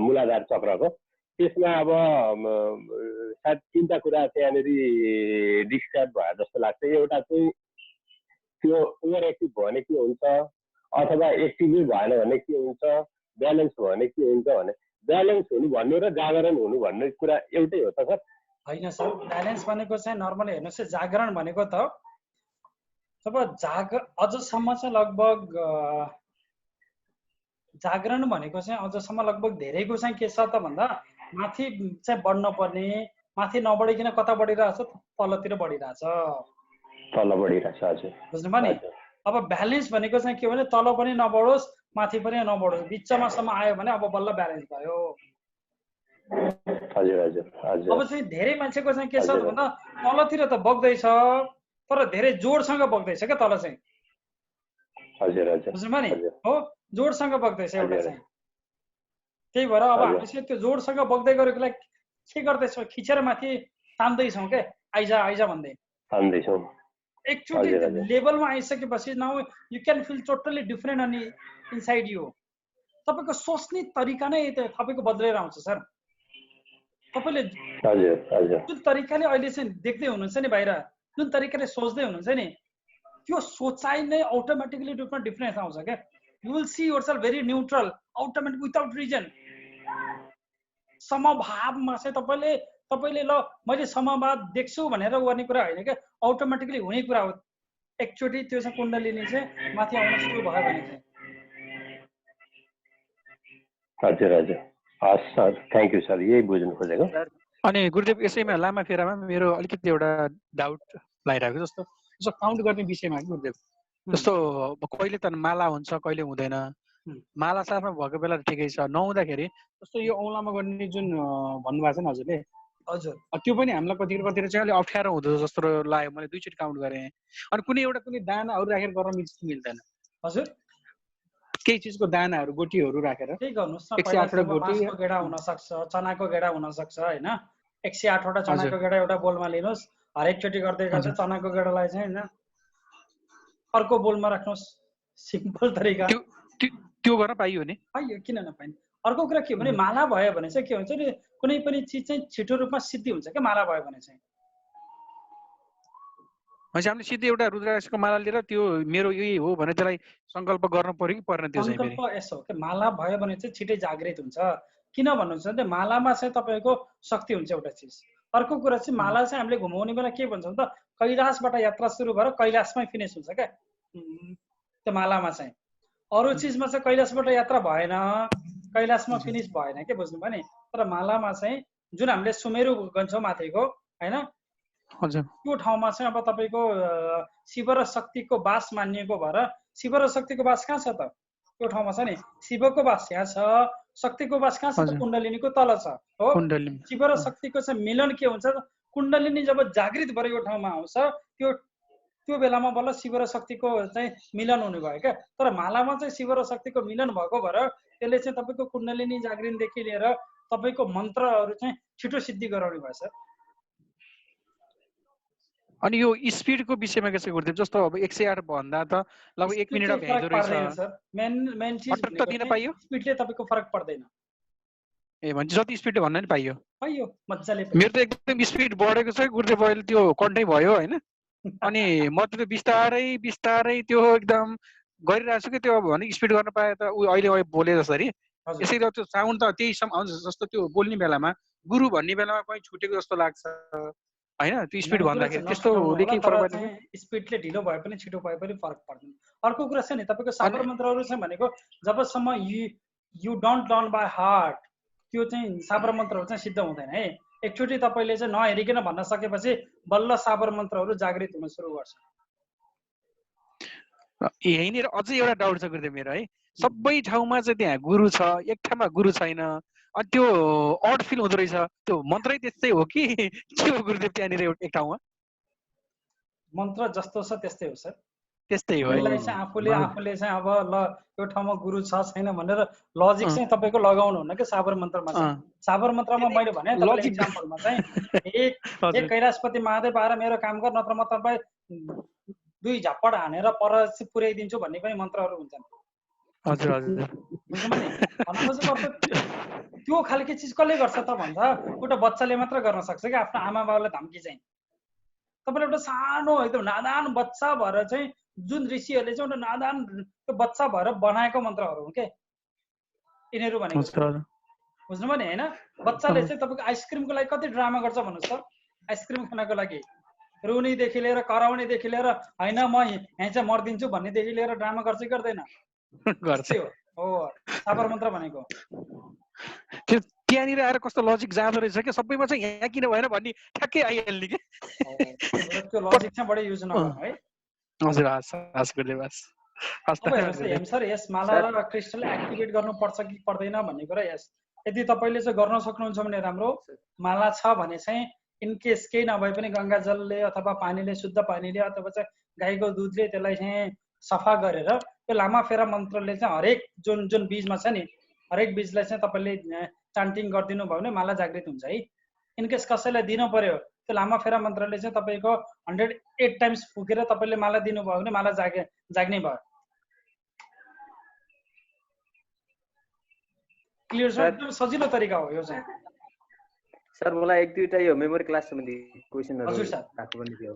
मूलाधार चक्रको त्यसमा अब सायद 3टा कुरा त्यहाँनिर डिस्क्राइब भयो जस्तो लाग्छ एउटा चाहिँ त्यो ओभर एक्टिभ भयो भने के हुन्छ अथवा एक्टिभै भएन भने के हुन्छ, ब्यालेन्स भयो भने के हुन्छ भने ब्यालेन्स हुनु भन्नु र जागरण हुनु भन्ने कुरा एउटै हो त सर? होइन सर, ब्यालेन्स भनेको चाहिँ नर्मली हेर्नुहोस्, जागरण भनेको त जब अझसम्म चाहिँ लगभग जागरण भनेको चाहिँ अझसम्म लगभग धेरैको चाहिँ के छ त भन्दा माथि चाहिँ बढ्न पर्ने, माथि नबढिकन कता बढिरहेछ, तलतिर बढिरहेछ, तल बढिरहेछ। हजुर, बुझ्नुभयो नि? अब ब्यालेन्स भनेको चाहिँ के भने तल पनि नबढोस् माथि पनि नबढोस्, बिचमासम्म आयो भने अब बल्ल ब्यालेन्स भयो। हजुर हजुर हजुर। अब चाहिँ धेरै मान्छेको चाहिँ के छ भन्दा तलतिर त बग्दैछ तर धेरै जोडसँग बग्दैछ क्या तल चाहिँ। हजुर हजुर, बुझ्नुभयो नि? हो, जोडसँग बग्दैछ एउटा चाहिँ। त्यही भएर अब हामीले चाहिँ त्यो जोडसँग बग्दै गरेकोलाई के गर्दैछौँ, खिचेर माथि तान्दैछौँ क्या, आइजा आइजा भन्दै तान्दैछौँ। एकचोटि लेभलमा आइसकेपछि now you can feel totally different अनि इनसाइड यु। तपाईँको सोच्ने तरिका नै तपाईँको बदलेर आउँछ सर। तपाईँले जुन तरिकाले अहिले चाहिँ देख्दै हुनुहुन्छ नि बाहिर, जुन तरिकाले सोच्दै हुनुहुन्छ नि, त्यो सोचाइ नै अटोमेटिकली डिफरेन्स आउँछ क्या। You will see yourself very neutral, automatic without reason. समभावमा चाहिँ तपाईँले ल मैले समभाव देख्छु भनेर गर्ने कुरा होइन क्या, अटोमेटिकली हुने कुरा हो। एकचोटि त्यो चाहिँ कुण्डलिनी चाहिँ माथि आउन सुरु भयो भने चाहिँ। हजुर हजुर, हस् सर, थ्याङ्क यू सर, यही बुझ्नु खोजेको। अनि गुरुदेव यसैमा लामा फेरामा मेरो अलिकति एउटा डाउट लागिरहेको जस्तो काउन्ट गर्ने विषयमा गुरुदेव, जस्तो कहिले त माला हुन्छ कहिले हुँदैन, माला साथमा भएको बेला ठिकै छ, नहुँदाखेरि जस्तो यो औँलामा गर्ने जुन भन्नुभएको छ नि हजुरले, हजुर त्यो पनि हामीलाई कतितिर चाहिँ अलिक अप्ठ्यारो हुँदो जस्तो लाग्यो। मैले दुईचोटि काउन्ट गरेँ। अनि कुनै दानाहरू राखेर गर्न मिल्छ कि मिल्दैन? हजुर, केही चिजको दानाहरू गोटीहरू राखेर के गर्नुहोस् न, 108 गोटी बाँसको गेडा हुन सक्छ, चनाको गेडा हुन सक्छ होइन। 108 वटा चनाको गेडा एउटा बोलमा लिनुहोस्, हरेकचोटि गर्दै गर्दै चनाको गेडालाई चाहिँ होइन अर्को बोलमा राख्नुहोस्, सिम्पल तरिका। त्यो गर्न पाइयो नि? पाइयो, किन नपाइने। अर्को कुरा के भने माला भयो भने चाहिँ के हुन्छ नि, कुनै पनि चिज चाहिँ छिटो रूपमा सिद्धि हुन्छ क्या माला भयो भने चाहिँ। भनेपछि हामीले सिधै एउटा रुद्राक्षको माला लिएर त्यो मेरो यही हो भने त्यसलाई सङ्कल्प गर्नु पर्यो कि पर्ने? त्यो चाहिँ सङ्कल्प यसो के माला भयो भने चाहिँ छिटै जागृत हुन्छ। किन भन्नुहुन्छ भने मालामा चाहिँ तपाईँको शक्ति हुन्छ एउटा चिज। अर्को कुरा चाहिँ माला चाहिँ हामीले घुमाउने बेला के भन्छौँ त, कैलाशबाट यात्रा सुरु भएर कैलाशमै फिनिस हुन्छ क्या त्यो मालामा चाहिँ। अरू चिजमा चाहिँ कैलाशबाट यात्रा भएन, कैलाशमा फिनिस भएन के, बुझ्नुभयो नि? तर मालामा चाहिँ जुन हामीले सुमेरु गन्छौँ माथिको होइन, त्यो ठाउँमा चाहिँ अब तपाईँको शिव र शक्तिको वास मानिएको भएर, शिव र शक्तिको वास कहाँ छ त? त्यो ठाउँमा छ नि। शिवको वास यहाँ छ, शक्तिको वास कहाँ छ त? कुण्डलिनीको तल छ हो। शिव र शक्तिको चाहिँ मिलन के हुन्छ, कुण्डलिनी जब जागृत भएर यो ठाउँमा आउँछ त्यो बेलामा बल्ल शिव र शक्तिको चाहिँ मिलन हुने भयो क्या। तर मालामा चाहिँ शिव र शक्तिको मिलन भएको भएर त्यसले चाहिँ तपाईँको कुण्डलिनी जागृतदेखि लिएर तपाईँको मन्त्रहरू चाहिँ छिटो सिद्धि गराउने भयो सर। अनि यो स्पिडको विषयमा के छ गुरुदेव? जस्तो अब 108 भन्दा त लगभग 1 मिनेट भ्याइदो रहेछ। मेन चीज त दिन पाइयो, स्पिडले तपाईको फरक पर्दैन। ए भन्छ जति स्पिडले भन्न नि पाइयो मज्जाले। मेरो त एकदम स्पिड बढेको छ गुरुदेव, अहिले त्यो कन्टै भयो होइन। अनि म त बिस्तारै बिस्तारै त्यो एकदम गरिरहेको छु कि त्यो भने स्पिड गर्न पाए त अहिले बोले जसरी यसरी त्यो साउन्ड त त्यही जस्तो त्यो बोल्ने बेलामा गुरु भन्ने बेलामा कहीँ छुटेको जस्तो लाग्छ होइन, त्यो स्पिड भन्दाखेरि त्यस्तो केही फरक पर्दैन। स्पिडले ढिलो भए पनि छिटो भए पनि फरक पर्दैन। अर्को कुरा छ नि, तपाईँको साबर मन्त्रहरू चाहिँ भनेको जबसम्म you don't learn by heart त्यो चाहिँ साबर मन्त्रहरू चाहिँ सिद्ध हुँदैन है। एकचोटि तपाईँले चाहिँ नहेरिकन भन्न सकेपछि बल्ल साबर मन्त्रहरू जागृत हुन सुरु गर्छ। यहीँनिर अझै एउटा डाउट छ गुरुदेव मेरो है, सबै ठाउँमा चाहिँ त्यहाँ गुरु छ, एक ठाउँमा गुरु छैन, अनि त्यो अड फिल हुँदो रहेछ। त्यो मन्त्रै त्यस्तै हो कि के हो गुरुदेव त्यहाँनिर एक ठाउँमा? मन्त्र जस्तो छ त्यस्तै हो सर, त्यस्तै हो। आफूले चाहिँ अब ल यो ठाउँमा गुरु छ छैन भनेर लजिक चाहिँ तपाईँको लगाउनु हुन्न कि साबर मन्त्रमा चाहिँ। साबर मन्त्रमा मैले भने इक्जाम्पलमा चाहिँ एक कैलाशपति महादेव आएर मेरो काम गर, नत्र म तपाईँ 2 झप्पड हानेर पर पुर्याइदिन्छु भन्ने पनि मन्त्रहरू हुन्छन्। हजुर हजुर, त्यो खालको चिज कसले गर्छ त भन्दा एउटा बच्चाले मात्र गर्न सक्छ कि आफ्नो आमा बाबुलाई धम्की चाहिँ। तपाईँले एउटा सानो एकदम नादान बच्चा भएर चाहिँ जुन ऋषिहरूले चाहिँ एउटा नादान त्यो बच्चा भएर बनाएको मन्त्रहरू हुन् के यिनीहरू भनेको बुझ्नुभयो नि होइन। बच्चाले चाहिँ तपाईँको आइसक्रिमको लागि कति ड्रामा गर्छ भन्नुहोस् त। आइसक्रिम खानको लागि रुनीदेखि लिएर कराउनेदेखि लिएर होइन म यहाँ चाहिँ मर्दिन्छु भन्नेदेखि लिएर ड्रामा गर्छ कि गर्दैन? हो सापर मन्त्र भनेको। त्यो त्यहाँनिर आएर कस्तो लजिक जाँदो रहेछ क्या, सबैमा चाहिँ यहाँ किन भएन भन्ने ठ्याक्कै आइहाल्ने कि त्यो लजिक चाहिँ बढी युज नगर्नु है। हजुर हस् गुरुदेव हस्। सर यस माला र क्रिस्टल एक्टिभेट गर्नुपर्छ कि पर्दैन भन्ने कुरा यस यदि तपाईँले चाहिँ गर्न सक्नुहुन्छ भने राम्रो। माला छ भने चाहिँ इनकेस केही नभए पनि गङ्गा जलले अथवा पानीले शुद्ध पानीले अथवा चाहिँ गाईको दुधले त्यसलाई चाहिँ सफा गरेर त्यो लामा फेरा मन्त्रले चाहिँ हरेक जुन जुन बीजमा छ नि हरेक बीजलाई चाहिँ तपाईँले चान्टिङ गरिदिनु भयो भने माला जागृत हुन्छ है। इनकेस कसैलाई दिनु पर्यो त्यो लामा फेरा मन्त्रले चाहिँ तपाईँको 108 टाइम्स फुकेर तपाईँले माला दिनुभयो भने माला जाग्ने भयो। क्लियर छ? एकदम सजिलो तरिका हो यो चाहिँ। सर मलाई एक दुईटा यो मेमोरी क्लास सम्बन्धी क्वेसनहरु राख्नुपर्ने थियो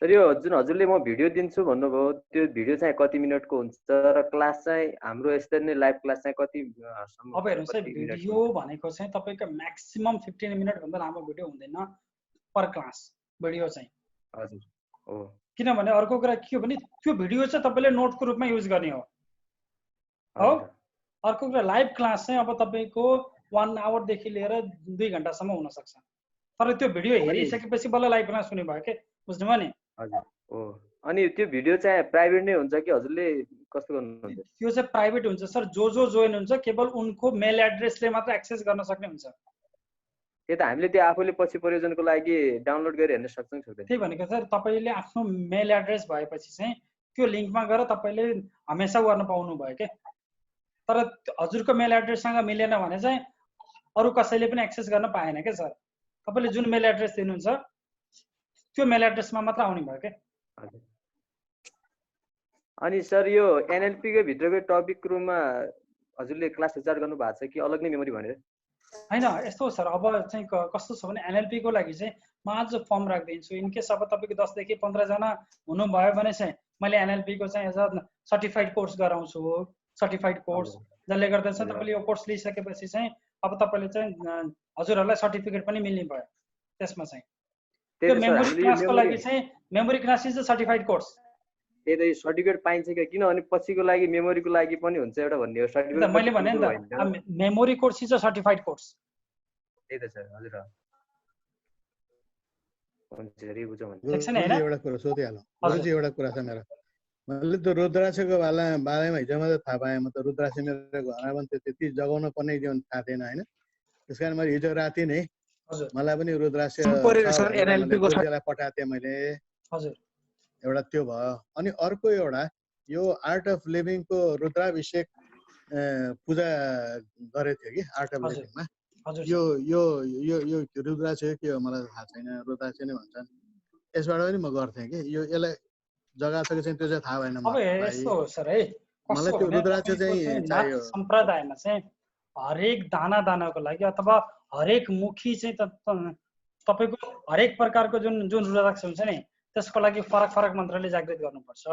सर। यो जुन हजुरले म भिडियो दिन्छु भन्नुभयो त्यो भिडियो चाहिँ कति मिनेटको हुन्छ र क्लास चाहिँ हाम्रो यसरी नै लाइभ क्लास चाहिँ कति सम्म? अब हेर्नुस् है भिडियो भनेको चाहिँ तपाईको म्याक्सिमम 15 मिनेट भन्दा लामो भिडियो हुँदैन पर क्लास भिडियो चाहिँ। हजुर हो। किनभने अर्को कुरा के हो भने त्यो भिडियो चाहिँ तपाईले नोटको रूपमा युज गर्ने हो। अर्को कुरा लाइभ क्लास चाहिँ अब तपाईको 1 आवर देखि लिएर 2 घण्टासम्म हुन सक्छ। तर त्यो भिडियो हेरिसकेपछि बल्ल लाइभ क्लास सुन्नु भयो के बुझ्नुभयो नि? हजुर हो। अनि त्यो भिडियो चाहिँ प्राइभेट नै हुन्छ कि हजुरले कस्तो गर्नुहुन्छ? त्यो चाहिँ प्राइभेट हुन्छ सर। जो जोइन हुन्छ केवल उनको मेल एड्रेसले मात्र एक्सेस गर्न सक्ने हुन्छ। त्यो त हामीले त्यो आफूले पछि प्रयोजनको लागि डाउनलोड गरेर हेर्न सक्छौं सक्दैन? त्यही भनेको सर तपाईले आफ्नो मेल एड्रेस भएपछि चाहिँ त्यो लिंकमा गएर तपाईले हमेशा गर्न पाउनु भयो के। तर हजुरको मेल एड्रेससँग मिलेन भने चाहिँ अरु कसैले पनि एक्सेस गर्न पाएन के सर। तपाईले जुन मेल एड्रेस दिनुहुन्छ त्यो मेल एड्रेसमा मात्र आउने भयो के। हजुर। अनि सर यो एनएलपी को भित्रको टपिक रुममा हजुरले क्लास विचार गर्नु भएको छ कि अलग नै मेमोरी भनेर? हैन यस्तो हो सर। अब चाहिँ कस्तो छ भने एनएलपी को लागि चाहिँ म आज फर्म राख्दिन्छु। इन केस अब तपाईको 10 देखि 15 जना हुनु भयो भने चाहिँ मैले एनएलपी को चाहिँ एज अ सर्टिफाइड कोर्स गराउँछु। सर्टिफाइड कोर्स जसले गर्दा चाहिँ तपाईले यो कोर्स लिइसकेपछि चाहिँ अब तपाईले चाहिँ हजुरहरुलाई सर्टिफिकेट पनि मिल्ने भयो त्यसमा चाहिँ। त्यो मेमोरी क्लासको लागि चाहिँ memory class is a certified course. त्यही त सर्टिफिकेट पाइन्छ कि किनभने पछिको लागि मेमोरीको लागि पनि हुन्छ एउटा भन्ने हो। सर्टिफिकेट मैले भने नि त memory course is a certified course. त्यही त सर हजुर। हुन्छ रे बुझ्नु भने एउटा कुरा सोधिहालौँ। हजुर एउटा कुरा छ मेरो। मैले त रुद्राक्षको बारेमा हिजो मात्रै थाहा पाएँ। म त रुद्राक्ष मेरो घरमा पनि त्यति जगाउन पर्ने जीवन थाहा थिएन हैन। त्यसकारण मैले हिजो राति नै मलाई पनि रुद्राक्ष पठाएको थिएँ मैले। हजुर एउटा त्यो भयो। अनि अर्को एउटा यो आर्ट अफ लिभिङको रुद्राभिषेक पूजा गरेको थियो कि आर्ट अफ लिभिङमा। यो यो यो यो रुद्राक्ष के हो मलाई थाहा छैन। रुद्राक्ष नै भन्छन्। यसबाट पनि म गर्थेँ कि यो यसलाई जग्गा छ कि चाहिँ त्यो चाहिँ थाहा भएन मलाई। अब यस्तो हो सर है। मलाई त्यो रुद्राक्ष चाहिँ चाहियो। सम्प्रदायमा चाहिँ हरेक दाना दानाको लागि अथवा हरेक मुखी चाहिँ तपाईको हरेक प्रकारको जुन जुन रुद्राक्ष हुन्छ नि त्यसको लागि फरक फरक मन्त्रले जागृत गर्नुपर्छ।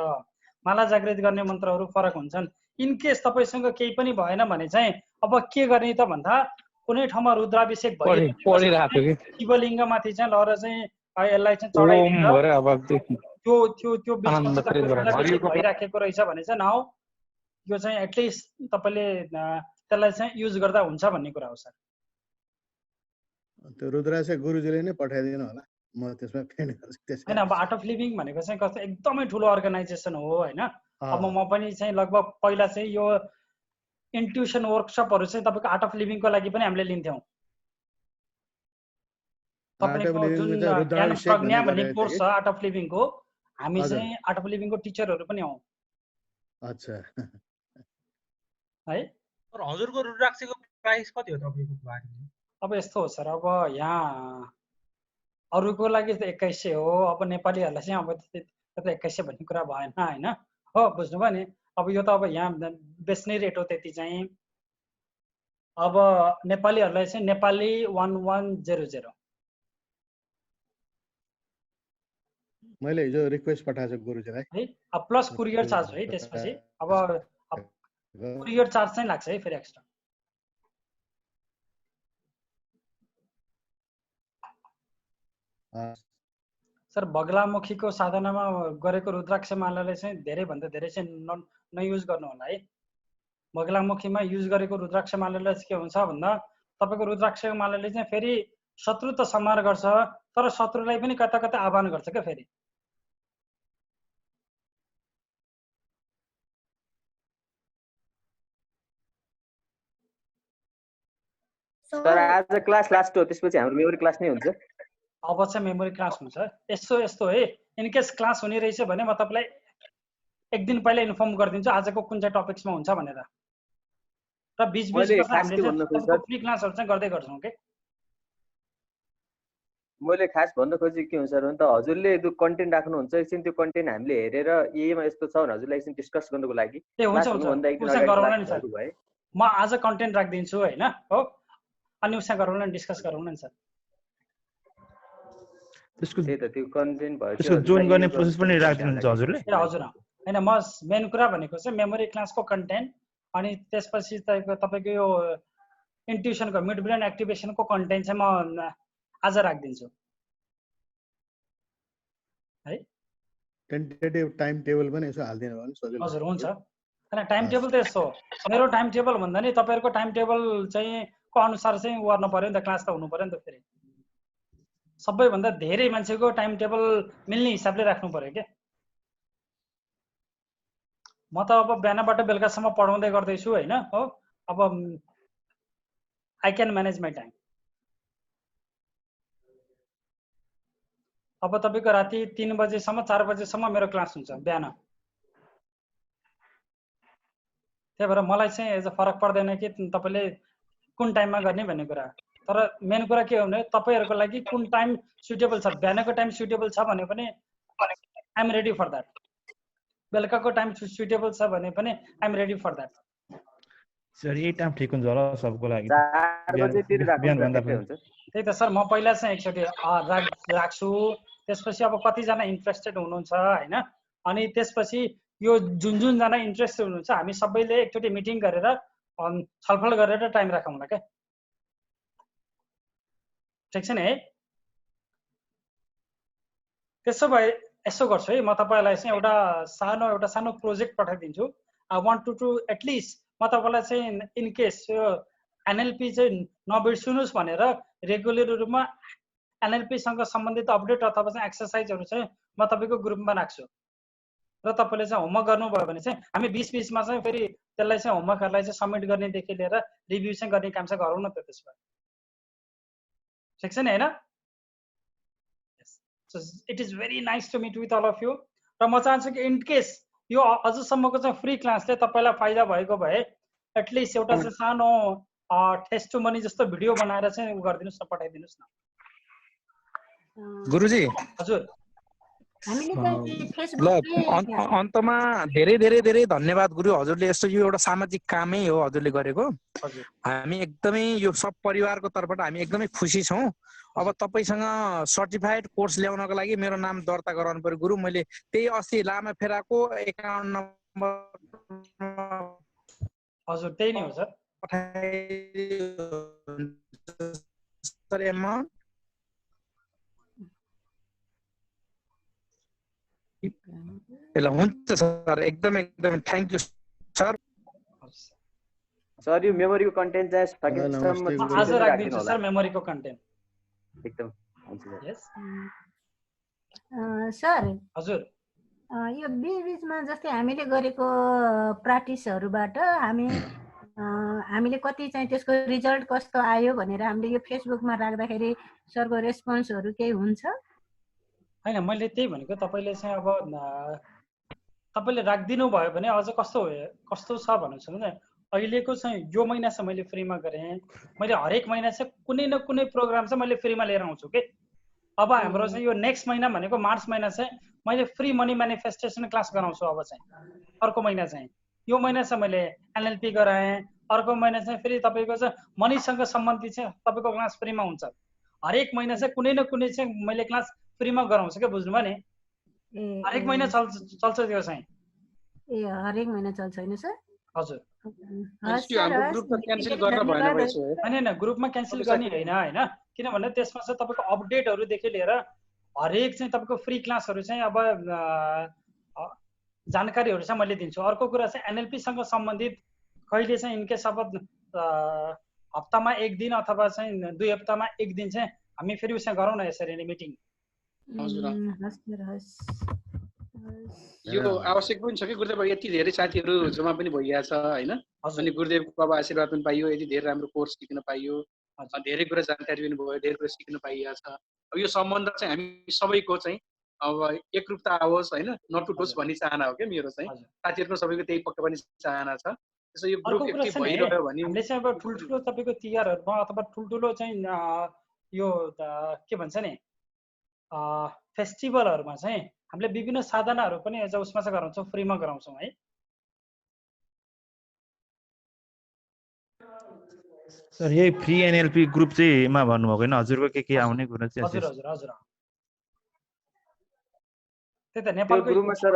माला जागृत गर्ने मन्त्रहरू फरक हुन्छन्। इन केस तपाईसँग केही पनि भएन भने चाहिँ अब के गर्ने त भन्दा कुनै ठाउँमा रुद्राभिषेक भइरहेको कि शिवलिङ्गमाथि चाहिँ लहर चाहिँ यसलाई चाहिँ चढाइदिएर त्यो त्यो त्यो भइराखेको रहेछ भने चाहिँ नाउ यो चाहिँ एटलिस्ट तपाईले त्यसलाई चाहिँ युज गर्दा हुन्छ भन्ने कुरा हो सर। त्यो रुद्राक्ष गुरुजीले नै पठाइदिनु होला। म त्यसमा पेन्ट गर्छु। हैन अब आर्ट अफ लिभिङ भनेको चाहिँ कस्तो एकदमै ठुलो अर्गनाइजेसन हो हैन। अब म पनि चाहिँ लगभग पहिला चाहिँ यो इन्ट्युसन वर्कसपहरु चाहिँ तपाईको आर्ट अफ लिभिङको लागि पनि हामीले लिन्थ्यौं। तपाईको जुन ज्ञान प्रज्ञा भन्ने कोर्स छ आर्ट अफ लिभिङको हामी चाहिँ आर्ट अफ लिभिङको टिचरहरु पनि हौ। अच्छा है। तर हजुरको रुद्राक्षको प्राइस कति हो तपाईको बारेमा? अब यस्तो हो सर। अब यहाँ अरूको लागि त 2100 हो। अब नेपालीहरुलाई चाहिँ अब त्यो 2100 भन्ने कुरा भएन हैन। हो बुझ्नुभयो नि? अब यो त अब यहाँ बेच्ने रेट हो त्यति चाहिँ। अब नेपालीहरुलाई चाहिँ नेपाली 1100। मैले हिजो रिक्वेस्ट पठाएको छु गुरुजीलाई है। अब प्लस कुरियर चार्ज है त्यसपछि अब कुरियर चार्ज चाहिँ लाग्छ है फेरि एक्स्ट्रा। सर बगलामुखीको साधनामा गरेको रुद्राक्ष मालाले चाहिँ धेरैभन्दा धेरै चाहिँ नयुज गर्नु होला है। बगलामुखीमा युज गरेको रुद्राक्ष मालाले चाहिँ के हुन्छ भन्दा तपाईँको रुद्राक्ष मालाले चाहिँ फेरि शत्रु त संहार गर्छ तर शत्रुलाई पनि कता कता आह्वान गर्छ क्या फेरि। सर आज क्लास लास्ट हो, त्यसपछि हाम्रो मेमोरी क्लास नै हुन्छ। अब चाहिँ मेमोरी क्लास हुन्छ। यस्तो है, इनकेस क्लास हुने रहेछ भने म तपाईँलाई एक दिन पहिला इन्फर्म गरिदिन्छु आजको कुन चाहिँ टपिक्समा हुन्छ भनेर। र बीच-बीचमा हामीले चाहिँ फ्री क्लासहरु चाहिँ गर्दै गर्छौं के। मैले खास भन्न खोजेको के हो सर भने त हजुरले त्यो कन्टेन्ट राख्नुहुन्छ, एकछिन त्यो कन्टेन्ट हामीले हेरेर एमा यस्तो छ भने हजुरलाई एकछिन डिस्कस गर्नको लागि म आज कन्टेन्ट राख्दिन्छु हैन हो, अनि उसँग गरौँ न, डिस्कस गरौँ न सर। त्यसको त्यो कन्टेन्ट भयो त्यसको जोइन गर्ने प्रोसेस पनि राख्दिनुहुन्छ हजुरले? ए हजुर हैन, म मेन कुरा भनेको चाहिँ मेमोरी क्लासको कन्टेन्ट अनि त्यसपछि तपाईको यो इन्ट्युसनको मिड ब्रेन एक्टिभेसनको कन्टेन्ट चाहिँ म आज राख्दिन्छु है। टेन्टेटिभ टाइम टेबल पनि यसो हाल्दिनु भने सजिलो। हजुर हुन्छ। हैन टाइम टेबल त यस्तो मेरो टाइम टेबल भन्दा नि तपाईहरुको टाइम टेबल चाहिँ को अनुसार चाहिँ गर्न पर्यो नि त, क्लास त हुनु पर्यो नि त। फेरि सबैभन्दा धेरै मान्छेको टाइम टेबल मिल्ने हिसाबले राख्नु पर्यो के। म त अब बिहानबाट बेलुकासम्म पढाउँदै गर्दैछु हैन हो, अब I can manage my time. अब तपाईको राति 3 बजेसम्म 4 बजेसम्म मेरो क्लास हुन्छ बिहान। त्यही भएर मलाई चाहिँ एज फरक पर्दैन कि तपाईले कुन टाइममा गर्ने भन्ने कुरा। तर मेन कुरा के हो भने तपाईहरुको लागि कुन टाइम सुटेबल छ, बिहानको टाइम सुटेबल छ भने पनि I am ready for that, बेलुकाको टाइम सुटेबल छ भने पनि I am ready for that. Sir यही टाइम ठिक हुन्छ होला सबको लागि। 4 बजेतिर राख्नु हुन्छ। त्यही त सर, म पहिला चाहिँ एकचोटी राख्छु, त्यसपछि अब कतिजना इन्ट्रेस्टेड हुनुहुन्छ हैन, अनि त्यसपछि यो जुन जना इन्ट्रेस्टेड हुनुहुन्छ हामी सबैले एकचोटी मिटिङ गरेर छलफल गरेर टाइम राखौँला के। ठिक छ नि है? त्यसो भए यसो गर्छु है, म तपाईलाई चाहिँ एउटा सानो प्रोजेक्ट पठाइदिन्छु। आई वान्ट टु एटलिस्ट म तपाईलाई चाहिँ इन केस यो एनएलपी चाहिँ नबिर्सुनुस् भनेर रेगुलर रूपमा एनएलपी सँग सम्बन्धित अपडेट अथवा चाहिँ एक्सरसाइजहरु चाहिँ म तपाईको ग्रुपमा राख्छु र तपाईले चाहिँ होमवर्क गर्नुभयो भने चाहिँ हामी 20-20 मा चाहिँ फेरि त्यसलाई चाहिँ होमवर्कहरुलाई चाहिँ सबमिट गर्नेदेखि लिएर रिभ्यू चाहिँ गर्ने काम चाहिँ गरौँ न त त्यसमा। ठिक छ नि हैन? So it is very nice to meet with all of you। र म चाहन्छु कि इन केस यो अझसम्मको चाहिँ फ्री क्लासले तपाईलाई फाइदा भएको भए एटलिस्ट एउटा चाहिँ सानो टेस्टमनी जस्तो भिडियो बनाएर चाहिँ गरिदिनुस् न, पठाइदिनुस् न। गुरुजी हजुर ल अन्तमा धेरै धेरै धेरै धन्यवाद गुरु। हजुरले यस्तो यो एउटा सामाजिक कामै हो हजुरले गरेको। हामी एकदमै यो सब परिवारको तर्फबाट हामी एकदमै खुसी छौँ। अब तपाईसँग सर्टिफाइड कोर्स ल्याउनको लागि मेरो नाम दर्ता गराउनु पर्यो गुरु। मैले त्यही अस्ति लामा फेराको एकाउन्ट नम्बर हजुर त्यही नै हो सर। ल हुन्छ सर, एकदम थ्याङ्क यू सर। सर यो मेमोरीको कन्टेन्ट चाहिँ सकेसम्म आज राख्दिन्छु सर मेमोरीको कन्टेन्ट। एकदम हुन्छ सर। यस सर हजुर यो बीचमा जस्तै हामीले गरेको प्र्याक्टिसहरुबाट हामीले कति चाहिँ त्यसको रिजल्ट कस्तो आयो भनेर हामीले यो फेसबुकमा राख्दाखेरि सरको रेस्पोन्सहरु केही हुन्छ? हैन मैले त्यही भनेको तपाईले चाहिँ अब तपाईले राख्दिनु भयो भने अझ कस्तो छ भन्नुहुन्छ भने अहिलेको चाहिँ यो महिना चाहिँ मैले फ्रीमा गरेँ। मैले हरेक महिना चाहिँ कुनै न कुनै प्रोग्राम चाहिँ मैले फ्रीमा लिएर आउँछु के। अब हाम्रो चाहिँ यो नेक्स्ट महिना भनेको मार्च महिना चाहिँ मैले फ्री मनी म्यानिफेस्टेसन क्लास गराउँछु। अब चाहिँ अर्को महिना चाहिँ यो महिना चाहिँ मैले एनएलपी गराएँ, अर्को महिना चाहिँ फेरि तपाईको चाहिँ मनीसँग सम्बन्धित चाहिँ तपाईको क्लास फ्रीमा हुन्छ। हरेक महिना चाहिँ कुनै न कुनै चाहिँ मैले क्लास फ्रीमा गराउँछु के, बुझ्नुभयो नि? हरेक महिना चल्छ त्यो चाहिँ। ए हरेक महिना चल्छ हैन सर? हजुर। हस् सर, हाम्रो हस्। ग्रुपमा क्यान्सल गर्न भएन भएछ हैन ग्रुपमा क्यान्सल गर्ने होइन हैन, किनभने त्यसमा चाहिँ तपाईँको अपडेटहरूदेखि लिएर हरेक चाहिँ तपाईँको फ्री क्लासहरू चाहिँ अब जानकारीहरू चाहिँ मैले दिन्छु। अर्को कुरा चाहिँ एनएलपीसँग सम्बन्धित कहिले चाहिँ इनकेस अब हप्तामा एक दिन अथवा चाहिँ 2 हप्तामा एक दिन चाहिँ हामी फेरि उसमा गरौँ न यसरी नै मिटिङ। यो आवश्यक पनि छ कि गुरुदेव, यति धेरै साथीहरू जम्मा पनि भइरहेछ हैन, अनि गुरुदेवको बाबा आशीर्वाद पनि पाइयो, यति धेरै राम्रो कोर्स सिक्न पाइयो, धेरै कुरा जानकारी पनि भयो, धेरै कुरा सिक्न पाइएको छ। अब यो सम्बन्ध चाहिँ हामी सबैको चाहिँ अब एकरूपता आओस् हैन, नटुटोस् भन्ने चाहना हो क्या मेरो चाहिँ। साथीहरुको सबैको त्यही पक्का पनि चाहना छ। त्यसो यो ग्रुप एक्टिभ भइरह्यो भने हामीले चाहिँ अब ठुलठुलो तपाईको तिहारहरुमा अथवा ठुलठुलो चाहिँ यो के भन्छ नि फेस्टिभलहरुमा चाहिँ हामीले विभिन्न साधनाहरू पनि एज उसमा चाहिँ गराउँछौँ, फ्रीमा गराउँछौँ है। सर यही फ्री एनएलपी ग्रुप चाहिँ मा भन्नुभएको हैन हजुरको के आउने कुरा चाहिँ? हजुर हजुर हजुर। त्यही त त्यो नेपालको ग्रुपमा सर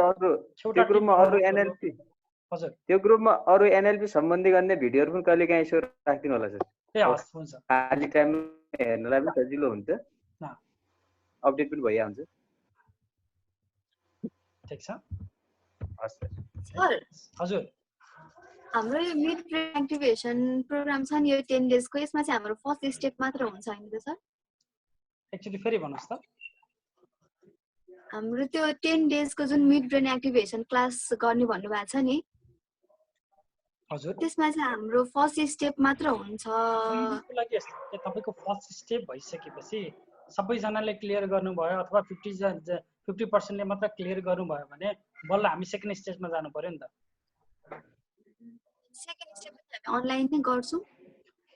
त्यो ग्रुपमा अरु एनएलपी हजुर त्यो ग्रुपमा अरु एनएलपी सम्बन्धी गर्ने भिडियोहरु पनि कहिले काहीँ यसो राख्दिनु होला सर। ए हस् हुन्छ। खाली टाइममा हेर्नलाई पनि सजिलो हुन्छ, अपडेट पनि भइहाल्छ। ठीक छ। हस् सर हजुर। हाम्रो यो मिड ब्रेन एक्टिभेसन प्रोग्राम छ नि यो 10 डेज को, यसमा चाहिँ हाम्रो फर्स्ट स्टेप मात्र हुन्छ हैन त सर? एक्चुअली फेरि भन्नुस् त। हाम्रो त्यो 10 डेज को जुन मिड ब्रेन एक्टिभेसन क्लास गर्ने भन्नु भएको छ नि, हजुर, त्यसमा चाहिँ हाम्रो फर्स्ट स्टेप मात्र हुन्छ। त्यसको लागि यस्तो तपाईको फर्स्ट स्टेप भइसकेपछि सबैजनाले क्लियर गर्नुभयो अथवा 50% ले मात्र क्लियर गर्नुभयो भने बल्ल हामी सेकेन्ड स्टेजमा जानु पर्यो नि त। सेकेन्ड स्टेप हामी अनलाइन नै गर्छौं।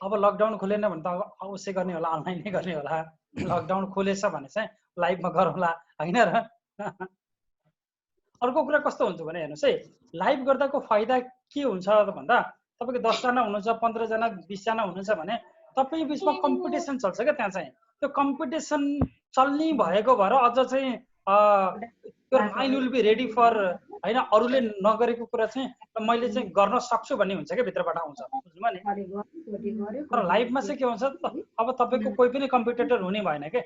अब लकडाउन खुलेन भने त अवश्य गर्ने होला, अनलाइन नै गर्ने होला। लकडाउन खुलेछ भने चाहिँ लाइभमा गरौँला हैन र। अर्को कुरा कस्तो हुन्छ भने हेर्नुस् है, लाइभ गर्दाको फाइदा के हुन्छ भन्दा तपाईको 10 जना हुनुहुन्छ, 15 जना 20 जना हुनुहुन्छ भने तपाई बीचमा कम्पिटिसन चल्छ क्या। त्यहाँ चाहिँ त्यो कम्पिटिसन चल्ने भएको भएर अझ चाहिँ त्यो mind will be ready for हैन, अरूले नगरेको कुरा चाहिँ मैले चाहिँ गर्न सक्छु भन्ने हुन्छ क्या, भित्रबाट आउँछ बुझ्नुभयो नि। तर लाइभमा चाहिँ के हुन्छ अब तपाईको कोही पनि कम्पिटिटर हुने भएन के।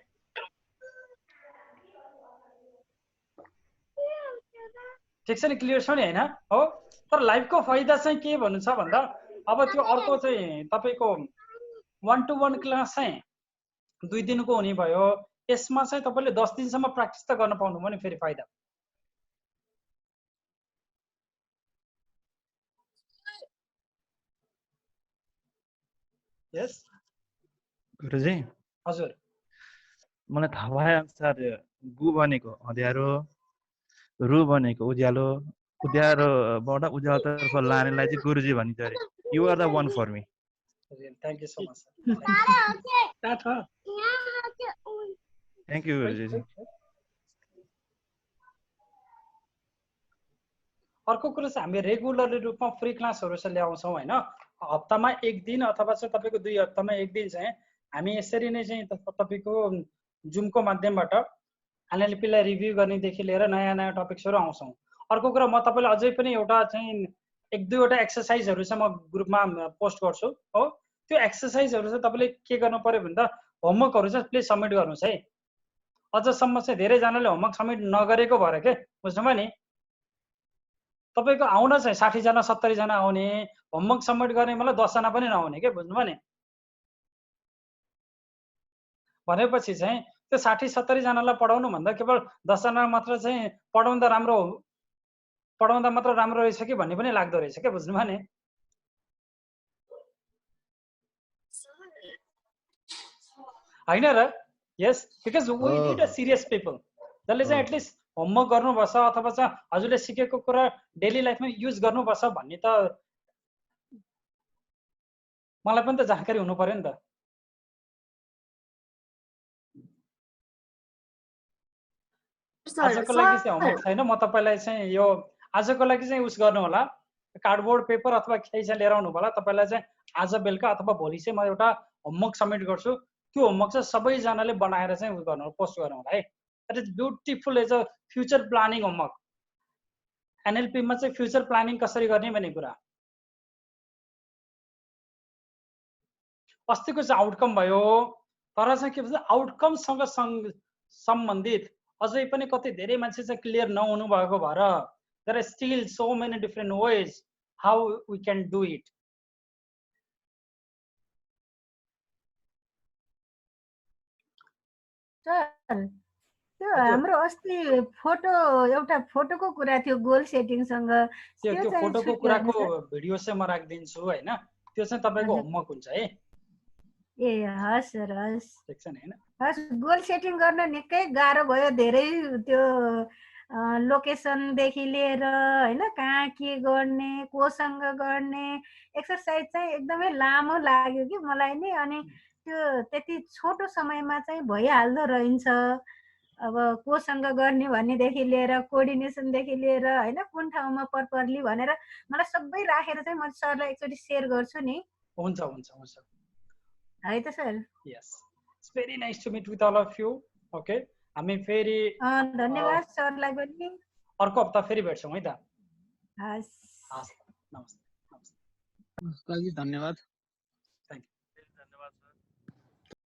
ठीक छ नि, क्लियर छ नि हैन हो। तर लाइभको फाइदा चाहिँ के भन्नु छ भन्दा अब त्यो अर्को चाहिँ तपाईको 1 to 1 क्लास चाहिँ 2 दिनको हुने भयो। यसमा चाहिँ तपाईले 10 दिनसम्म प्र्याक्टिस त गर्न पाउनु भयो नि फेरि फाइदा। यस गुरुजी हजुर, मलाई थाहा भए अनुसार गु भनेको अँध्यारो, रु भनेको उज्यालो, उज्यालोबाट उज्यालोतर्फ लानेलाई चाहिँ गुरुजी भनिन्छ अरे। You are the one for me. Thank you so much. Thank you Guruji. अर्को कुरा चाहिँ हामी रेगुलरली रूपमा फ्री क्लासहरू चाहिँ ल्याउँछौँ हैन। हप्तामा एक दिन अथवा चाहिँ तपाईको 2 हप्तामा एक दिन चाहिँ हामी यसरी नै चाहिँ तपाईको जुमको माध्यमबाट एनएलपीलाई रिभ्यू गर्नेदेखि लिएर नयाँ नयाँ टपिक्सहरू आउँछौँ। अर्को कुरा म तपाईलाई अझै पनि एउटा चाहिँ 1-2 वटा एक्सरसाइजहरू चाहिँ म ग्रुपमा पोस्ट गर्छु हो। त्यो एक्सरसाइजहरू चाहिँ तपाईले के गर्नु पर्यो भन्दा होमवर्कहरू चाहिँ प्लिज सबमिट गर्नुहोस् है। अझसम्म चाहिँ धेरैजनाले होमवर्क सबमिट नगरेको भएर के बुझ्नुभयो नि। तपाईको आउन चाहिँ 60 जना 70 जना आउने, होमवर्क सबमिट गर्ने मलाई 10 जना पनि नआउने के बुझ्नुभयो नि। भनेपछि चाहिँ त्यो 60-70 जनालाई पढाउनु भन्दा केवल 10 जना मात्र चाहिँ पढाउँदा मात्र राम्रो रहेछ कि भन्ने पनि लाग्दो रहेछ के बुझ्नुभयो नि। हैन र। Yes, because we need a serious people जसले चाहिँ एटलिस्ट होमवर्क गर्नुपर्छ अथवा चाहिँ हजुरले सिकेको कुरा डेली लाइफमा युज गर्नुपर्छ भन्ने त मलाई पनि त जानकारी हुनु पर्यो नि त। आजको लागि चाहिँ होमवर्क छैन, म तपाईलाई चाहिँ यो आजको लागि चाहिँ उस गर्नु होला, कार्डबोर्ड पेपर अथवा केही चाहिँ लिएर आउनु होला। तपाईलाई चाहिँ आज बेलुका अथवा भोलि चाहिँ म एउटा होमवर्क सबमिट गर्छु। त्यो होमवर्क चाहिँ सबैजनाले बनाएर चाहिँ उस गर्नु पोस्ट गर्नु होला है। That is beautiful as a future planning homework. एनएलपीमा चाहिँ फ्युचर प्लानिङ कसरी गर्ने भन्ने कुरा। अस्तिको चाहिँ आउटकम भयो, तर चाहिँ के भन्छ आउटकमसँग सम्बन्धित अझै पनि कति धेरै मान्छे चाहिँ क्लियर नहुनु भएको भएर there are still so many different ways how we can do it. Sir त्यो हाम्रो अस्ति फोटो एउटा फोटोको कुरा थियो गोल सेटिङसँग, त्यो फोटोको कुराको भिडियो चाहिँ म राखिदिन्छु हैन, त्यो चाहिँ तपाईको होमवर्क हुन्छ है। ए हस् सर हस्, ठिक छ नि हैन। हस्, गोल सेटिङ गर्न निकै गाह्रो भयो, धेरै त्यो लोकेसनदेखि लिएर हैन कहाँ के गर्ने कोसँग गर्ने एक्सरसाइज चाहिँ एकदमै लामो लाग्यो कि मलाई नि। अनि त्यो त्यति छोटो समयमा चाहिँ भइहाल्दो रहन्छ। अब कोसँग गर्ने भन्नेदेखि लिएर कोअर्डिनेसनदेखि लिएर हैन कुन ठाउँमा पर्परली भनेर मलाई सबै राखेर चाहिँ म सरलाई एकचोटि सेयर गर्छु नि। हुन्छ हुन्छ हुन्छ है त sir. Yes, it's very nice to meet with all of you. Okay, हामी फेरि धन्यवाद सरलाई पनि। अर्को हप्ता फेरि भेट्छौँ है त। हस्, हस्, नमस्ते। नमस्कार जी, धन्यवाद।